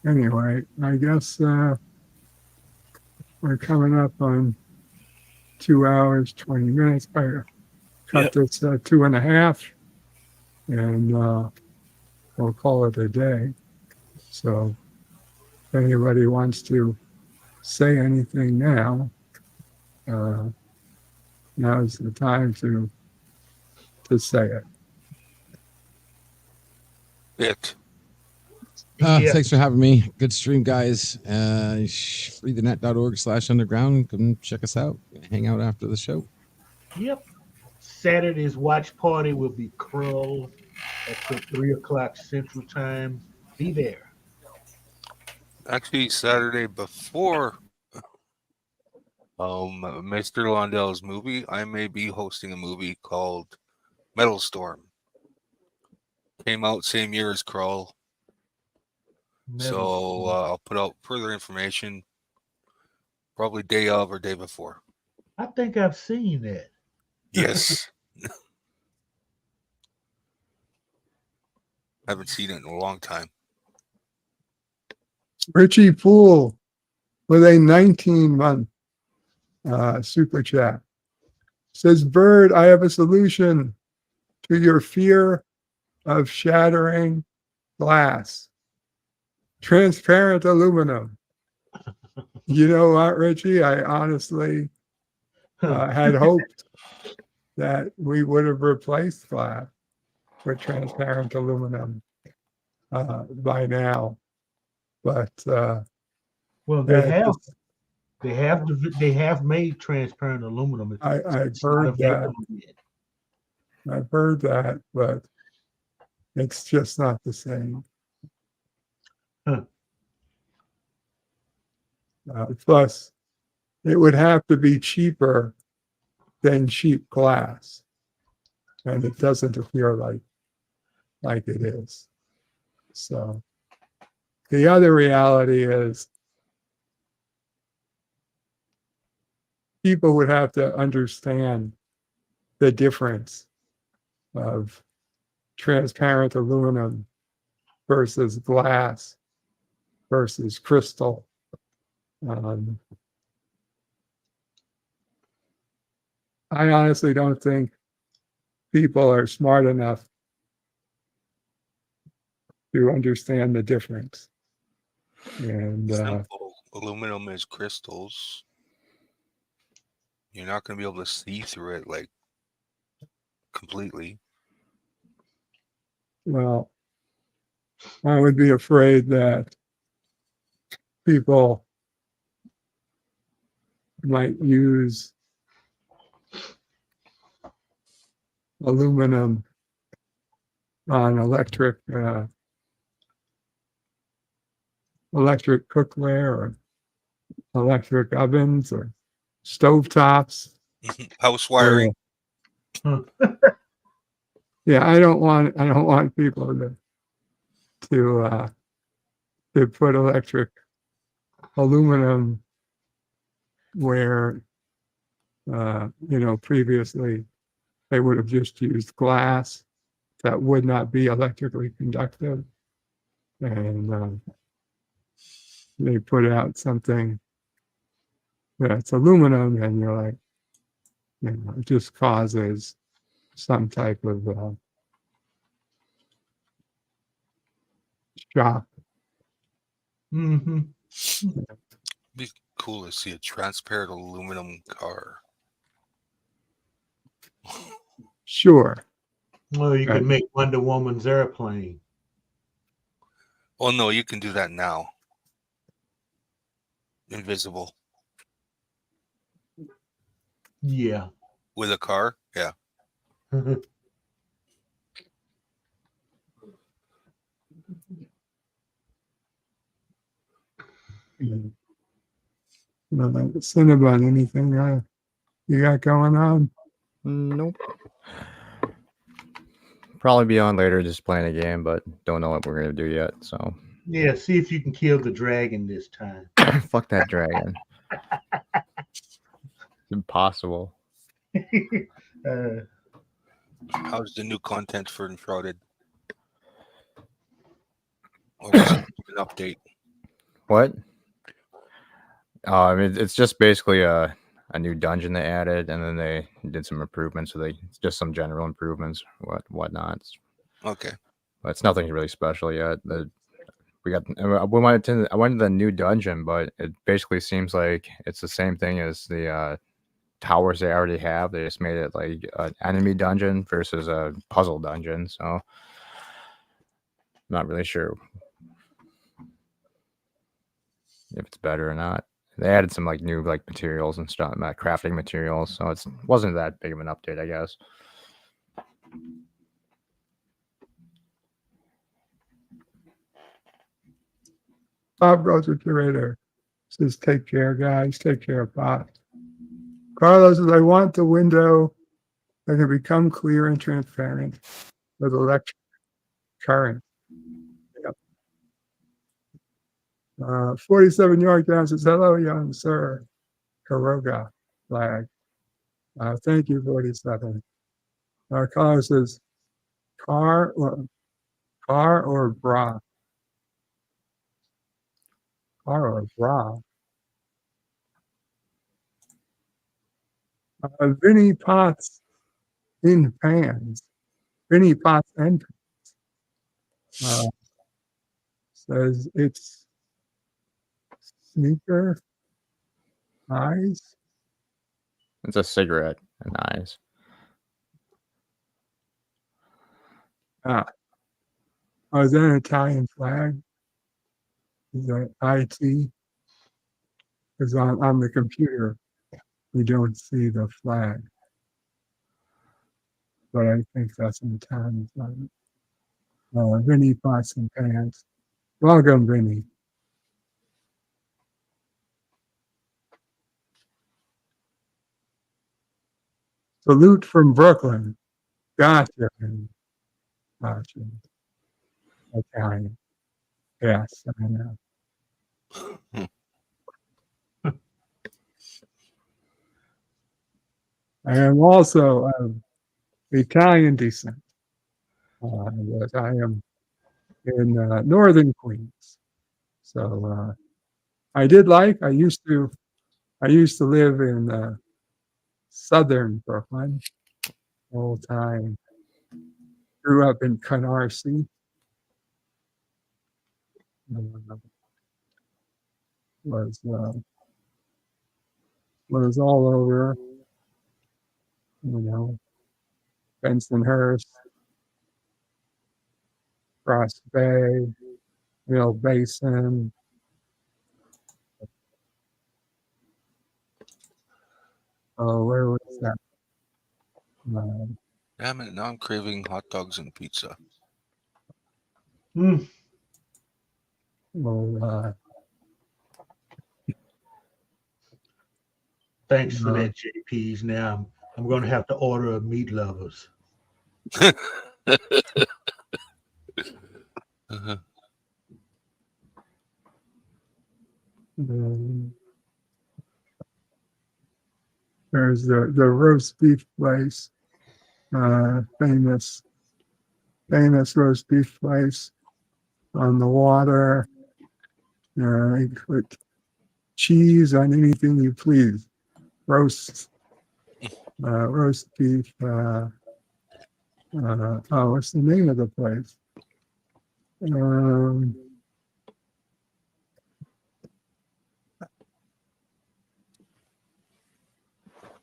Anyway, I guess we're coming up on 2 hours, 20 minutes. I cut this 2.5, and we'll call it a day. So if anybody wants to say anything now, now's the time to say it. Thanks for having me. Good stream, guys. freethenet.org/underground. Come check us out. Hang out after the show. Yep. Saturday's watch party will be Krull at 3 o'clock Central Time. Be there. Actually, Saturday before Mr. Londell's movie, I may be hosting a movie called Metal Storm. Came out same year as Krull. So I'll put out further information probably day of or day before. I think I've seen that. Yes. Haven't seen it in a long time. Richie Poole with a 19-month super chat says, Bird, I have a solution to your fear of shattering glass. Transparent aluminum. You know what, Richie? I honestly had hoped that we would have replaced glass with transparent aluminum by now. But well, they have made transparent aluminum. I've heard that. I've heard that, but it's just not the same. Plus, it would have to be cheaper than cheap glass, and it doesn't appear like it is. So the other reality is people would have to understand the difference of transparent aluminum versus glass versus crystal. I honestly don't think people are smart enough to understand the difference. And simple. Aluminum is crystals. You're not going to be able to see through it like completely. Well, I would be afraid that people might use aluminum on electric cookware or electric ovens or stovetops. House wiring. Yeah, I don't want people to put electric aluminum where previously they would have just used glass that would not be electrically conductive, and they put out something that's aluminum, and you're like, it just causes some type of shock. Mm-hmm. cool to see a transparent aluminum car. Sure. Well, you Right. can make Wonder Woman's airplane. Oh no, you can do that now. Invisible Yeah. with a car. Yeah. Cinnabon, anything you got going on? Nope. Probably be on later, just playing a game, but don't know what we're gonna do yet. So Yeah, see if you can kill the dragon this time. fuck that dragon. It's impossible. How's the new content for Enshrouded? Or was it an update? What? I mean, it's just basically a new dungeon they added, and then they did some improvements. So it's just some general improvements, whatnot. Okay. But it's nothing really special yet. I went to the new dungeon, but it basically seems like it's the same thing as the towers they already have. They just made it like an enemy dungeon versus a puzzle dungeon. So I'm not really sure if it's better or not. They added some like new like materials and stuff, crafting materials. So it wasn't that big of an update, I guess. Bob Rosa Curator says, take care, guys. Take care, Bob. Carlos says, I want the window that can become clear and transparent with electric current. Yep. 47 York down says, hello, young sir. Karoga flag. Thank you, 47. Carlos says, car or bra? Car or bra? Vinny Potts in pants. Vinny Potts and pants. Says it's sneaker eyes. It's a cigarette and eyes. Oh, is that an Italian flag? Is that IT? Because on the computer, we don't see the flag. But I think that's an Italian flag. Vinny Potts and pants. Welcome, Vinny. Salute from Brooklyn. Gotcha. Gotcha. Italian. Yes, I know. I am also of Italian descent. But I am in northern Queens. So I used to live in southern Brooklyn all the time. Grew up in Canarsie. Was all over, Bensonhurst, Cross Bay, Mill Basin. Oh, where was that? Damn it! Now I'm craving hot dogs and pizza. Well, Thanks for that, JPs. Now I'm going to have to order a meat lovers. Uh-huh. There's the roast beef place, famous roast beef place on the water. You put cheese on anything you please. Roast beef. What's the name of the place?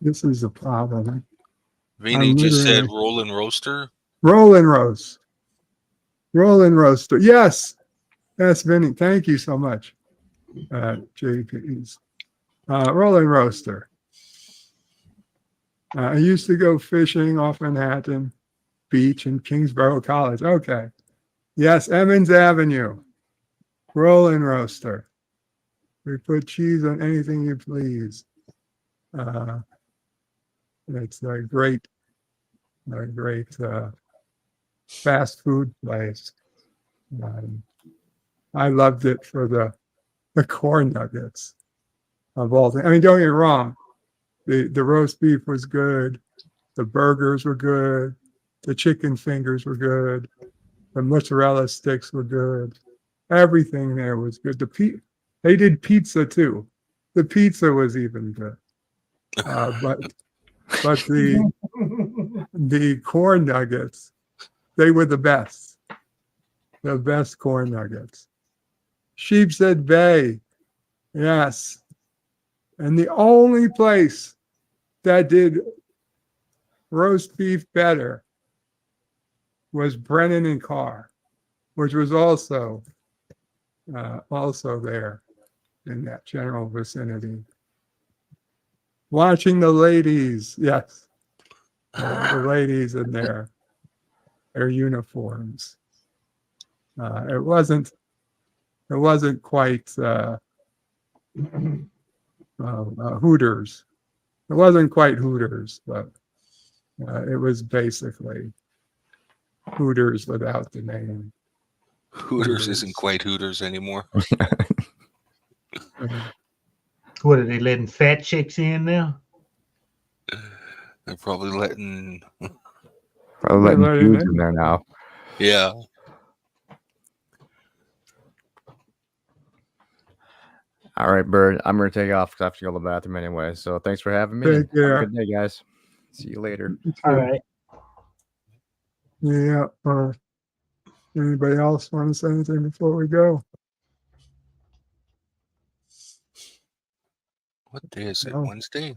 This is a problem. Vinny I'm just said literally- rolling roaster. Rollin' roast. Rollin' roaster. Yes. Yes, Vinny. Thank you so much. JP's. Rollin' roaster. I used to go fishing off Manhattan Beach and Kingsborough College. Okay. Yes, Emmons Avenue. Rollin' roaster. We put cheese on anything you please. It's a great fast food place. I loved it for the corn nuggets of all things. I mean, don't get me wrong. The roast beef was good. The burgers were good. The chicken fingers were good. The mozzarella sticks were good. Everything there was good. They did pizza too. The pizza was even good. But the corn nuggets, they were the best. The best corn nuggets. Sheepshead Bay, yes. And the only place that did roast beef better was Brennan and Carr, which was also there in that general vicinity. Watching the ladies, yes, the ladies in their uniforms. It wasn't quite Hooters. It wasn't quite Hooters, but it was basically Hooters without the name. Hooters isn't quite Hooters anymore. What are they letting fat chicks in now? They're probably letting Jews in there now. Yeah. All right, Bird. I'm gonna take off because I have to go to the bathroom anyway. So thanks for having me. Take care. Have a good day, guys. See you later. All right. Yeah. Anybody else want to say anything before we go? What day is it? No. Wednesday?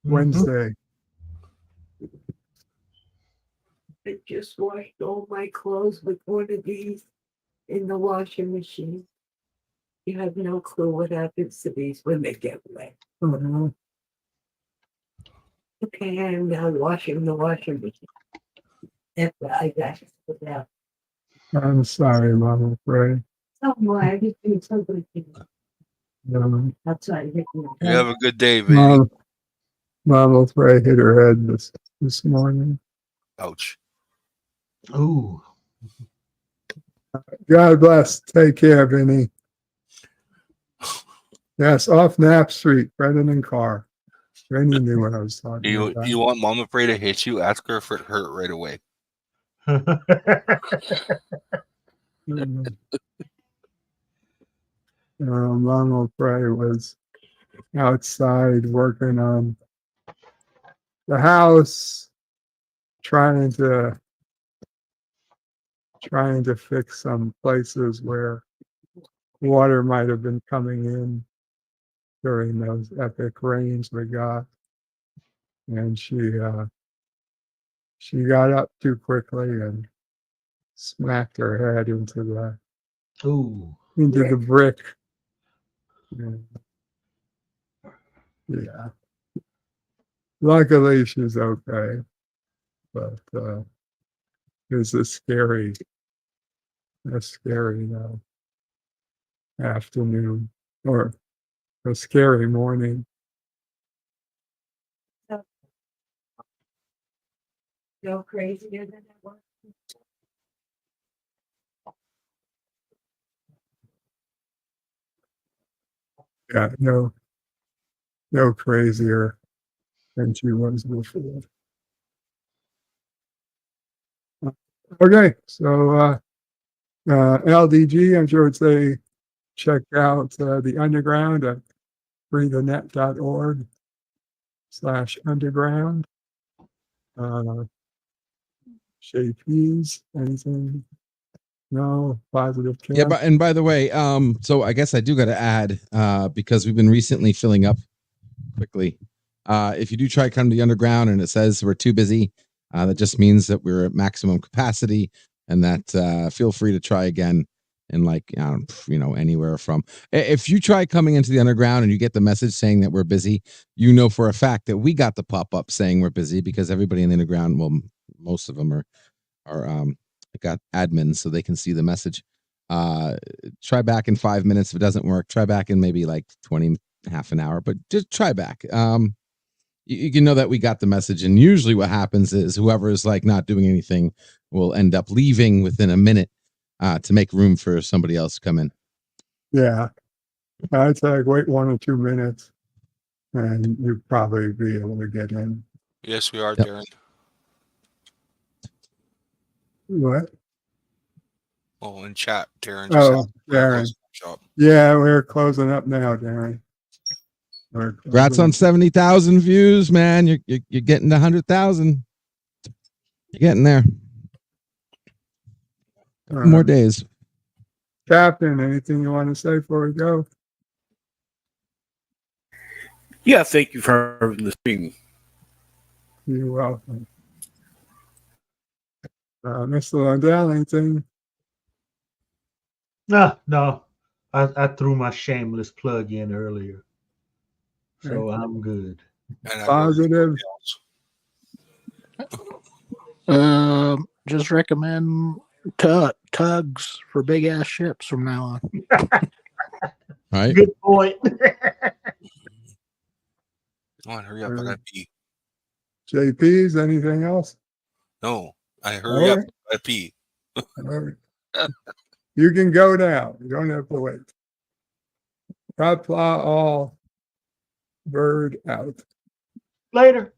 Wednesday. I just washed all my clothes with one of these in the washing machine. You have no clue what happens to these when they get wet. Mhm. Okay, I am now washing the washing machine. That's what I got to put out. I'm sorry, Mama Frey. Oh, my, I just do something. That's why I hit You have a good day, Vinny. Mama Frey hit her head this morning. Ouch. Ooh. God bless. Take care, Vinny. Yes, off Knapp Street, Brennan and Carr. Vinny knew what I was talking about. You want Mama Frey to hit you? Ask her if it hurt right away. Mama Frey was outside working on the house, trying to fix some places where water might have been coming in during those epic rains we got. And she got up too quickly and smacked her head into the brick. Yeah. Luckily she's okay. But it was a scary afternoon or a scary morning. No crazier than that one. Yeah, no crazier than she was before. Okay, so LDG, I'm sure it's check out the underground at freethenet.org/underground. JP's, anything? No positive. Yeah, and by the way, so I guess I do got to add because we've been recently filling up quickly. If you do try to come to the underground and it says we're too busy, that just means that we're at maximum capacity, and that feel free to try again. And like, anywhere from, if you try coming into the underground and you get the message saying that we're busy, you know for a fact that we got the pop up saying we're busy, because everybody in the underground, well, most of them are got admins so they can see the message. Try back in 5 minutes. If it doesn't work, try back in maybe like 20, half an hour, but just try back. You can know that we got the message, and usually what happens is whoever is like not doing anything will end up leaving within a minute to make room for somebody else to come in. Yeah. I'd say wait 1 or 2 minutes and you'd probably be able to get in. Yes, we are, Yep. Darren. What? Oh, in chat, Darren. Just Oh, asked Darren. shop. Yeah, we're closing up now, Darren. Congrats on 70,000 views, man. You're getting to 100,000. You're getting there. Couple more days. Captain, anything you want to say before we go? Yeah, thank you for having this meeting. You're welcome. Mr. Lundell, anything? No. I threw my shameless plug in earlier. So I'm good. Positive. Just recommend tugs for big ass ships from now on. Right. Good point. Come on, hurry up. I gotta pee. JP's, anything else? No, I hurry up. Alright. I pee. All right. You can go now. You don't have to wait. God plow all, bird out. Later.